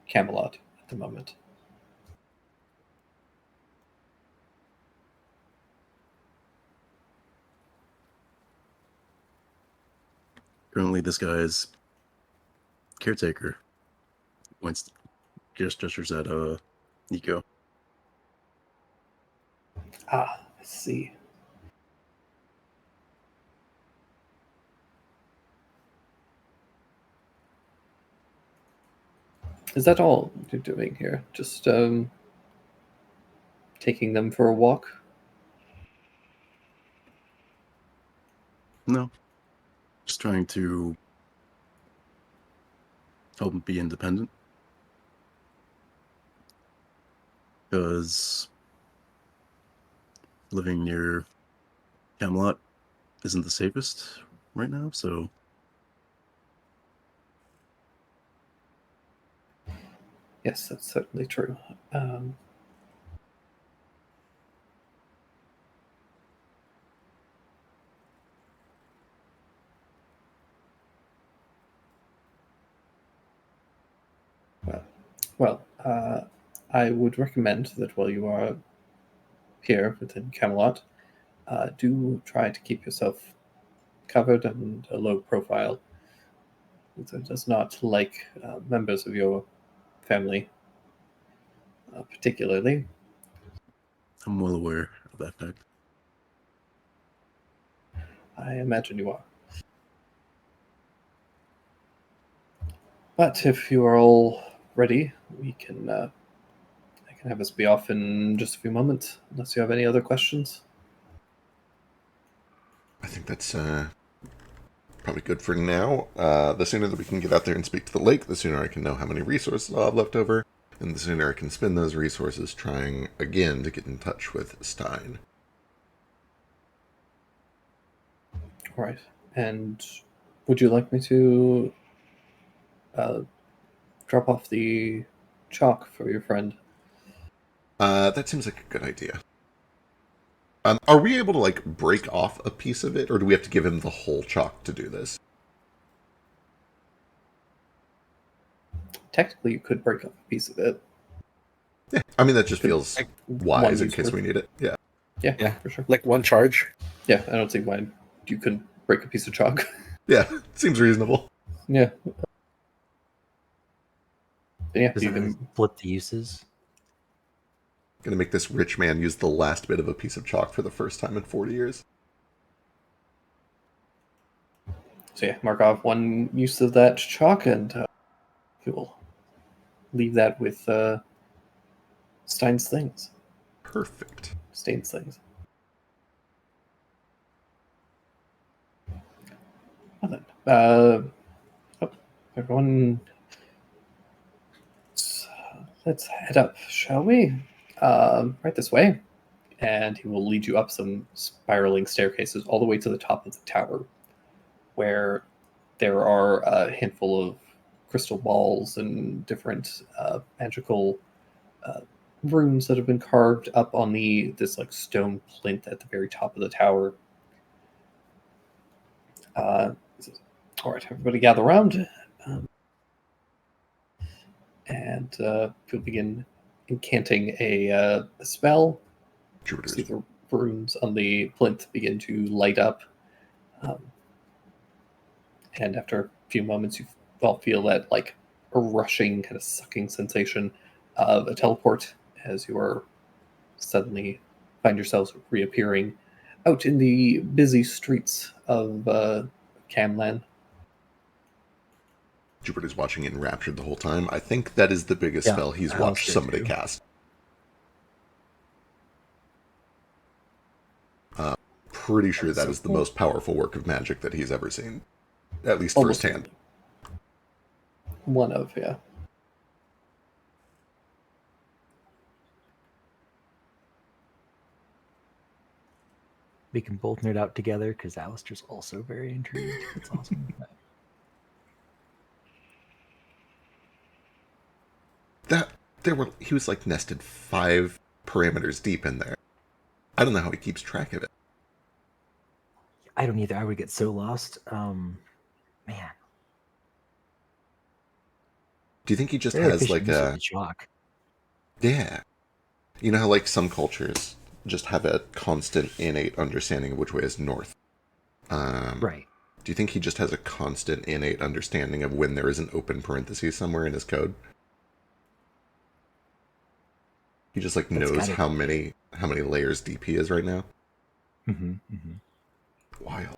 Camelot at the moment? Currently, this guy's caretaker. Points, gestures at Nico. Ah, I see. Is that all you're doing here? Just taking them for a walk? No, just trying to help him be independent. Because living near Camelot isn't the safest right now, so Yes, that's certainly true. Well, I would recommend that while you are here within Camelot, do try to keep yourself covered and a low profile. It does not like members of your family, particularly. I'm well aware of that fact. I imagine you are. But if you are all ready, we can. I can have us be off in just a few moments, unless you have any other questions. I think that's probably good for now. The sooner that we can get out there and speak to the lake, the sooner I can know how many resources I'll have left over, and the sooner I can spend those resources trying again to get in touch with Stein. All right. And would you like me to drop off the chalk for your friend? That seems like a good idea. Are we able to, like, break off a piece of it, or do we have to give him the whole chalk to do this? Technically, you could break up a piece of it. Yeah, I mean, that just feels Like, wise in use case worth. we need it. Yeah. Yeah, for sure. Like one charge. Yeah, I don't see why you couldn't break a piece of chalk. Yeah, seems reasonable. Yeah. Yeah, Does you it can. split the uses? Gonna make this rich man use the last bit of a piece of chalk for the first time in 40 years. So yeah, mark off one use of that chalk, and we will leave that with Stein's things. Perfect. Stain's things. Well then, everyone, let's head up, shall we? Right this way. And he will lead you up some spiraling staircases all the way to the top of the tower, where there are a handful of crystal balls and different magical runes that have been carved up on this like stone plinth at the very top of the tower. All right, everybody gather around, and you'll begin incanting a spell. Jupiter's. See the runes on the plinth begin to light up. And after a few moments, you all feel that like a rushing, kind of sucking sensation of a teleport as you are suddenly find yourselves reappearing out in the busy streets of Camlan. Jupiter's watching enraptured the whole time. I think that is the biggest Yeah, spell he's I watched also somebody do. cast. Pretty sure that So is the cool. most powerful work of magic that he's ever seen. At least Almost firsthand. one of, yeah. We can both nerd out together because Alistair's also very intrigued. It's awesome. He was like nested 5 parameters deep in there. I don't know how he keeps track of it. I don't either. I would get so lost. Man, Do you think he just very has efficient like use of a the chalk. yeah? You know how like some cultures just have a constant innate understanding of which way is north. Right. Do you think he just has a constant innate understanding of when there is an open parenthesis somewhere in his code? He just like That's knows gotta how be. many layers deep he is right now. Mm-hmm, mm-hmm. Wild.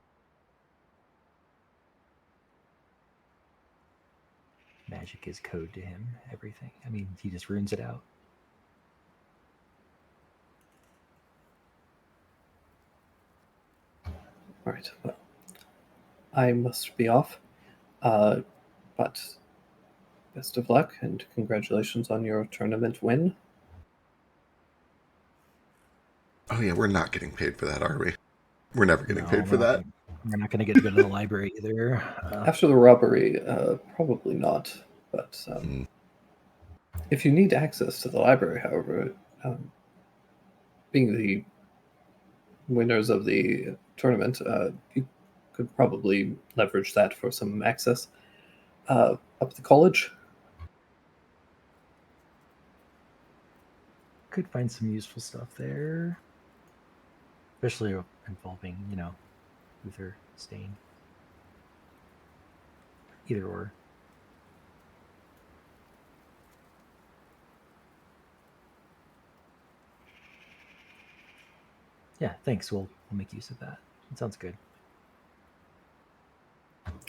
Magic is code to him. Everything. I mean, he just runes it out. All right. Well, I must be off. But best of luck and congratulations on your tournament win. Oh yeah, we're not getting paid for that, are we? We're never getting No, paid for that. We're not going to get to go to the library either. After the robbery, probably not. But If you need access to the library, however, being the winners of the tournament, you could probably leverage that for some access up at the college. Could find some useful stuff there, especially involving, Uther Stain. Either or. Yeah, thanks. We'll make use of that. It sounds good.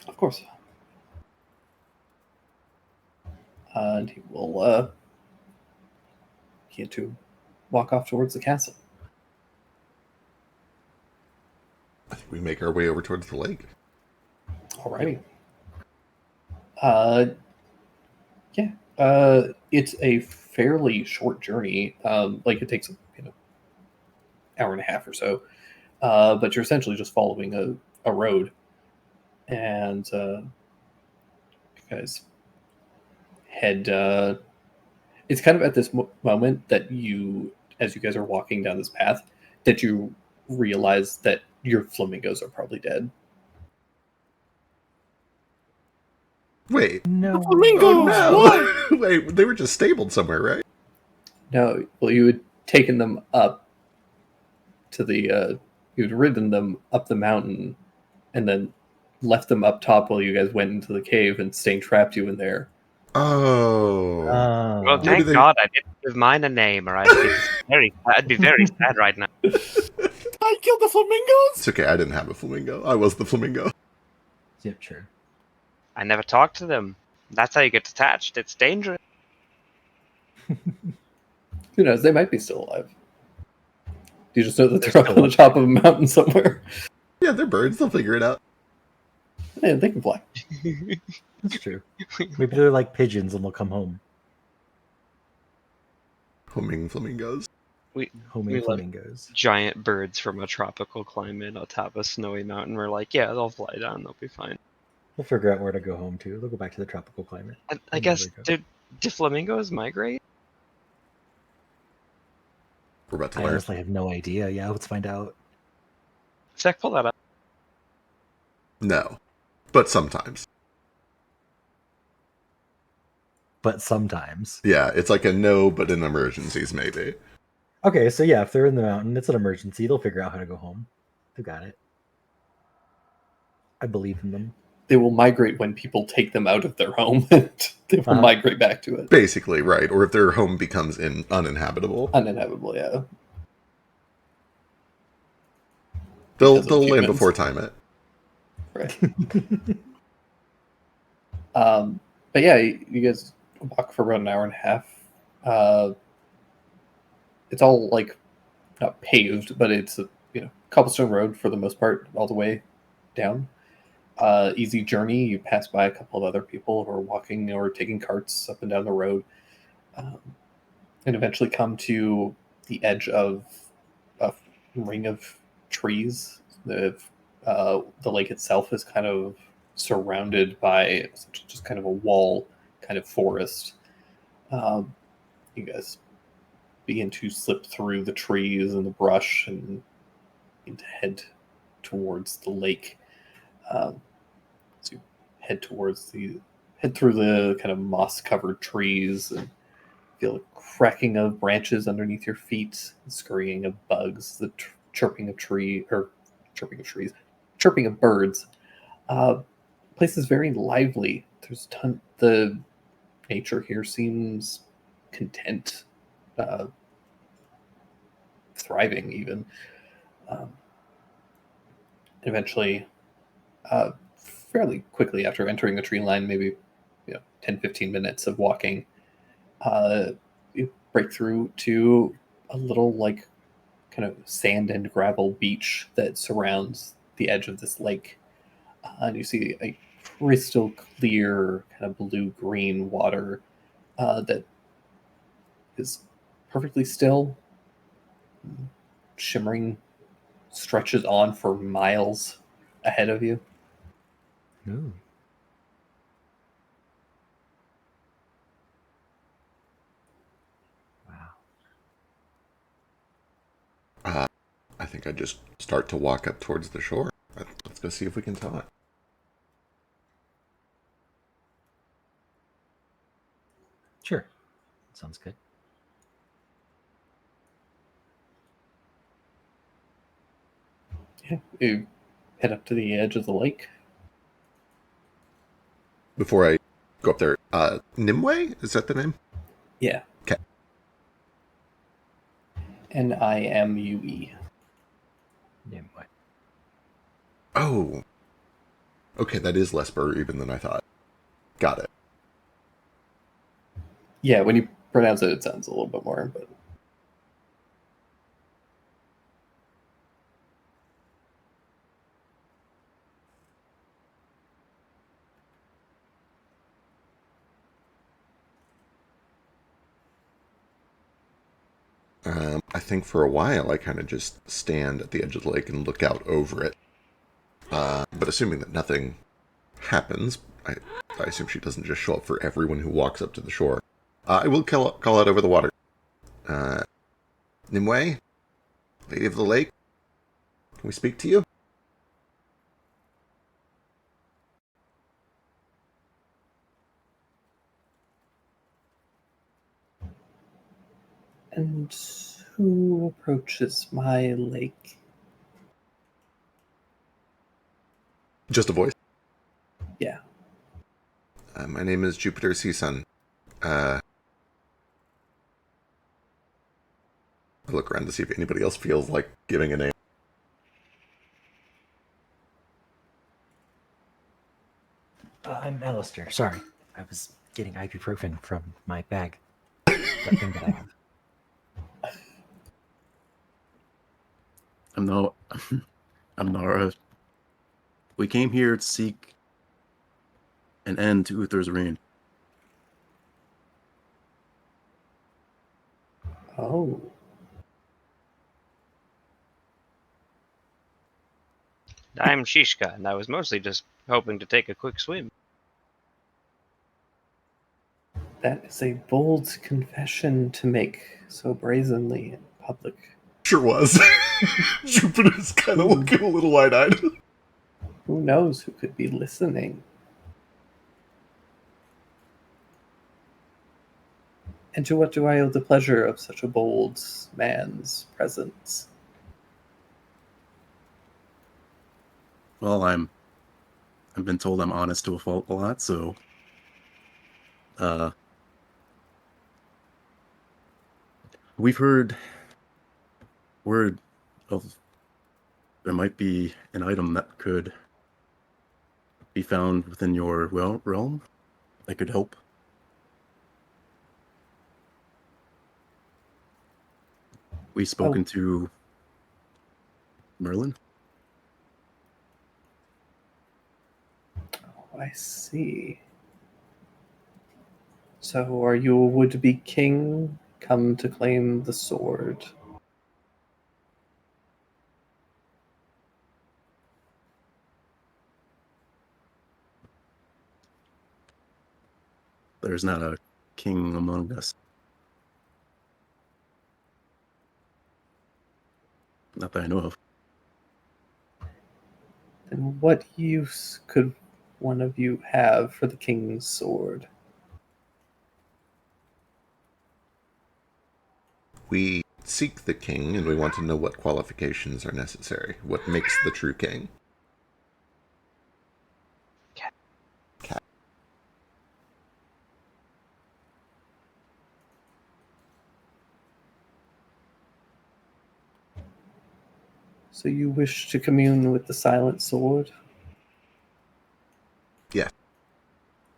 Of course. And he will begin to walk off towards the castle. I think we make our way over towards the lake. Alrighty. Yeah. It's a fairly short journey. Like it takes hour and a half or so. But you're essentially just following a road, and you guys head. It's kind of at this moment that as you guys are walking down this path, that you realize that your flamingos are probably dead. Wait. No. Oh, no. Wait, they were just stabled somewhere, right? No, well, you had taken them up to the. You'd ridden them up the mountain, and then left them up top while you guys went into the cave, and Stain trapped you in there. Oh. Well, Maybe thank they- God I didn't give mine a name, or I'd be very sad right now. I killed the flamingos. It's okay, I didn't have a flamingo. I was the flamingo. Yep, sure. I never talked to them. That's how you get attached. It's dangerous. Who knows? They might be still alive. You just know that they're up on the top of a mountain somewhere. Yeah, they're birds. They'll figure it out. Yeah, they can fly. That's true. Maybe they're like pigeons and they'll come home. Homing flamingos. Homing We love flamingos. giant birds from a tropical climate on top of a snowy mountain. We're like, yeah, they'll fly down. They'll be fine. We'll figure out where to go home to. They'll go back to the tropical climate. I guess, do flamingos migrate? We're about to I learn. honestly have no idea. Yeah, let's find out. Zach, pull that up. No. But sometimes. But sometimes. Yeah, it's like a no, but in emergencies, maybe. Okay, so yeah, if they're in the mountain, it's an emergency. They'll figure out how to go home. They got it. I believe in them. They will migrate when people take them out of their home, and they will migrate back to it. Basically, right. Or if their home becomes uninhabitable. Uninhabitable, yeah. They'll Because of land humans. before time it. Right. But yeah, you guys walk for about an hour and a half. It's all like not paved, but it's a cobblestone road for the most part, all the way down. Easy journey. You pass by a couple of other people who are walking or taking carts up and down the road, and eventually come to the edge of a ring of trees. The lake itself is kind of surrounded by just kind of a wall, kind of forest. You guys begin to slip through the trees and the brush and begin to head towards the lake. So you head through the kind of moss-covered trees and feel a cracking of branches underneath your feet, the scurrying of bugs, the chirping of birds. Place is very lively. There's the nature here seems content, thriving even. Eventually, fairly quickly after entering the tree line, maybe 10-15 minutes of walking, you break through to a little like kind of sand and gravel beach that surrounds the edge of this lake. And you see a crystal clear kind of blue-green water that is perfectly still, shimmering, stretches on for miles ahead of you. Ooh. I think I just start to walk up towards the shore. Let's go see if we can tell it. Sure. Sounds good. Yeah, you head up to the edge of the lake. Before I go up there, Nimue? Is that the name? Yeah. Okay. Nimue. Yeah, what? Oh. Okay, that is less Burr even than I thought. Got it. Yeah, when you pronounce it, it sounds a little bit more, but I think for a while I kind of just stand at the edge of the lake and look out over it. But assuming that nothing happens, I assume she doesn't just show up for everyone who walks up to the shore. I will call out over the water. Nimue? Lady of the Lake? Can we speak to you? and who approaches my lake? Just a voice. Yeah. My name is Jupiter Seasun. I look around to see if anybody else feels like giving a name. I'm Alistair. Sorry. I was getting ibuprofen from my bag. That thing that I have. I'm Nara. We came here to seek an end to Uther's reign. Oh. I'm Shishka, and I was mostly just hoping to take a quick swim. That is a bold confession to make so brazenly in public. Sure was. Jupiter's kind of looking a little wide-eyed. Who knows who could be listening? And to what do I owe the pleasure of such a bold man's presence? Well, I've been told I'm honest to a fault a lot, so we've heard word of there might be an item that could be found within your realm that could help. We've spoken to Merlin. Oh, I see. So are you a would-be king come to claim the sword? There's not a king among us. Not that I know of. Then what use could one of you have for the king's sword? We seek the king, and we want to know what qualifications are necessary. What makes the true king? Cat. So you wish to commune with the silent sword? Yes.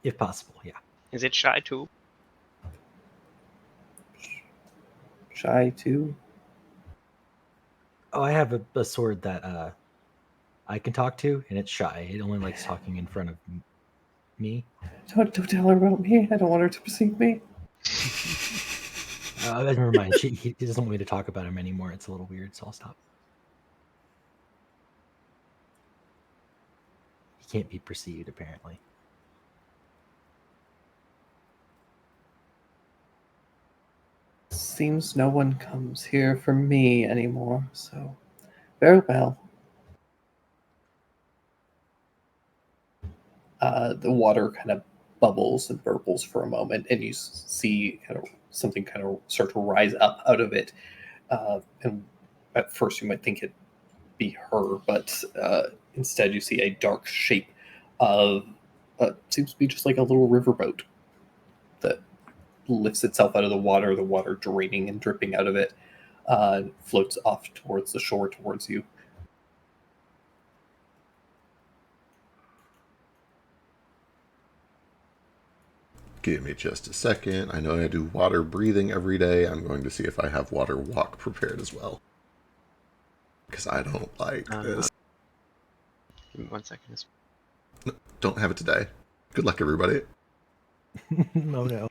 If possible, yeah. Is it shy too? Shy too? Oh, I have a sword that I can talk to, and it's shy. It only likes talking in front of me. Don't tell her about me. I don't want her to perceive me. Never mind. He doesn't want me to talk about him anymore. It's a little weird, so I'll stop. He can't be perceived, apparently. Seems no one comes here for me anymore, so very well. The water kind of bubbles and burbles for a moment, and you see kind of something kind of start to rise up out of it. And at first, you might think it'd be her, but instead, you see a dark shape of seems to be just like a little riverboat that lifts itself out of the water draining and dripping out of it, floats off towards the shore towards you. Give me just a second. I know I do water breathing every day. I'm going to see if I have water walk prepared as well. Because I don't like this. Give me 1 second. Don't have it today. Good luck, everybody. Oh no.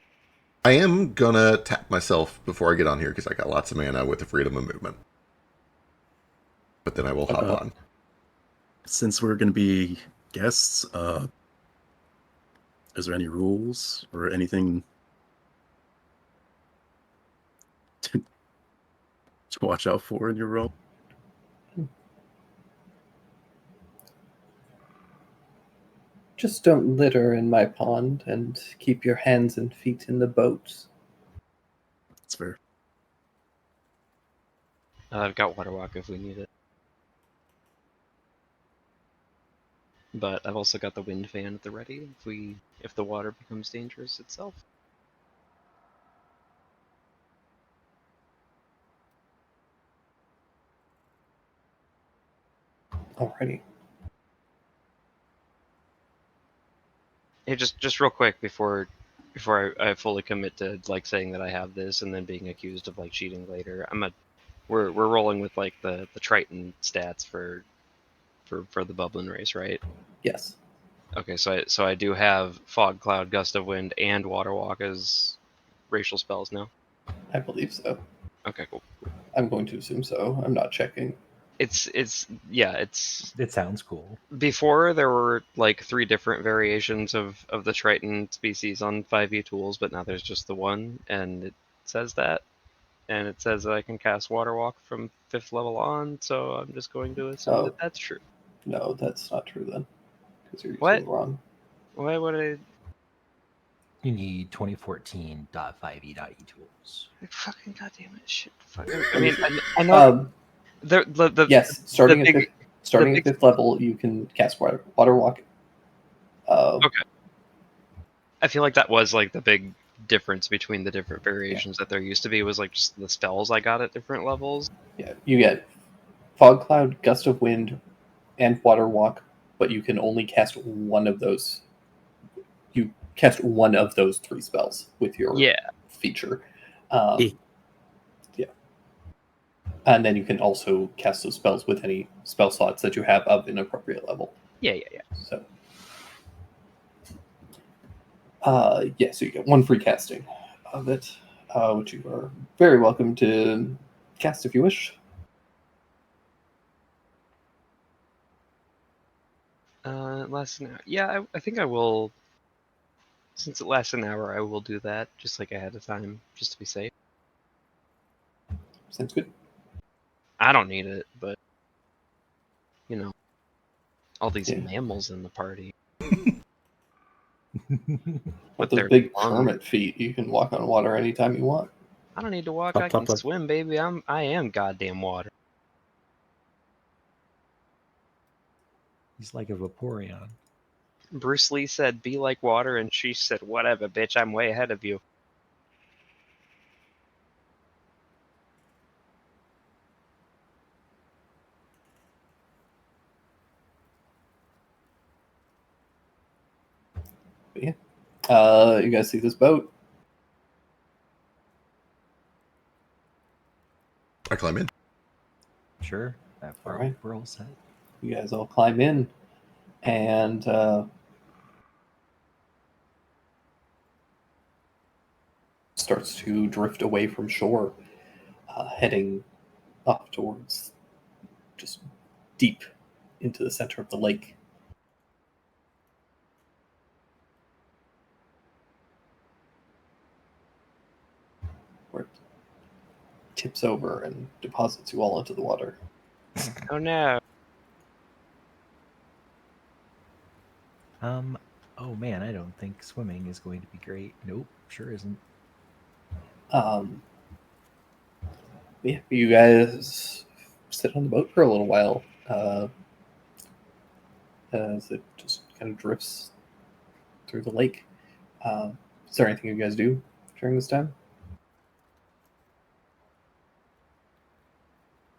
I am gonna tap myself before I get on here because I got lots of mana with the freedom of movement. But then I will hop on. Since we're going to be guests, is there any rules or anything to watch out for in your role? Just don't litter in my pond and keep your hands and feet in the boats. That's fair. I've got water walk if we need it. But I've also got the wind fan at the ready if the water becomes dangerous itself. Alrighty. Hey, just real quick before I fully commit to like saying that I have this and then being accused of like cheating later. We're rolling with like the Triton stats for the Bubbling race, right? Yes. Okay, so I do have Fog, Cloud, Gust of Wind, and Water Walk as racial spells now. I believe so. Okay, cool. I'm going to assume so. I'm not checking. It's It sounds cool. before there were like 3 different variations of the Triton species on 5e tools, but now there's just the one, and it says that. And it says that I can cast Water Walk from 5th level on, so I'm just going to assume that that's true. No, that's not true then. Because you're What? using it wrong. Why would I? You need 2014.5e.e tools. Fucking goddamn it! Shit. I mean, I know the yes, starting the at big- starting at 5th level, you can cast water walk. Okay. I feel like that was like the big difference between the different variations that there used to be was like just the spells I got at different levels. Yeah, you get Fog Cloud, Gust of Wind, and Water Walk, but you can only cast one of those. You cast one of those 3 spells with your feature. Yeah. And then you can also cast those spells with any spell slots that you have of an appropriate level. Yeah. So, so you get 1 free casting of it, which you are very welcome to cast if you wish. It lasts an hour. Yeah, I think I will. Since it lasts an hour, I will do that just like ahead of time, just to be safe. Sounds good. I don't need it, but all these Yeah. mammals in the party. With their those big lungs. hermit feet, you can walk on water anytime you want. I don't need to walk. Plop, I plop, can plop. swim, baby. I am goddamn water. He's like a Vaporeon. Bruce Lee said, "Be like water," and she said, "Whatever, bitch. I'm way ahead of you." But yeah. You guys see this boat? I climb in. Sure. All right. We're all set. You guys all climb in, and starts to drift away from shore, heading up towards just deep into the center of the lake. Where it tips over and deposits you all into the water. Oh no. Oh man, I don't think swimming is going to be great. Nope, sure isn't. Yeah, you guys sit on the boat for a little while as it just kind of drifts through the lake. Is there anything you guys do during this time?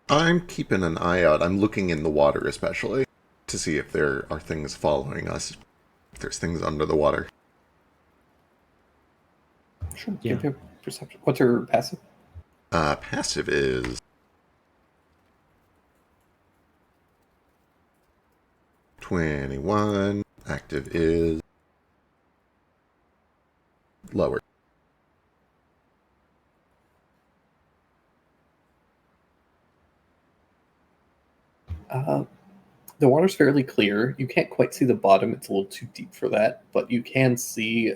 I'm keeping an eye out. I'm looking in the water, especially, to see if there are things following us. If there's things under the water. Sure. Yeah. Give me a perception. What's your passive? Passive is 21. Active is lower. The water's fairly clear. You can't quite see the bottom; it's a little too deep for that. But you can see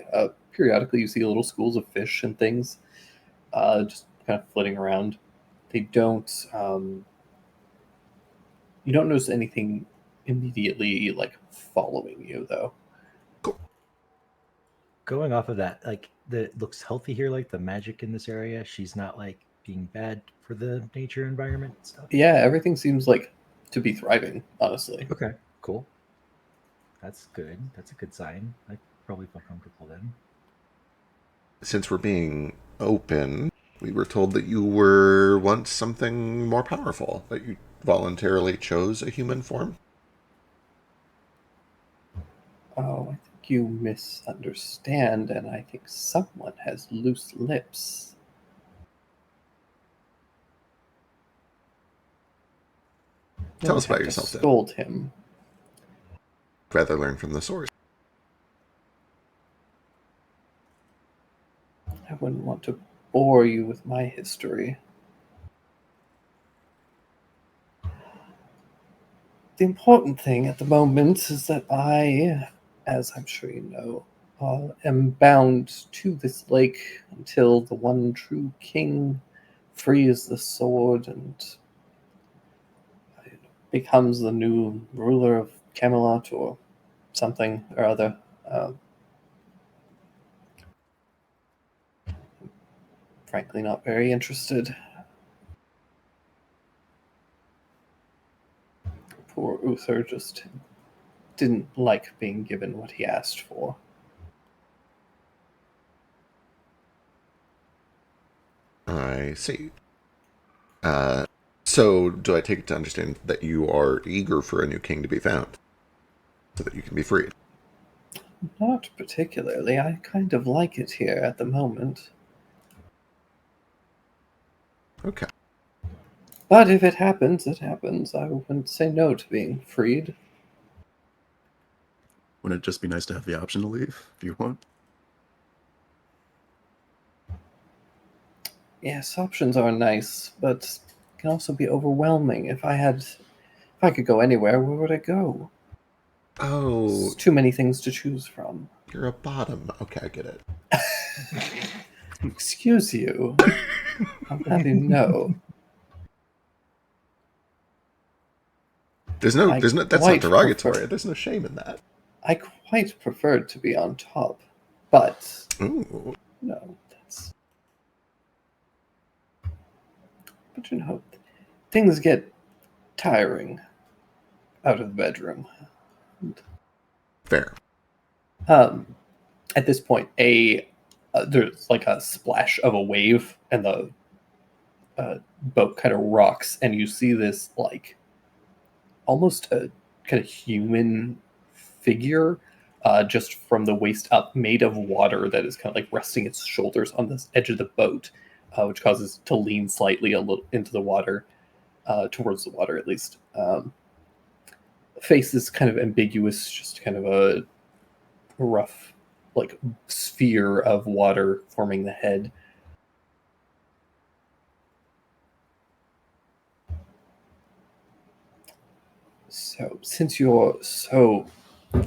periodically. You see little schools of fish and things, just kind of flitting around. They don't. You don't notice anything immediately like following you, though. Going off of that, like the looks healthy here, like the magic in this area. She's not like being bad for the nature environment and stuff. Yeah, everything seems like to be thriving. Honestly, Okay, cool. That's good. That's a good sign. I probably feel comfortable then. Since we're being open, we were told that you were once something more powerful, that you voluntarily chose a human form. oh, I think you misunderstand, and I think someone has loose lips. Tell You'll us about have to yourself, then. scold him. Rather learn from the source. I wouldn't want to bore you with my history. The important thing at the moment is that I, as I'm sure you know, am bound to this lake until the one true king frees the sword and becomes the new ruler of Camelot or something or other. Frankly, not very interested. Poor Uther just didn't like being given what he asked for. I see. So, do I take it to understand that you are eager for a new king to be found, so that you can be freed? Not particularly. I kind of like it here at the moment. Okay. But if it happens, it happens. I wouldn't say no to being freed. Wouldn't it just be nice to have the option to leave if you want? Yes, options are nice, but can also be overwhelming. If I could go anywhere, where would I go? Oh, There's too many things to choose from. you're a bottom. Okay, I get it. Excuse you. I'm glad you know. That's I not quite derogatory. prefer- There's no shame in that. I quite preferred to be on top, but Ooh. no, that's. But you know, things get tiring out of the bedroom. Fair. At this point, there's like a splash of a wave, and the boat kind of rocks, and you see this like almost a kind of human figure, just from the waist up, made of water that is kind of like resting its shoulders on the edge of the boat, which causes it to lean slightly a little into the water, towards the water at least. Face is kind of ambiguous, just kind of a rough, like sphere of water forming the head. So, since you're so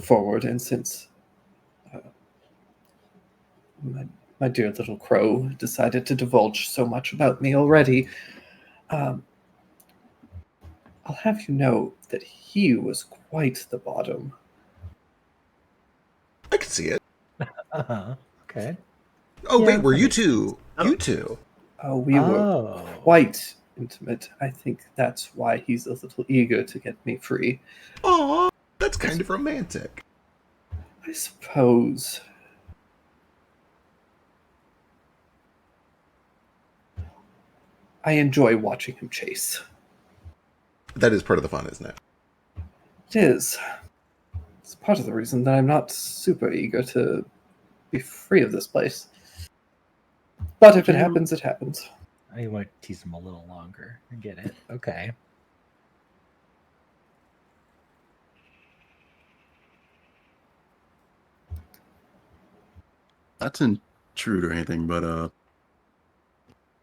forward, and since uh, my my dear little crow decided to divulge so much about me already. Um, I'll have you know that he was quite the bottom. I can see it. Uh-huh. Okay. Oh, Yeah, wait, were that you makes two? You two. Oh, we were quite intimate. I think that's why he's a little eager to get me free. Aw, that's kind of romantic. I suppose. I enjoy watching him chase. That is part of the fun, isn't it? It is. It's part of the reason that I'm not super eager to be free of this place. But if it happens, it happens. I want to tease him a little longer. I get it. Okay. Not to intrude or anything, but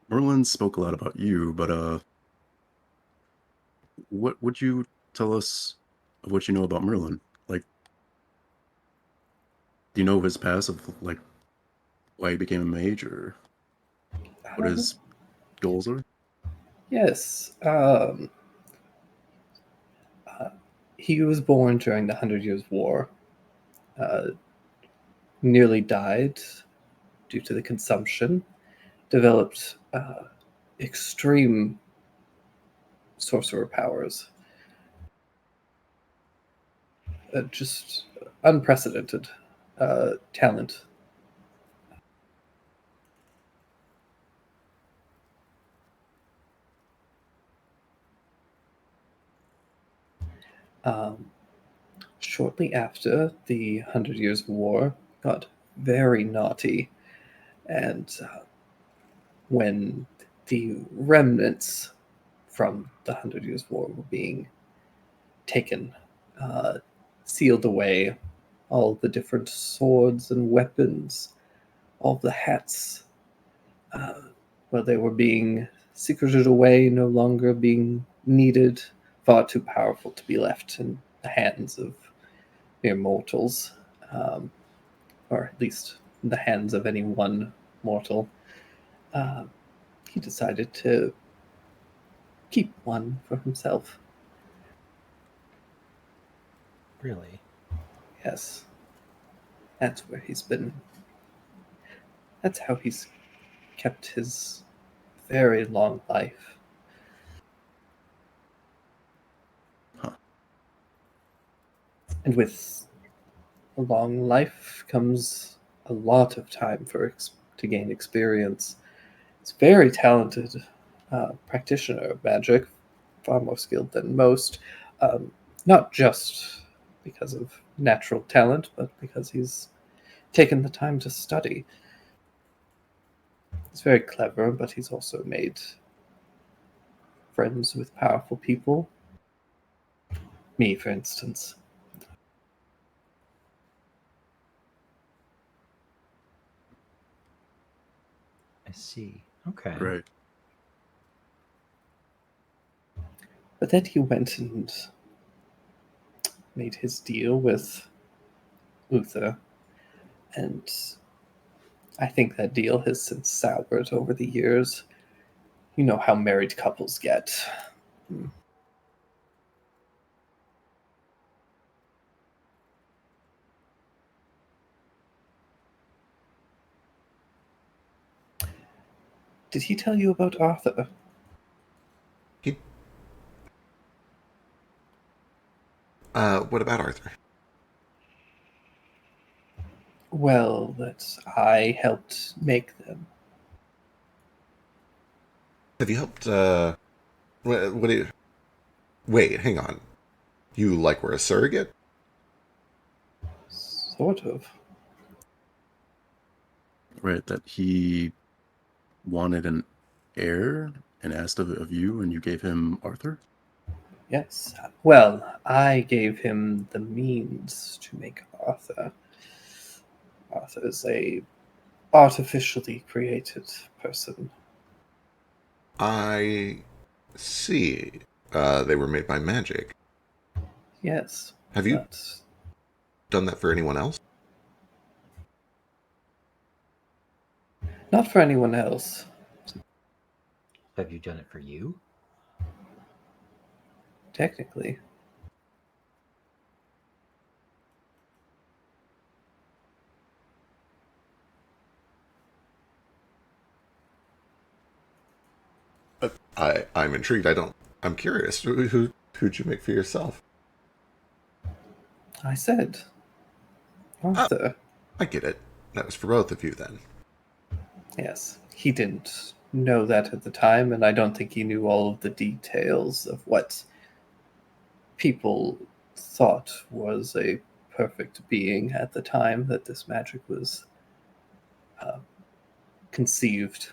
Merlin spoke a lot about you, but what would you tell us of what you know about Merlin? Like, do you know of his past, of like why he became a mage, or what his goals are? Yes. He was born during the 100 Years' War. Nearly died due to the consumption. Developed extreme sorcerer powers. Just unprecedented talent. Shortly after the 100 Years' War, got very naughty, and when the remnants from the 100 Years' War were being taken, sealed away, all the different swords and weapons, all the hats, well, they were being secreted away, no longer being needed, far too powerful to be left in the hands of mere mortals, or at least in the hands of any one mortal. He decided to keep one for himself. Really? Yes. That's where he's been. That's how he's kept his very long life. Huh. And with a long life comes a lot of time to gain experience. He's a very talented practitioner of magic, far more skilled than most. Not just because of natural talent, but because he's taken the time to study. He's very clever, but he's also made friends with powerful people. Me, for instance. I see. Okay. Right. But then he went and made his deal with Uther, and I think that deal has since soured over the years. You know how married couples get. Did he tell you about Arthur? He. What about Arthur? Well, that I helped make them. Have you helped? What do you? Wait, hang on. You like were a surrogate? Sort of. Right. That he wanted an heir and asked of you, and you gave him Arthur? Yes. Well, I gave him the means to make Arthur. Arthur is a artificially created person. I see. They were made by magic. Yes. Have you But done that for anyone else? Not for anyone else. Have you done it for you? Technically. I'm intrigued. I'm curious. Who'd you make for yourself? I said, Arthur. I get it. That was for both of you then. Yes, he didn't know that at the time, and I don't think he knew all of the details of what people thought was a perfect being at the time that this magic was conceived.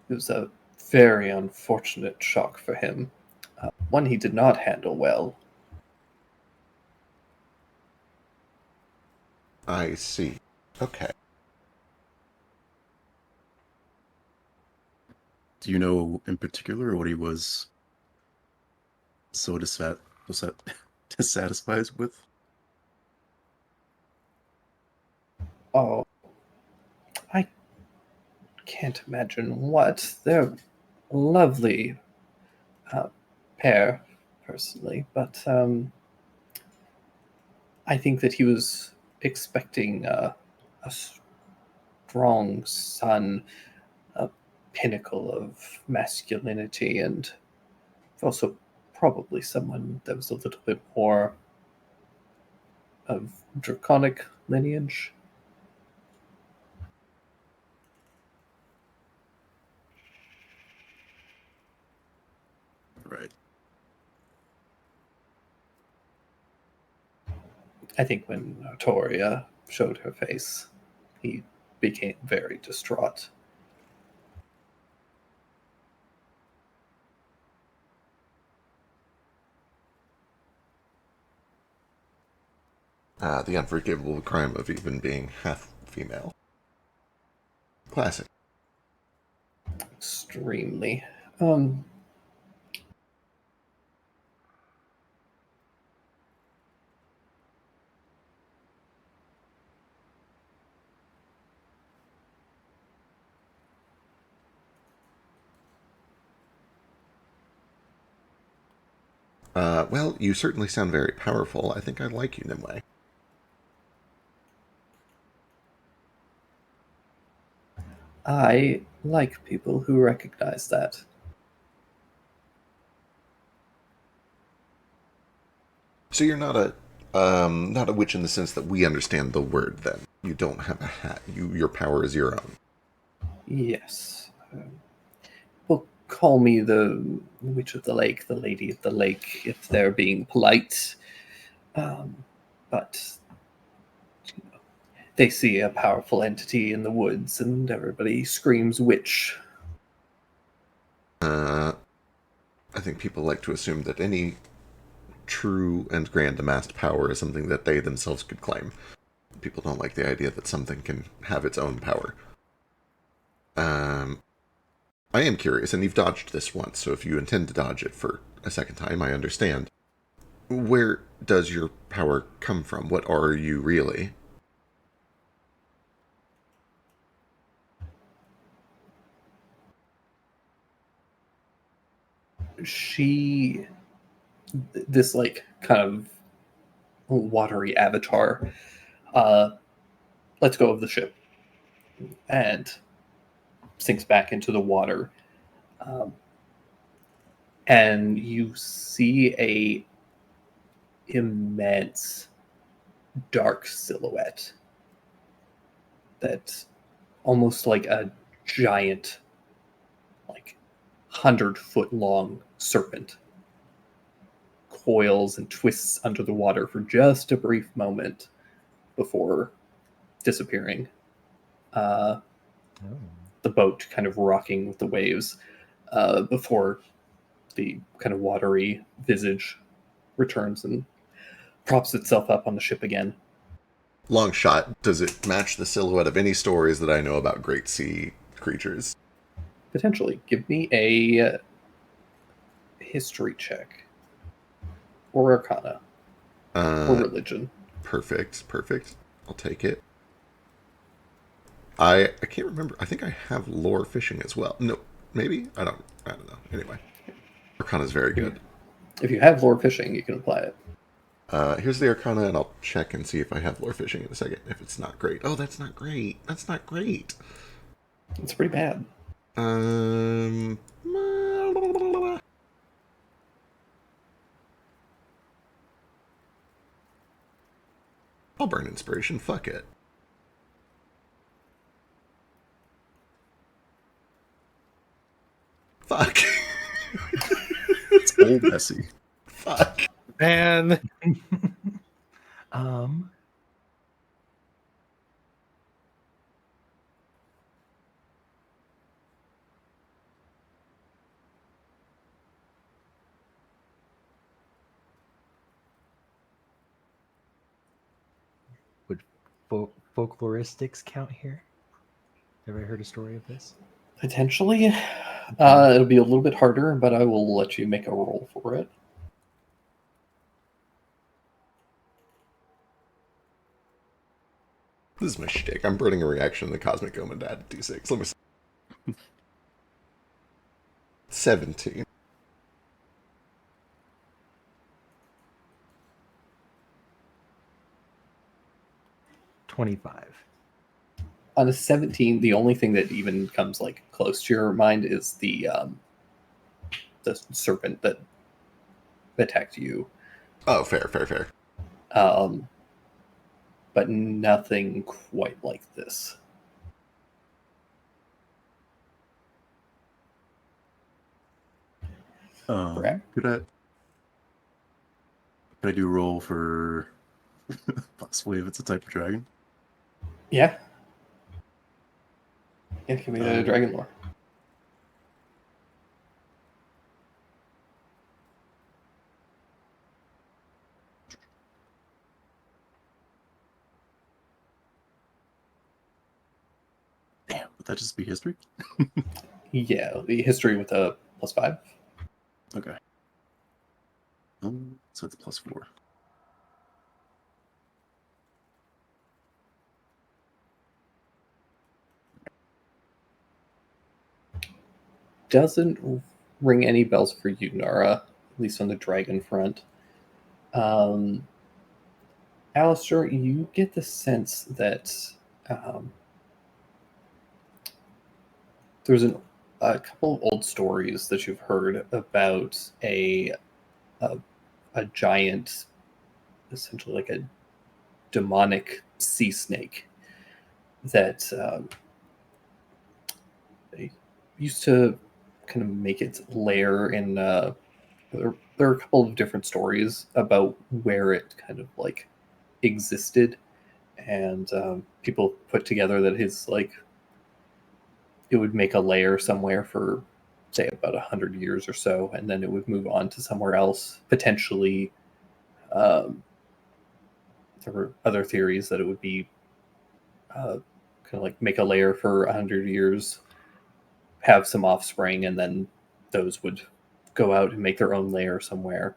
It was a very unfortunate shock for him, one he did not handle well. I see. Okay. Do you know in particular what he was so dissatisfied with? Oh, I can't imagine what. They're a lovely pair, personally, but I think that he was expecting a strong son, a pinnacle of masculinity, and also probably someone that was a little bit more of draconic lineage. Right. I think when Artoria showed her face, he became very distraught. The unforgivable crime of even being half female. Classic. Extremely. Well, you certainly sound very powerful. I think I like you, Nimue. I like people who recognize that. So you're not a witch in the sense that we understand the word. Then you don't have a hat. Your power is your own. Yes. Well, call me the Witch of the Lake, the Lady of the Lake, if they're being polite. But you know, they see a powerful entity in the woods, and everybody screams witch. I think people like to assume that any true and grand amassed power is something that they themselves could claim. People don't like the idea that something can have its own power. I am curious, and you've dodged this once, so if you intend to dodge it for a second time, I understand. Where does your power come from? What are you really? She, this like kind of watery avatar, lets go of the ship and sinks back into the water. Um, and you see a immense dark silhouette that almost like a giant, like 100-foot long serpent coils and twists under the water for just a brief moment before disappearing. The boat kind of rocking with the waves before the kind of watery visage returns and props itself up on the ship again. Long shot, does it match the silhouette of any stories that I know about great sea creatures? Potentially. Give me a history check. Or arcana. Or religion. Perfect. Perfect. I'll take it. I can't remember. I think I have lore fishing as well. No, maybe I don't know. Anyway, Arcana is very good. If you have lore fishing, you can apply it. Here's the Arcana, and I'll check and see if I have lore fishing in a second. If it's not great, oh, that's not great. That's not great. It's pretty bad. Um, I'll burn inspiration. Fuck it. Fuck. It's old messy. Fuck. And Um, would folkloristics count here? Ever heard a story of this? Potentially. It'll be a little bit harder, but I will let you make a roll for it. This is my shtick. I'm burning a reaction in the Cosmic Omen to add a D6. Let me see. 17. On a 17, the only thing that even comes like close to your mind is the serpent that attacked you. Oh, fair. But nothing quite like this. Correct. Could I do roll for possibly if it's a type of dragon? Yeah. Yeah, give me a dragon lore. Damn, would that just be history? Yeah, the history with a +5. Okay. So it's +4. Doesn't ring any bells for you, Nara, at least on the dragon front. Alistair, you get the sense that there's a couple of old stories that you've heard about a giant, essentially like a demonic sea snake that they used to kind of make its lair in. There are a couple of different stories about where it kind of like existed, and people put together that his like it would make a lair somewhere for say about 100 years or so, and then it would move on to somewhere else. Potentially, there were other theories that it would be kind of like make a lair for 100 years, have some offspring, and then those would go out and make their own lair somewhere.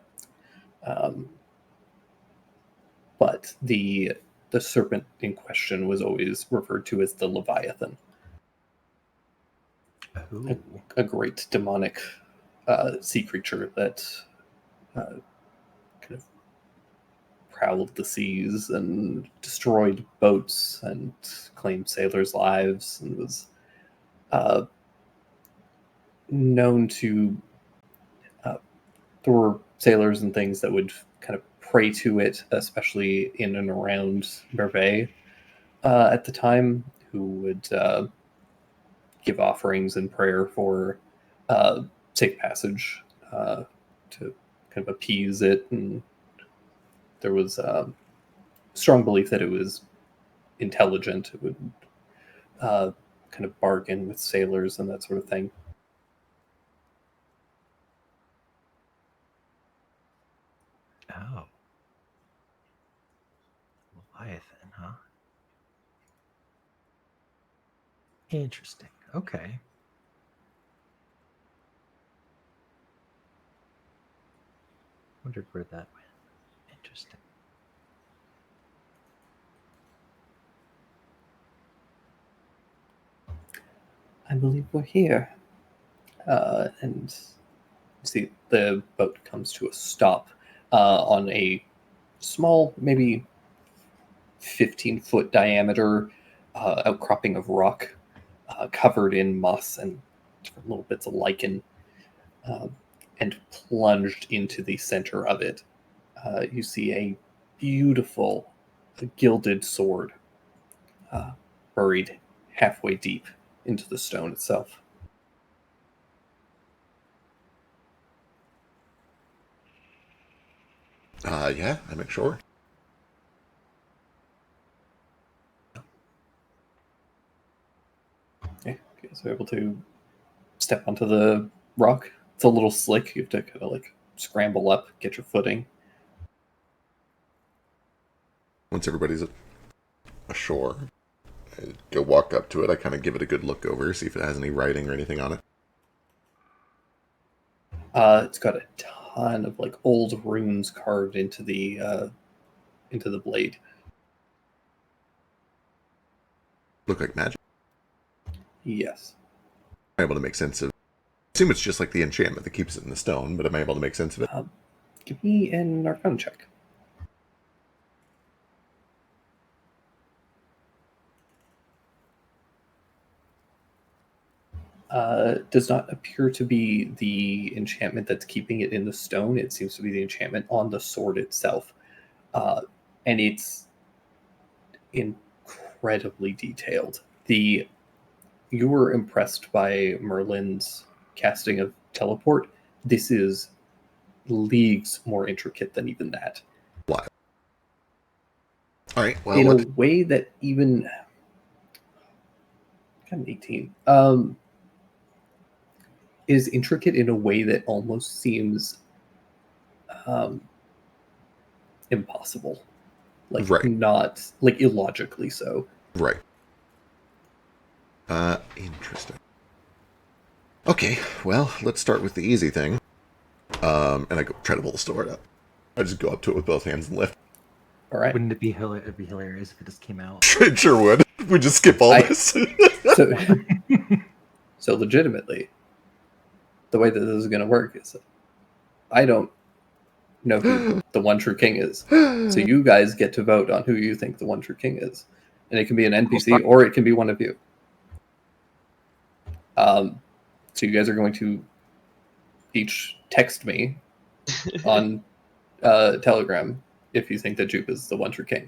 But the serpent in question was always referred to as the Leviathan, Ooh. a great demonic sea creature that kind of prowled the seas and destroyed boats and claimed sailors' lives, and was known to. There were sailors and things that would kind of pray to it, especially in and around Merveille at the time, who would give offerings and prayer for safe passage to kind of appease it. And there was strong belief that it was intelligent. It would kind of bargain with sailors and that sort of thing. Oh. Leviathan, huh? Interesting. Okay. Wondered where that went. Interesting. I believe we're here. And see, the boat comes to a stop on a small, maybe 15-foot diameter outcropping of rock covered in moss and different little bits of lichen, and plunged into the center of it. You see a beautiful gilded sword buried halfway deep into the stone itself. Yeah, I make sure. Okay, so able to step onto the rock. It's a little slick. You have to kind of like scramble up, get your footing. Once everybody's ashore, I go walk up to it. I kind of give it a good look over, see if it has any writing or anything on it. It's got a ton of like old runes carved into the blade. Look like magic. Yes. I'm able to make sense of. I assume it's just like the enchantment that keeps it in the stone, but am I able to make sense of it? Give me an Arcana check. Does not appear to be the enchantment that's keeping it in the stone. It seems to be the enchantment on the sword itself. And it's incredibly detailed. You were impressed by Merlin's casting of teleport. This is leagues more intricate than even that. Wow. All right. Well, In a let's- way that even kind of 18 is intricate in a way that almost seems impossible, like Right. not like illogically so. right. Interesting. Okay. Well, let's start with the easy thing. And I go try to pull the sword up. I just go up to it with both hands and lift. All right. Wouldn't it be it'd be hilarious if it just came out? It sure would. We just skip all this. So, so legitimately, the way that this is going to work is, I don't know who the one true king is. So you guys get to vote on who you think the one true king is, and it can be an NPC or it can be one of you. So you guys are going to each text me on Telegram if you think that Jupe is the one true king.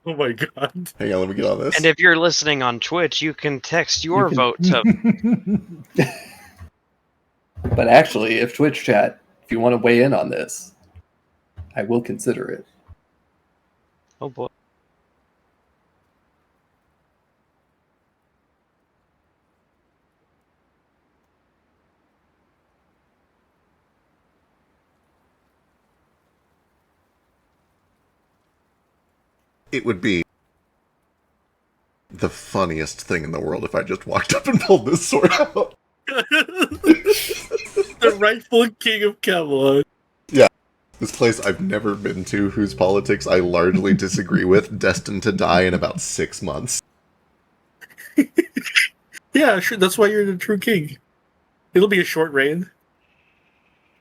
Oh my god. Hang on, let me get on this. And if you're listening on Twitch, you can text your can- vote to. But actually, if Twitch chat, if you want to weigh in on this, I will consider it. Oh boy. It would be the funniest thing in the world if I just walked up and pulled this sword out. The rightful king of Camelot. This place I've never been to, whose politics I largely disagree with, destined to die in about 6 months. Yeah, sure. That's why you're the true king. It'll be a short reign.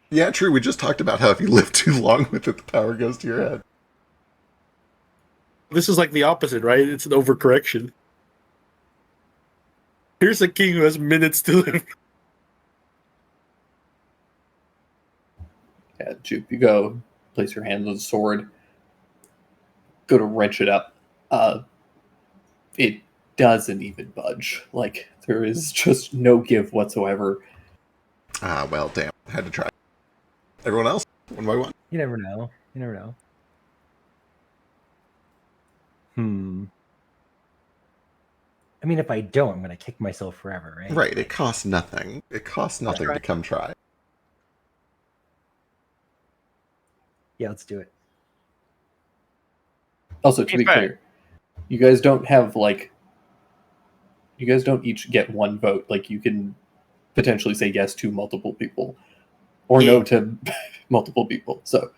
Yeah, true. We just talked about how if you live too long with it, the power goes to your head. This is like the opposite, right? It's an overcorrection. Here's a king who has minutes to live. Yeah, Jupe, you go place your hand on the sword, go to wrench it up. It doesn't even budge. Like, there is just no give whatsoever. Ah, well, damn. I had to try. Everyone else? One by one? You never know. You never know. I mean, if I don't, I'm going to kick myself forever, right? Right, it costs nothing. It costs nothing to come try. Yeah, let's do it. Also, to be Okay. clear, you guys don't have, like, you guys don't each get one vote. Like, you can potentially say yes to multiple people or no to multiple people. So,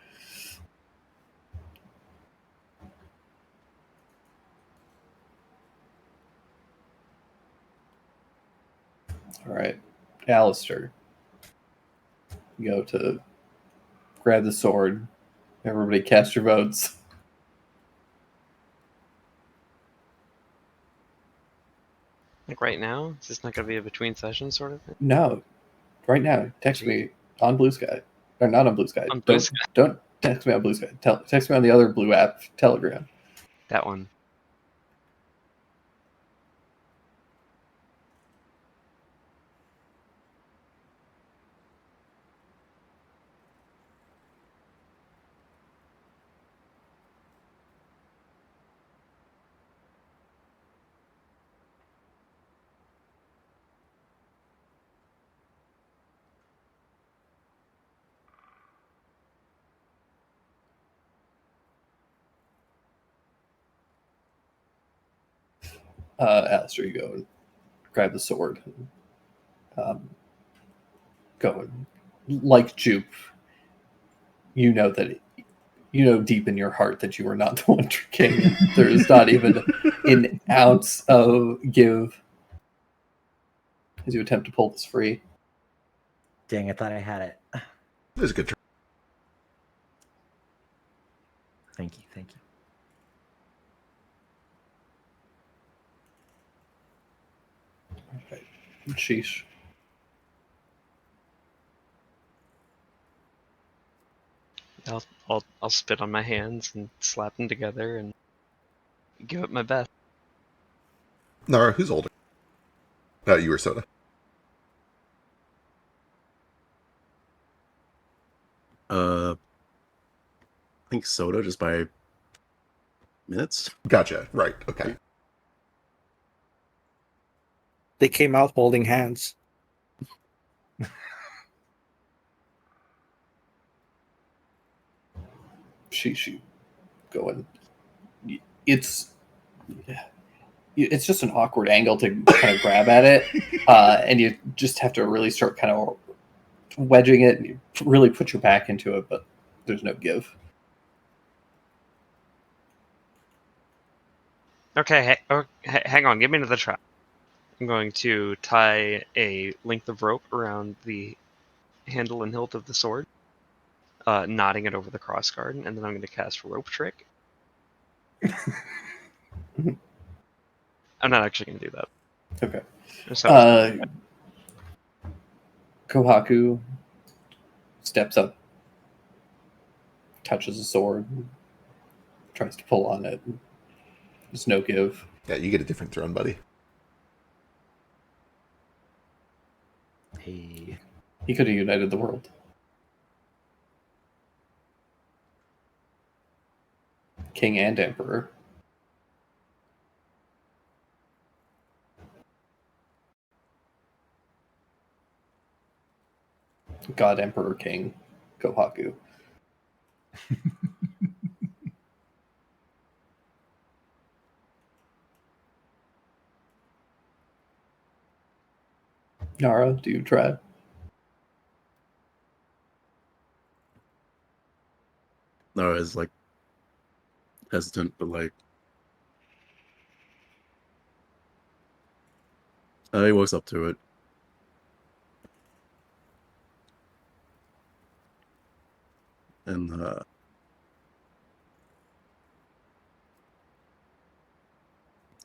All right, Alistair, you go to grab the sword. Everybody cast your votes. Like right now, is this not going to be a between session sort of thing? No, right now. Text me on Blue Sky, or not on Blue Sky. On Blue don't Sky. don't text me on Blue Sky. Text me on the other blue app, Telegram. That one. Alistair, you go and grab the sword. Go and, like Jupe, you know that you know deep in your heart that you are not the Wonder King. There is not even an ounce of give as you attempt to pull this free. Dang, I thought I had it. It was a good try. Thank you, thank you. Okay. Sheesh. I'll spit on my hands and slap them together and give it my best. Nara, who's older? You or Soda? I think Soda just by minutes. Gotcha. Right. Okay. They came out holding hands. Sheesh. You go and it's just an awkward angle to kind of grab at it, and you just have to really start kind of wedging it, and you really put your back into it, but there's no give. Okay, hang on. Give me another try. I'm going to tie a length of rope around the handle and hilt of the sword, knotting it over the crossguard, and then I'm going to cast Rope Trick. I'm not actually going to do that. Okay. So, Kohaku steps up, touches the sword, tries to pull on it. There's no give. Yeah, you get a different throne, buddy. Hey, He could have united the world. King and Emperor. God, Emperor, King, Kohaku. Nara, do you try? Nara is like hesitant, but like he walks up to it. And I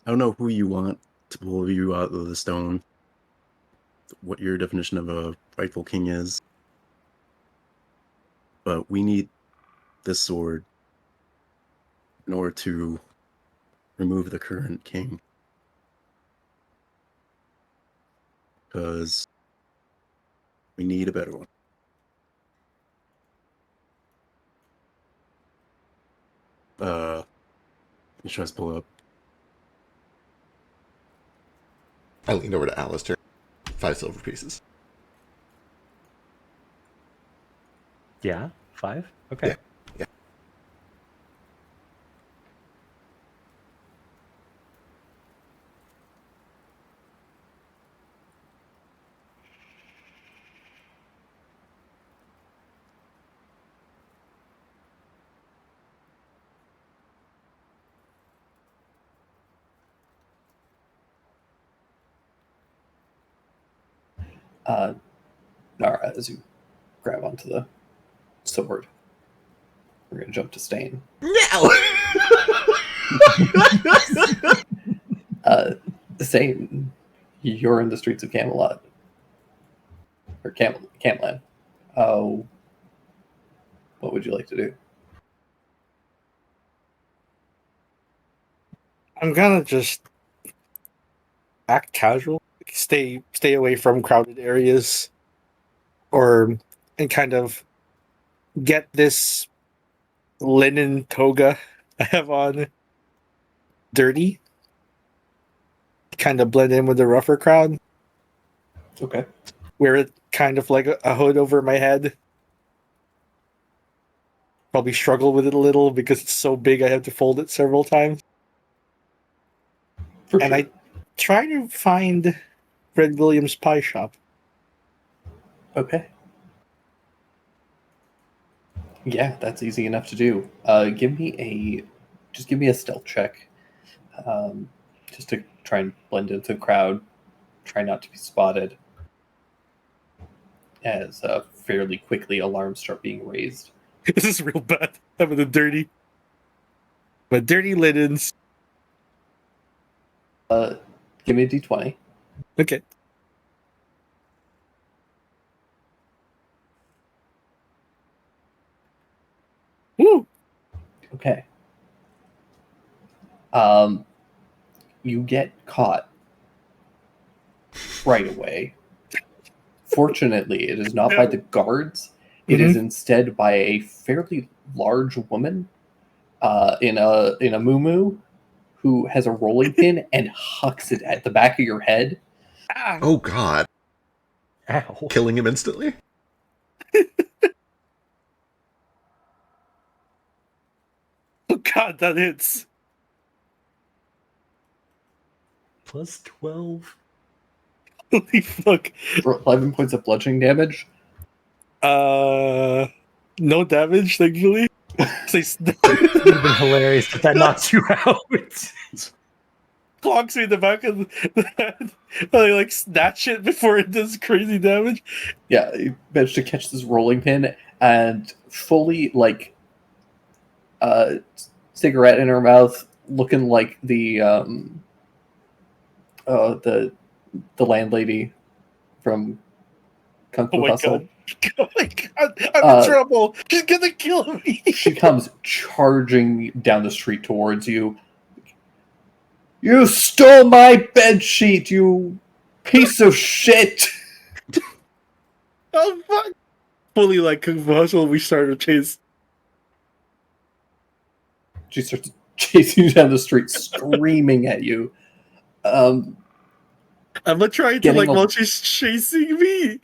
don't know who you want to pull you out of the stone, what your definition of a rightful king is, but we need this sword in order to remove the current king. Because we need a better one. He tries to pull up. I leaned over to Alistair. 5 silver pieces. yeah, 5. Okay. Yeah. Yeah. Nara, as you grab onto the sword, we're going to jump to Stain. No. Stain, you're in the streets of Camelot. Or Camland. Oh, what would you like to do? I'm gonna just act casual, stay away from crowded areas, and kind of get this linen toga I have on dirty, kind of blend in with the rougher crowd. Okay. Wear it kind of like a hood over my head. Probably struggle with it a little because it's so big I have to fold it several times. For And sure. I try to find Red Williams Pie Shop. Okay. Yeah, that's easy enough to do. Give me a stealth check, just to try and blend into the crowd. Try not to be spotted. As fairly quickly alarms start being raised. This is real bad. I'm in the dirty. But dirty linens. Give me a d20. Okay. Woo! Okay. You get caught right away. Fortunately, it is not by the guards. It is instead by a fairly large woman in a muumuu who has a rolling pin and hucks it at the back of your head. Ah, Oh God! Ow. Killing him instantly. oh god, that hits. Plus 12. Holy fuck. For 11 points of bludgeoning damage. No damage, thankfully. So he It would have been hilarious if that knocks you out. clocks me in the back of the head. I like snatch it before it does crazy damage. Yeah, you managed to catch this rolling pin and fully cigarette in her mouth, looking like the landlady from Kung Fu Oh my Hustle. god. Oh my god, I'm in trouble. She's gonna kill me. She comes charging down the street towards you. You stole my bedsheet, you piece of shit! Oh fuck. Fully like Kung Fu Hustle, we start a chase. She starts chasing you down the street, screaming at you. I'm gonna try to Getting like a- while she's chasing me,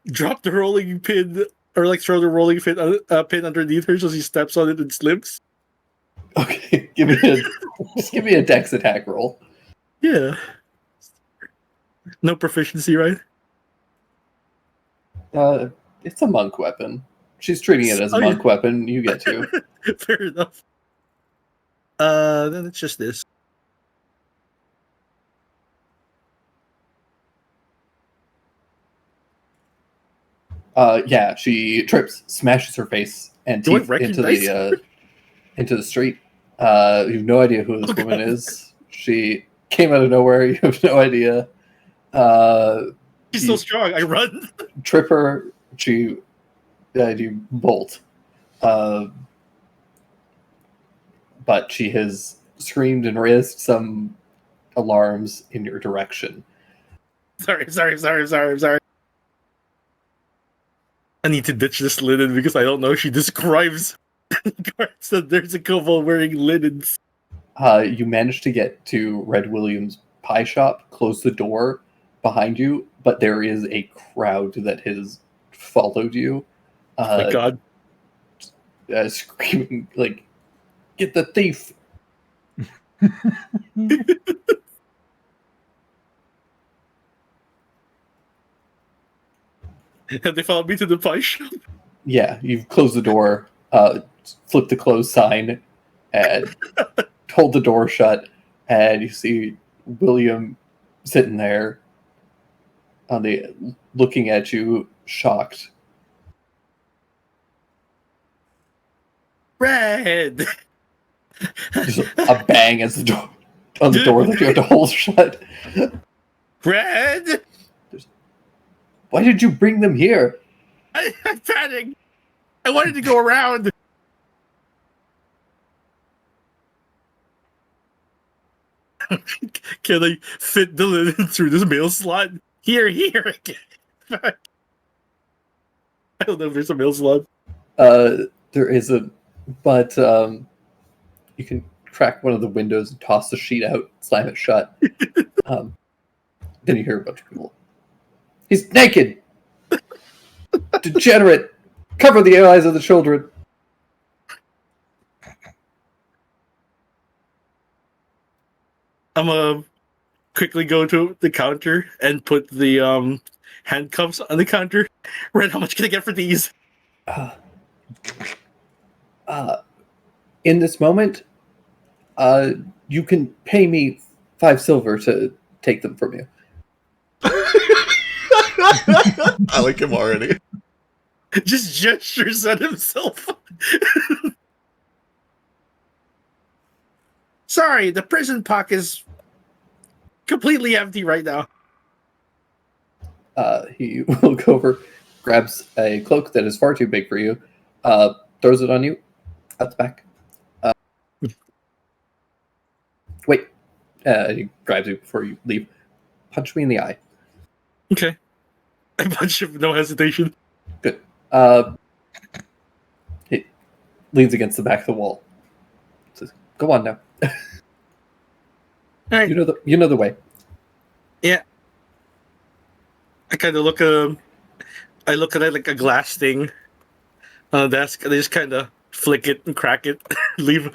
drop the rolling pin or like throw the rolling pin underneath her so she steps on it and slips. Okay, just give me a dex attack roll. Yeah. No proficiency, right? It's a monk weapon. She's treating it as a Oh, yeah. monk weapon. You get to. Fair enough. Then it's just this. Yeah, she trips, smashes her face and Do I teeth recognize into the street. You have no idea who this Oh, woman God. is. She came out of nowhere. You have no idea. She's so strong. I run. Trip her. You bolt. But she has screamed and raised some alarms in your direction. Sorry. I need to ditch this linen because I don't know. She describes guards that there's a couple wearing linens. You manage to get to Red Williams Pie Shop, close the door behind you, but there is a crowd that has followed you, Oh my god. screaming like, "Get the thief!" And they followed me to the pie shop. Yeah, you've closed the door, flipped the close sign, and hold the door shut, and you see William sitting there, on the looking at you, shocked. Red. There's a bang as the door on the door that you have to hold shut. Red. Why did you bring them here? I panicked. I wanted to go around. Can I fit the linen through this mail slot? Here. I don't know if there's a mail slot. There isn't, but you can crack one of the windows and toss the sheet out, slam it shut. Then you hear a bunch of people. He's naked! Degenerate! Cover the eyes of the children! I'm quickly go to the counter and put the handcuffs on the counter. Red, how much can I get for these? In this moment, you can pay me 5 silver to take them from you. I like him already. Just gestures at himself. Sorry, the prison puck is completely empty right now. He will go over, grabs a cloak that is far too big for you, throws it on you, out the back. Wait. He grabs you before you leave. Punch me in the eye. Okay. I punch him, no hesitation. Good. He leans against the back of the wall. Says, "Go on now. All right. You know the way." Yeah. I kind of look at him. I look at it like a glass thing on the desk, and I just kind of flick it and crack it, leave.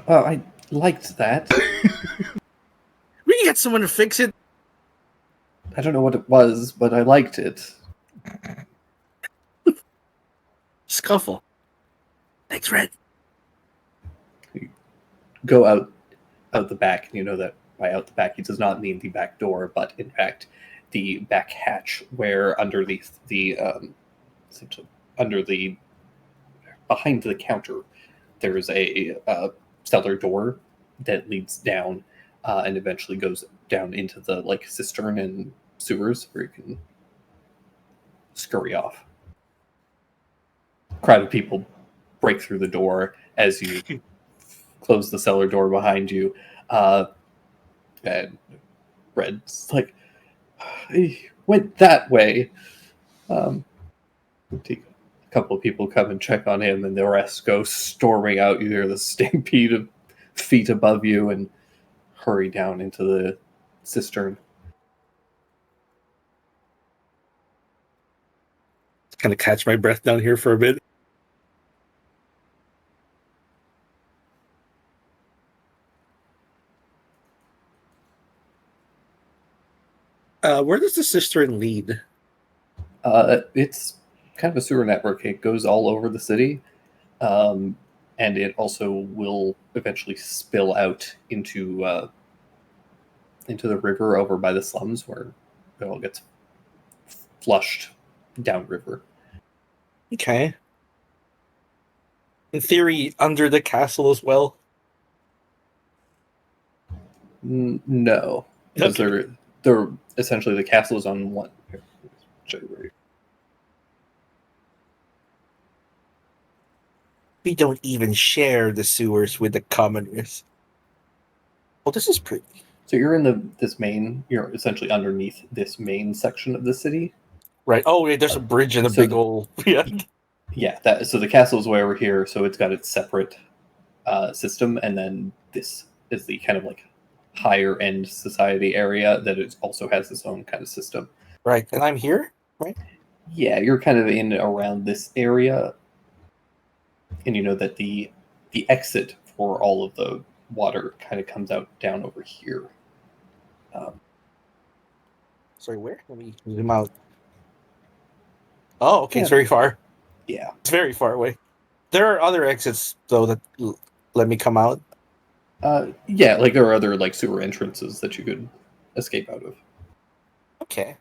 Oh, I liked that. We can get someone to fix it. I don't know what it was, but I liked it. Scuffle. Thanks, Red. Go out the back, and you know that by out the back he does not mean the back door, but in fact the back hatch, where under the essentially under the behind the counter there is a cellar door that leads down and eventually goes down into the like cistern and sewers where you can scurry off. Crowd of people break through the door as you close the cellar door behind you. And Red's like, he went that way. A couple of people come and check on him, and the rest go storming out. You hear the stampede of feet above you and hurry down into the cistern. Kind of catch my breath down here for a bit. Where does the cistern lead? It's kind of a sewer network. It goes all over the city, and it also will eventually spill out into the river over by the slums, where it all gets flushed downriver. Okay. In theory, under the castle as well. No, because Okay. they're essentially the castle is on one. Here, show you where. We don't even share the sewers with the commoners. Well, this is pretty. So you're in this main. You're essentially underneath this main section of the city. Right. Oh, wait, there's a bridge and a So big old. Yeah. Yeah. So the castle is way over here. So it's got its separate system, and then this is the kind of like higher end society area that it also has its own kind of system. Right. And I'm here? Right? Yeah, you're kind of in around this area, and you know that the exit for all of the water kind of comes out down over here. Sorry, where? Let me zoom out. Oh, okay. It's Yeah. very far. Yeah. It's very far away. There are other exits, though, that let me come out. Yeah, like there are other like sewer entrances that you could escape out of. Okay.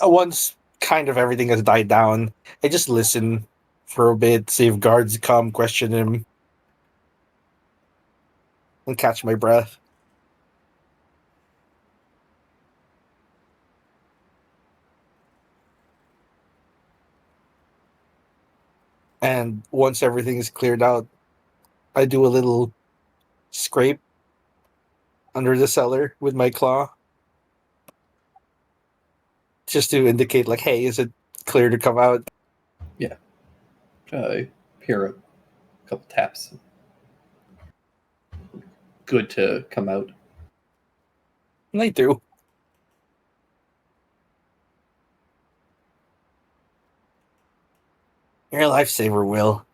Once kind of everything has died down, I just listen for a bit, see if guards come, question him, and catch my breath. And once everything is cleared out, I do a little scrape under the cellar with my claw, just to indicate, like, hey, is it clear to come out? Hear a couple taps. Good to come out. And I do. You're a lifesaver, Will.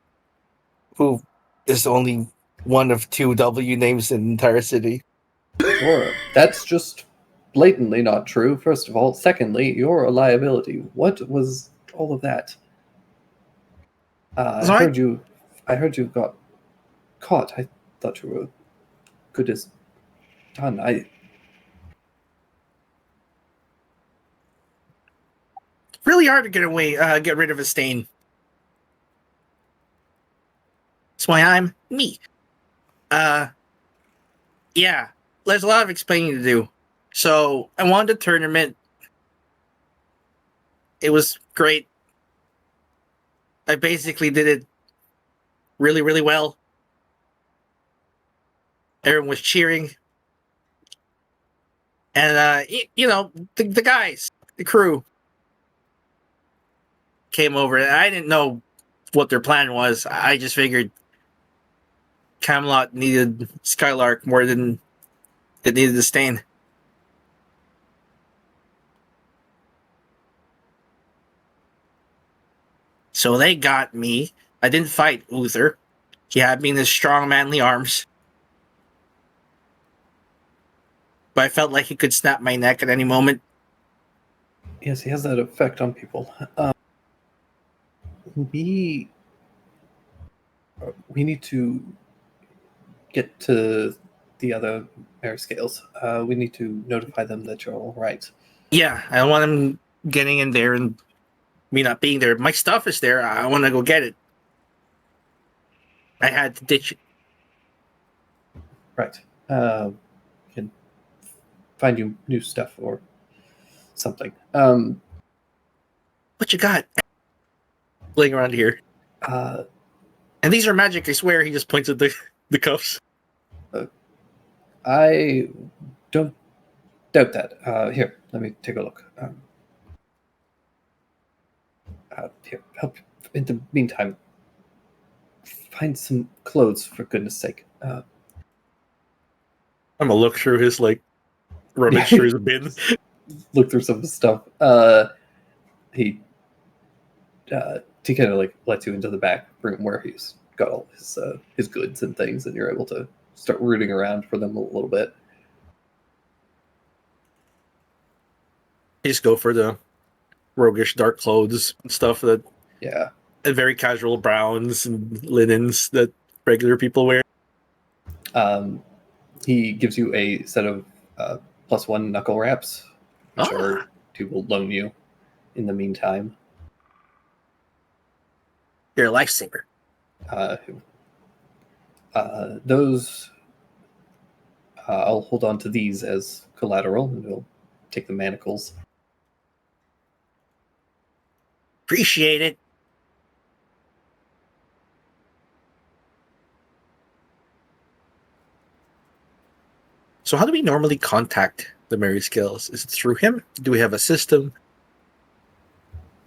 Who is only one of 2 W names in the entire city. Or that's just blatantly not true, first of all. Secondly, you're a liability. What was all of that? So I heard you got caught. I thought you were good as done. Really hard to get rid of a stain. That's why I'm me. Yeah, there's a lot of explaining to do. So I won the tournament. It was great. I basically did it really, really well. Everyone was cheering. And, the guys, the crew came over. And I didn't know what their plan was. I just figured Camelot needed Skylark more than it needed the stain. So they got me. I didn't fight Uther. He had me in his strong, manly arms. But I felt like he could snap my neck at any moment. Yes, he has that effect on people. We need to get to the other Mary Scales. We need to notify them that you're all right. Yeah, I don't want him getting in there and me not being there. My stuff is there. I want to go get it. I had to ditch it. Right. We can find you new stuff or something. What you got? Laying around here. Uh, And these are magic, I swear. He just points at the cuffs. I don't doubt that. Here, let me take a look. Here, help. In the meantime, find some clothes, for goodness sake. I'm gonna look through his, rummage through his bin. Look through some of the stuff. He kind of lets you into the back room where he's got all his goods and things, and you're able to start rooting around for them a little bit. Just go for the roguish dark clothes and stuff that Yeah. very casual browns and linens that regular people wear. He gives you a set of +1 knuckle wraps, which Ah. he will loan you in the meantime. You're a lifesaver. Those I'll hold on to these as collateral, and we'll take the manacles. Appreciate it. So how do we normally contact the Mary Scales? Is it through him? Do we have a system?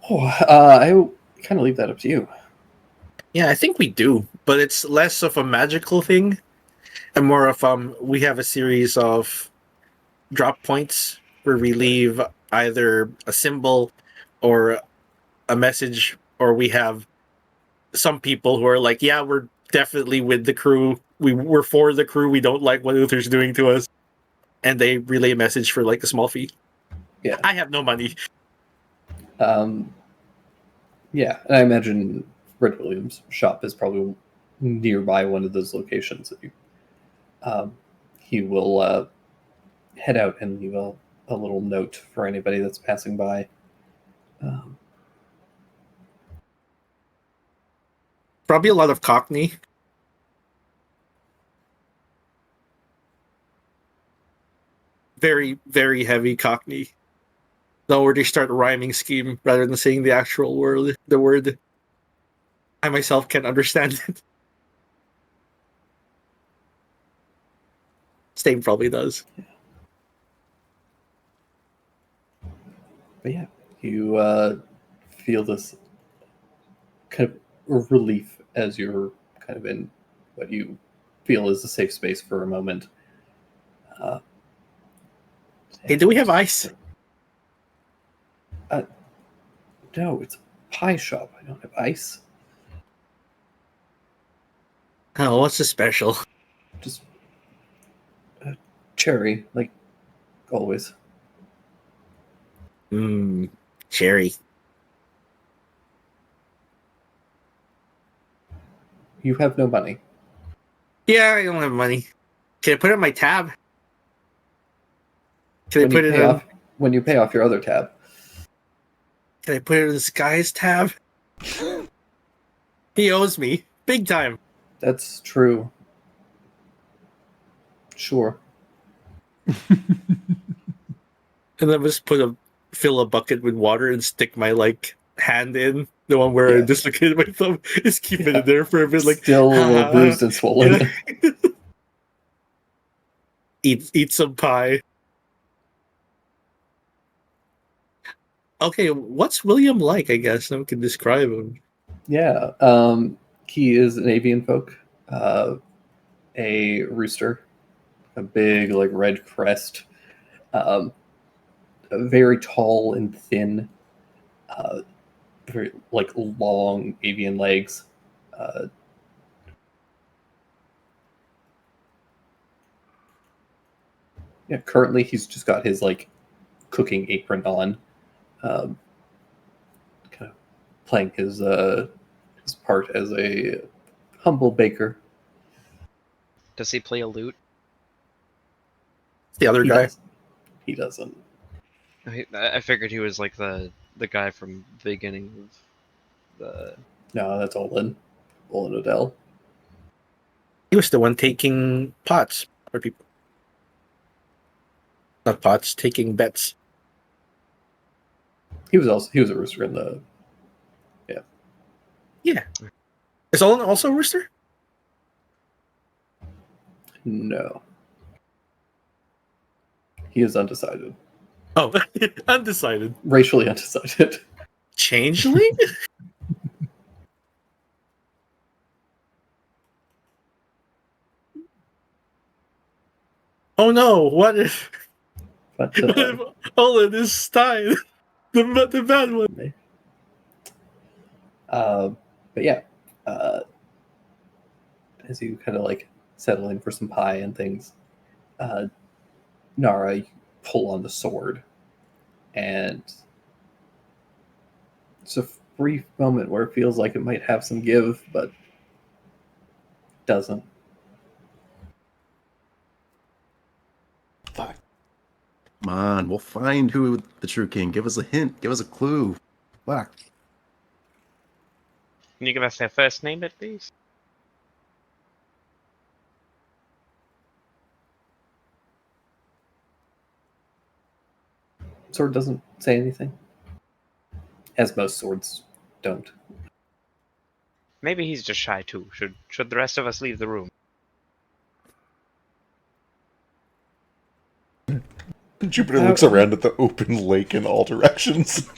Oh, I kind of leave that up to you. Yeah, I think we do, but it's less of a magical thing and more of we have a series of drop points where we leave either a symbol or a message, or we have some people who are like, yeah, we're definitely with the crew. We're for the crew. We don't like what Uther's doing to us. And they relay a message for a small fee. Yeah. I have no money. Yeah, and I imagine Red Williams' shop is probably nearby one of those locations. That he will head out and leave a little note for anybody that's passing by. Um, Probably a lot of Cockney. Very, very heavy Cockney. No, where they start a rhyming scheme rather than saying the actual word. The word. I myself can't understand it. Stain probably does. but yeah, you feel this kind of relief as you're kind of in what you feel is a safe space for a moment. Uh, Hey, do we have ice? No, it's a pie shop. I don't have ice. Oh, what's the special? Just cherry, like always. Cherry. You have no money. Yeah, I don't have money. Can I put it on my tab? Can I When put you it pay on? off, when you pay off your other tab, Can I put it in this guy's tab? He owes me big time. that's true. Sure. And then just fill a bucket with water and stick my hand in the one where I Yeah. dislocated my thumb. Just keep it Yeah. in there for a bit, like Still a little "Ha." bruised and swollen. Yeah. Eat some pie. Okay, what's William like? I guess no one can describe him. Yeah. He is an avian folk, a rooster, a big like red crest, very tall and thin, very like long avian legs. Uh, yeah. Currently, he's just got his like cooking apron on, kind of playing his part as a humble baker. Does he play a lute? The other He guy. does. He doesn't. I figured he was like the guy from the beginning of the. No, that's Olin. Olin Odell. He was the one taking pots for people. Not pots, taking bets. He was a rooster in the. Yeah. Is Olin also a rooster? No. He is undecided. Oh, undecided. Racially undecided. Changeling? Oh no! What if But Olin is Stein, the bad one? but yeah, as you kind of like settle in for some pie and things, Nara, you pull on the sword, and it's a brief moment where it feels like it might have some give, but doesn't. Fuck. Come on, we'll find who the true king. Give us a hint. Give us a clue. Fuck. Can you give us their first name at least? Sword doesn't say anything, as most swords don't. Maybe he's just shy too. Should the rest of us leave the room? Jupiter looks around at the open lake in all directions.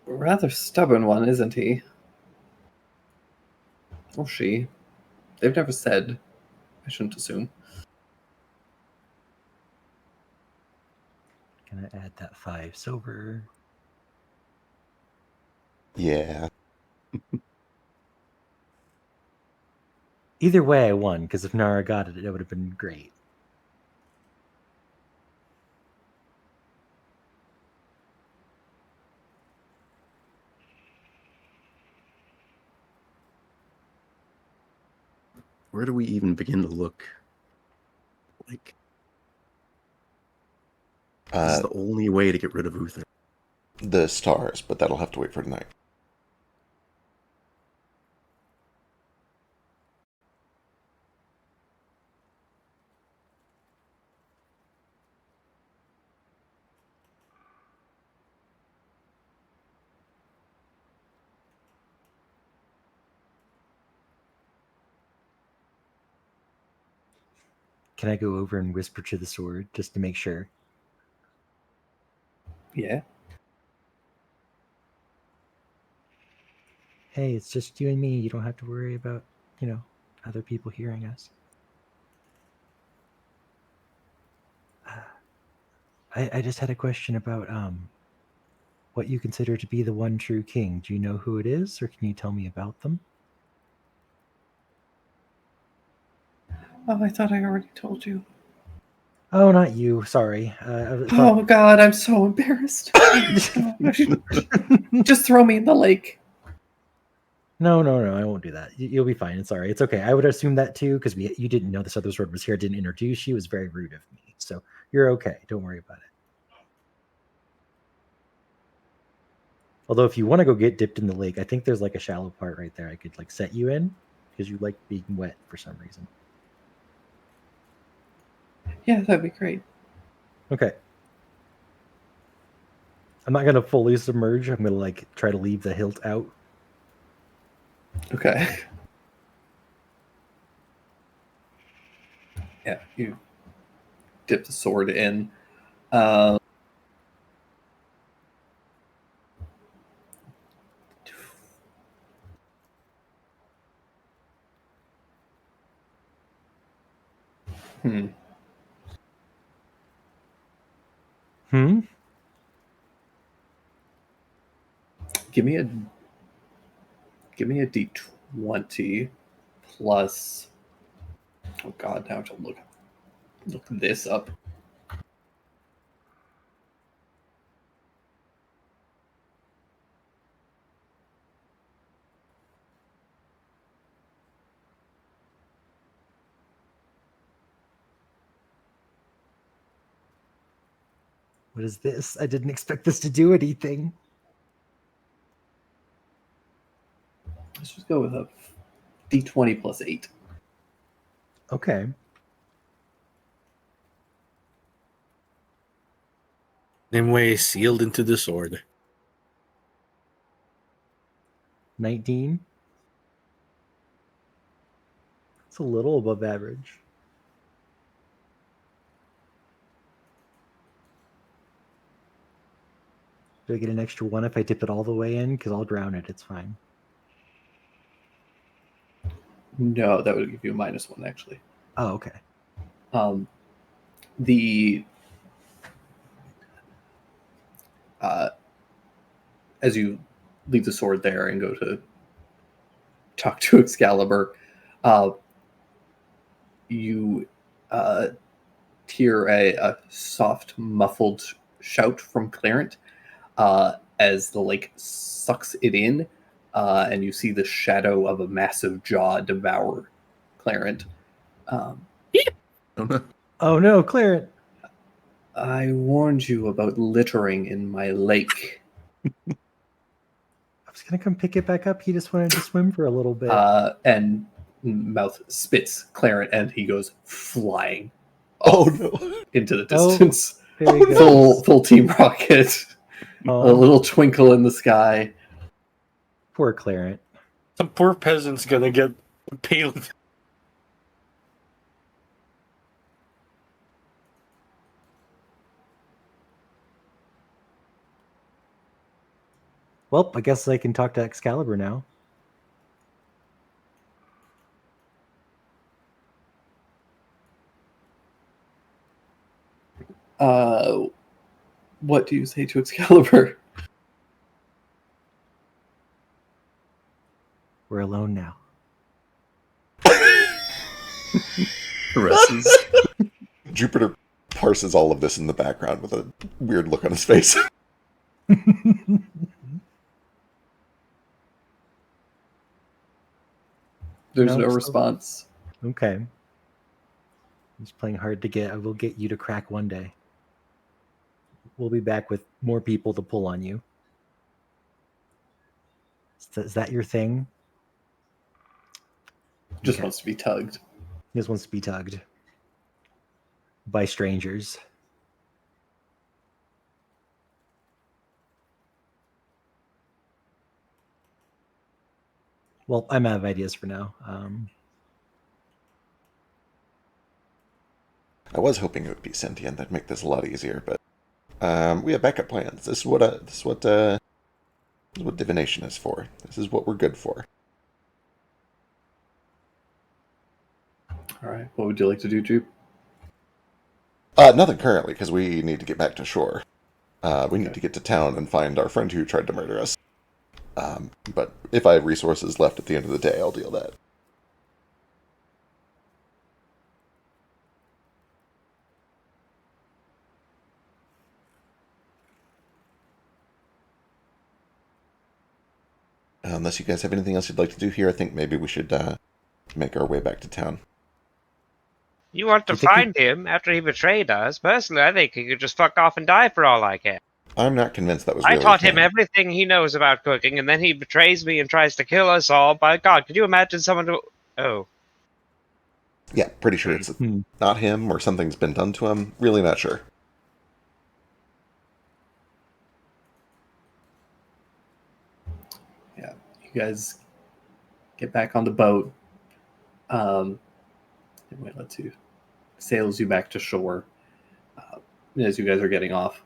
Rather stubborn one, isn't he? Or she. They've never said. I shouldn't assume. Gonna add that 5 silver. Yeah. Either way, I won, because if Nara got it, it would have been great. where do we even begin to look? Like, this is the only way to get rid of Uther. The stars, but that'll have to wait for tonight. Can I go over and whisper to the sword just to make sure? Yeah. Hey, it's just you and me. You don't have to worry about, other people hearing us. I just had a question about what you consider to be the one true king. Do you know who it is, or can you tell me about them? Oh, I thought I already told you. Oh, not you. Sorry. I Oh God, I'm so embarrassed. Just throw me in the lake. No, I won't do that. You'll be fine. It's all right. It's okay. I would assume that too, because you didn't know this other sword was here. Didn't introduce you. It was very rude of me. So you're okay. Don't worry about it. Although if you want to go get dipped in the lake, I think there's like a shallow part right there. I could like set you in because you like being wet for some reason. Yeah, that'd be great. Okay. I'm not gonna fully submerge. I'm gonna like try to leave the hilt out. Okay. Yeah, you dip the sword in. Uh, hmm. Hmm. Give me a d20 plus. Oh God, now I have to look this up. What is this? I didn't expect this to do anything. Let's just go with a d20 plus 8. Okay. Nimue sealed into the sword. 19. It's a little above average. Do I get an extra 1 if I dip it all the way in? Because I'll drown it. It's fine. No, that would give you a -1 actually. Oh, okay. The as you leave the sword there and go to talk to Excalibur, you hear a soft, muffled shout from Clarent as the lake sucks it in, and you see the shadow of a massive jaw devour Clarent. Oh, no. Oh no, Clarent. I warned you about littering in my lake. I was gonna come pick it back up. He just wanted to swim for a little bit. And Mouth spits Clarent, and he goes flying Oh no! into the Oh, distance. There he full goes. full Team Rocket. A Oh, little twinkle in the sky. poor Clarent. Some poor peasant's gonna get impaled. Well, I guess I can talk to Excalibur now. What do you say to Excalibur? We're alone now. Caresses. Jupiter parses all of this in the background with a weird look on his face. There's No, no still- response. Okay. He's playing hard to get. I will get you to crack one day. We'll be back with more people to pull on you. Is that your thing? Just Okay. wants to be tugged. This wants to be tugged by strangers. Well, I'm out of ideas for now. I was hoping it would be sentient. That'd make this a lot easier, but we have backup plans. This is what divination is for. This is what we're good for. All right. What would you like to do, Jupe? Nothing currently, because we need to get back to shore. We need to get to town and find our friend who tried to murder us. But if I have resources left at the end of the day, I'll deal that. Unless you guys have anything else you'd like to do here, I think maybe we should make our way back to town. You want to You think find him after he betrayed us? Personally, I think he could just fuck off and die for all I care. I'm not convinced that was I really taught him him. everything he knows about cooking, and then he betrays me and tries to kill us all. By God, could you imagine someone to... Oh. Yeah, pretty sure it's not him or something's been done to him. Really not sure. Yeah. You guys get back on the boat. Wait, let's see. Sails you back to shore. As you guys are getting off,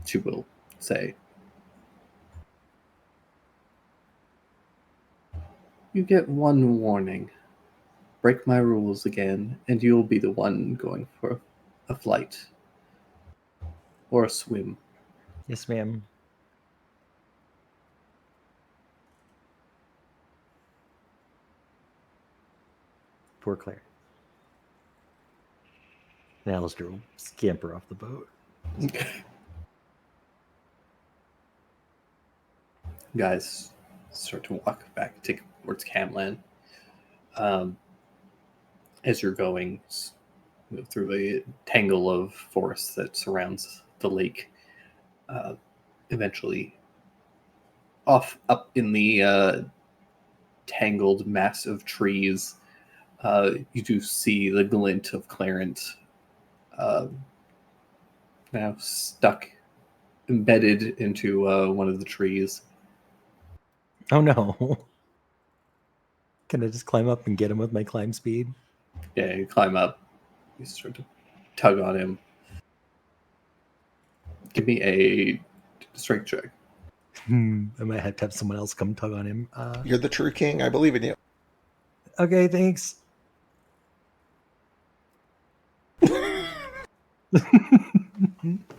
she will say, "You get one warning. Break my rules again, and you'll be the one going for a flight or a swim." Yes, ma'am. Poor Claire. And Alistair will scamper off the boat. Guys start to walk back towards Camland. As you're going through a tangle of forest that surrounds the lake, eventually up in the tangled mass of trees, you do see the glint of Clarence, now stuck, embedded into one of the trees. Oh no. Can I just climb up and get him with my climb speed? Yeah, you climb up. You start to tug on him. Give me a strength check. I might have to have someone else come tug on him. You're the true king. I believe in you. Okay, thanks.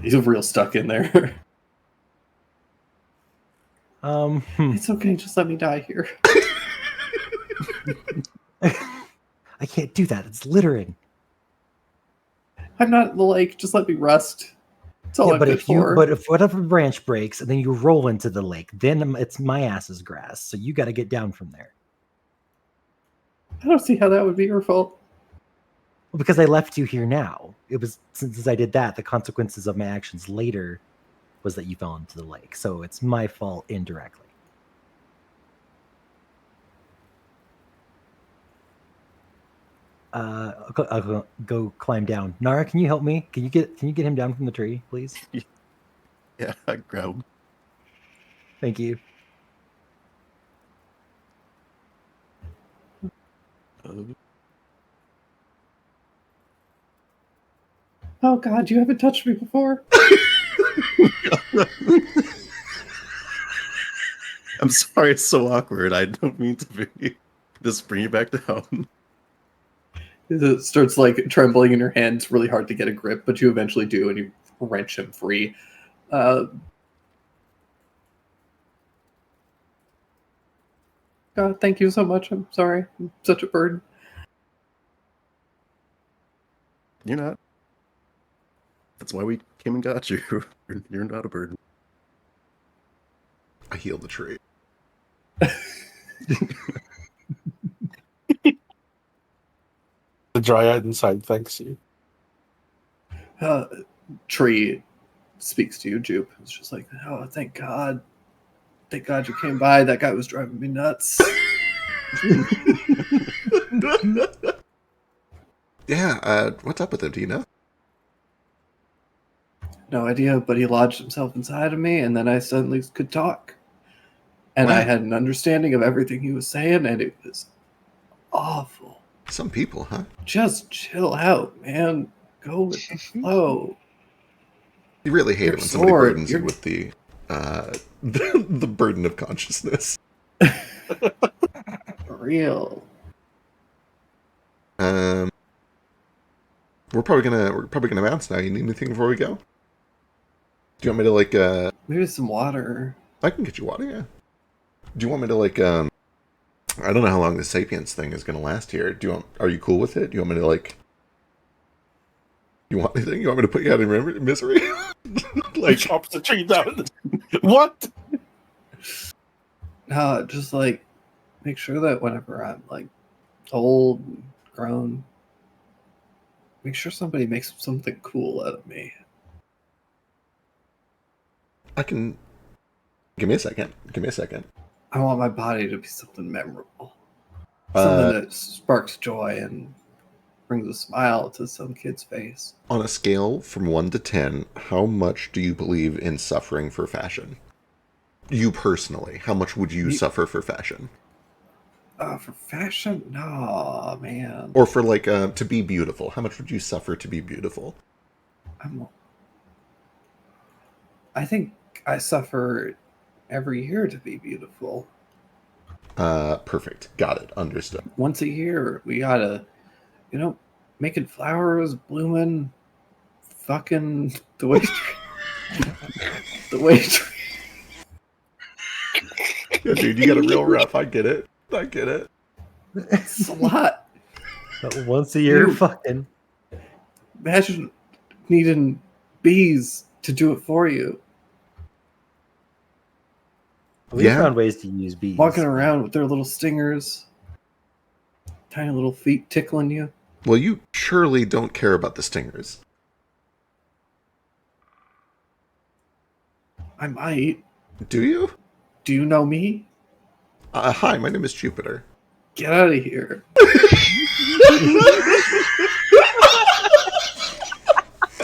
He's real stuck in there. It's okay, just let me die here. I can't do that. It's littering. I'm not in the lake. Just let me rust. That's all I'm but good for. if whatever branch breaks and then you roll into the lake, then it's my ass's grass. So you got to get down from there. I don't see how that would be your fault. Well, because I left you here now. It was since I did that, the consequences of my actions later was that you fell into the lake. So it's my fault indirectly. I'll go climb down. Nara, can you help me? Can you get him down from the tree, please? Yeah, I grab him. Thank you. Oh God, you haven't touched me before. I'm sorry, it's so awkward. I don't mean to be. Just bring you back down. It starts like trembling in your hands, really hard to get a grip, but you eventually do, and you wrench him free. God, thank you so much. I'm sorry. I'm such a burden. You're not. That's why we came and got you. You're not a burden. I heal the tree. The dryad inside thanks you. Tree speaks to you, Jupe. It's just like, oh, thank God. Thank God you came by. That guy was driving me nuts. Yeah, what's up with him? Do you know? No idea, but he lodged himself inside of me, and then I suddenly could talk. And I Wow. had an understanding of everything he was saying, and it was awful. Some people, huh? Just chill out, man. Go with the flow. You really hate Your it when somebody sword, burdens you your- with the the burden of consciousness. For real. We're probably gonna bounce now. You need anything before we go? Do you want me to like Maybe some water. I can get you water, yeah. Do you want me to like I don't know how long the Sapiens thing is gonna last here. Are you cool with it? Do you want me to like you want anything? You want me to put you out in misery? Like chops the tree down. What? Just like make sure that whenever I'm like old and grown, make sure somebody makes something cool out of me. I can give me a second. I want my body to be something memorable. Something Uh, that sparks joy and brings a smile to some kid's face. on a scale from 1 to 10, how much do you believe in suffering for fashion? You personally, how much would you suffer for fashion? For fashion? No, man. Or for like to be beautiful, how much would you suffer to be beautiful? I think I suffer every year to be beautiful. Perfect. Got it. Understood. Once a year, we gotta, making flowers, blooming, fucking the way, the way. Yeah, dude, you got it real rough. I get it. It's a lot. But once a year, You- fucking. Imagine needing bees to do it for you. We Yeah. found ways to use bees. Walking around with their little stingers, tiny little feet tickling you. Well, you surely don't care about the stingers. I might. Do you? Do you know me? Hi, my name is Jupiter. Get out of here.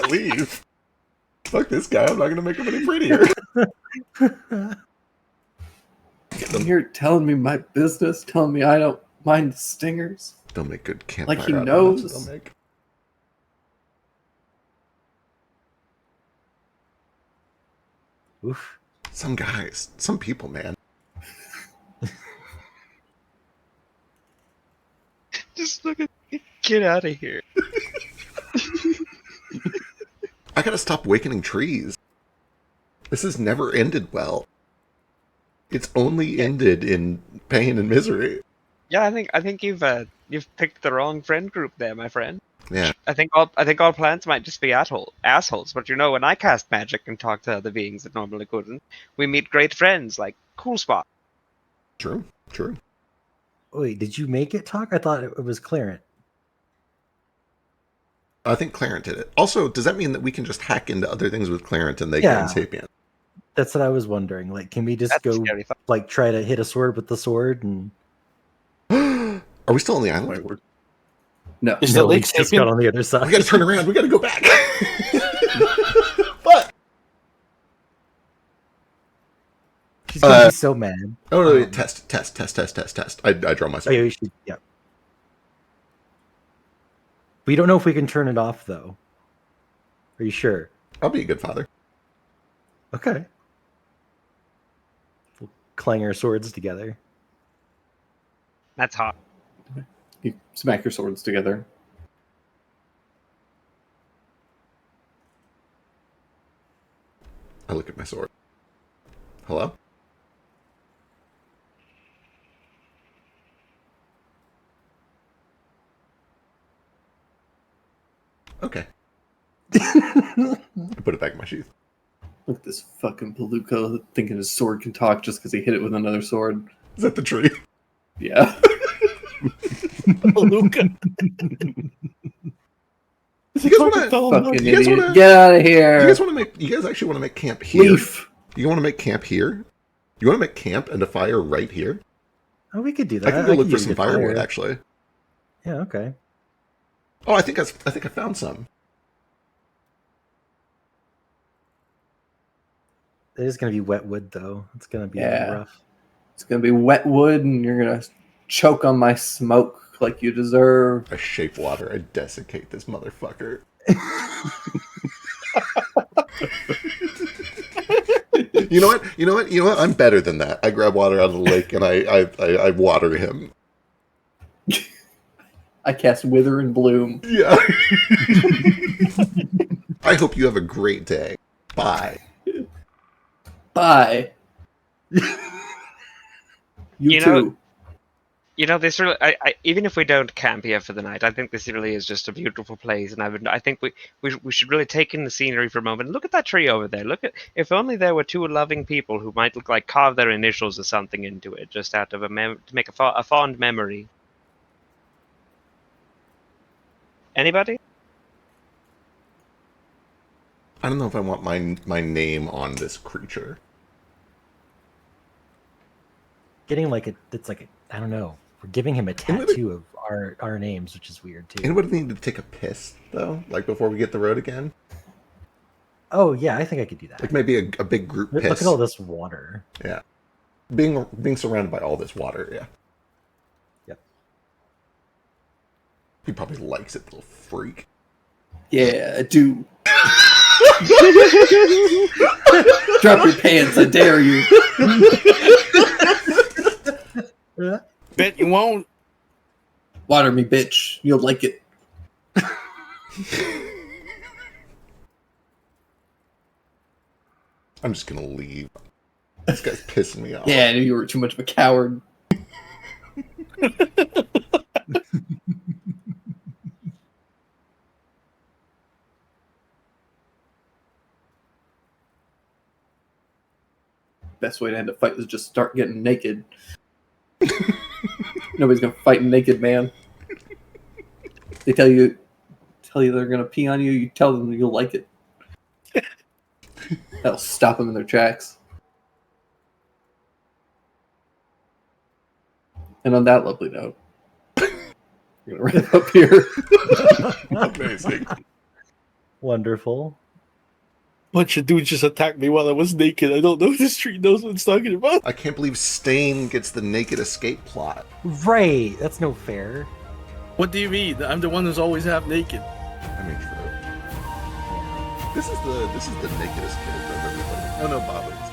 Leave. Fuck this guy. I'm not going to make him any prettier. Come here telling me my business, telling me I don't mind the stingers. They'll make good campfire. Like he out of knows. it, they'll make. Oof. Some guys. Some people, man. Just look at get out of here. I gotta stop awakening trees. This has never ended well. It's only ended in pain and misery. Yeah, I think you've picked the wrong friend group there, my friend. Yeah. I think all plants might just be assholes. But when I cast magic and talk to other beings that normally couldn't, we meet great friends like Cool Spot. True. Wait, did you make it talk? I thought it was Clarent. I think Clarent did it. Also, does that mean that we can just hack into other things with Clarent and they Yeah. gain sapient? That's what I was wondering. Like, can we just That's a go, scary thought. like, try to hit a sword with the sword? And Are we still on the island? Wait, we're No. Is no, that we Lake just got Sapient? on the other side. We gotta turn around. We gotta go back. Fuck. She's gonna be so mad. Oh, no, wait. Test. I draw my Oh, sword. yeah, we should. Yeah. We don't know if we can turn it off, though. Are you sure? I'll be a good father. Okay. We'll clang our swords together. That's hot. You smack your swords together. I look at my sword. Hello? Okay. I put it back in my sheath. Look at this fucking Palooka thinking his sword can talk just because he hit it with another sword. Is that the tree? Yeah. Luca. You guys wanna- Fucking You guys idiot. wanna- Get out of here. You guys want to make? You guys actually want to make camp here? Leaf. You want to make camp here? You want to make camp and a fire right here? Oh, we could do that. I can go look for use some a good fire. firewood, actually. Yeah, okay. Oh, I think I found some. It is going to be wet wood, though. It's going to be Yeah. rough. It's gonna be wet wood, and you're gonna choke on my smoke like you deserve. I shape water. I desiccate this motherfucker. You know what? You know what? You know what? I'm better than that. I grab water out of the lake and I water him. I cast Wither and Bloom. Yeah. I hope you have a great day. Bye. Bye. You You too. know- You know, this really, even if we don't camp here for the night, I think this really is just a beautiful place, and I think we should really take in the scenery for a moment. Look at that tree over there. Look at, if only there were two loving people who might look like carve their initials or something into it, just out of to make a fond memory. Anybody? I don't know if I want my name on this creature. Getting like it's like I don't know. We're giving him a tattoo of our names, which is weird too. Anybody need to take a piss though? Like before we get the road again? Oh yeah, I think I could do that. Like maybe a big group Look piss. at all this water. Yeah. Being surrounded by all this water, yeah. Yep. He probably likes it, little freak. Yeah, I do. Drop your pants, I dare you. Bet you won't. Water me, bitch. You'll like it. I'm just gonna leave. This guy's pissing me off. Yeah, I knew you were too much of a coward. Best way to end a fight is just start getting naked. Nobody's gonna fight a naked man. They tell you they're gonna pee on you. You tell them you'll like it. That'll stop them in their tracks. And on that lovely note, we're gonna wrap up here. Amazing. Wonderful. Bunch of dudes just attacked me while I was naked. I don't know if this street knows what it's talking about. I can't believe Stain gets the naked escape plot. Right. That's no fair. What do you mean? I'm the one who's always half naked. I mean, true. This is the nakedest character I've ever played. Oh no, Bob.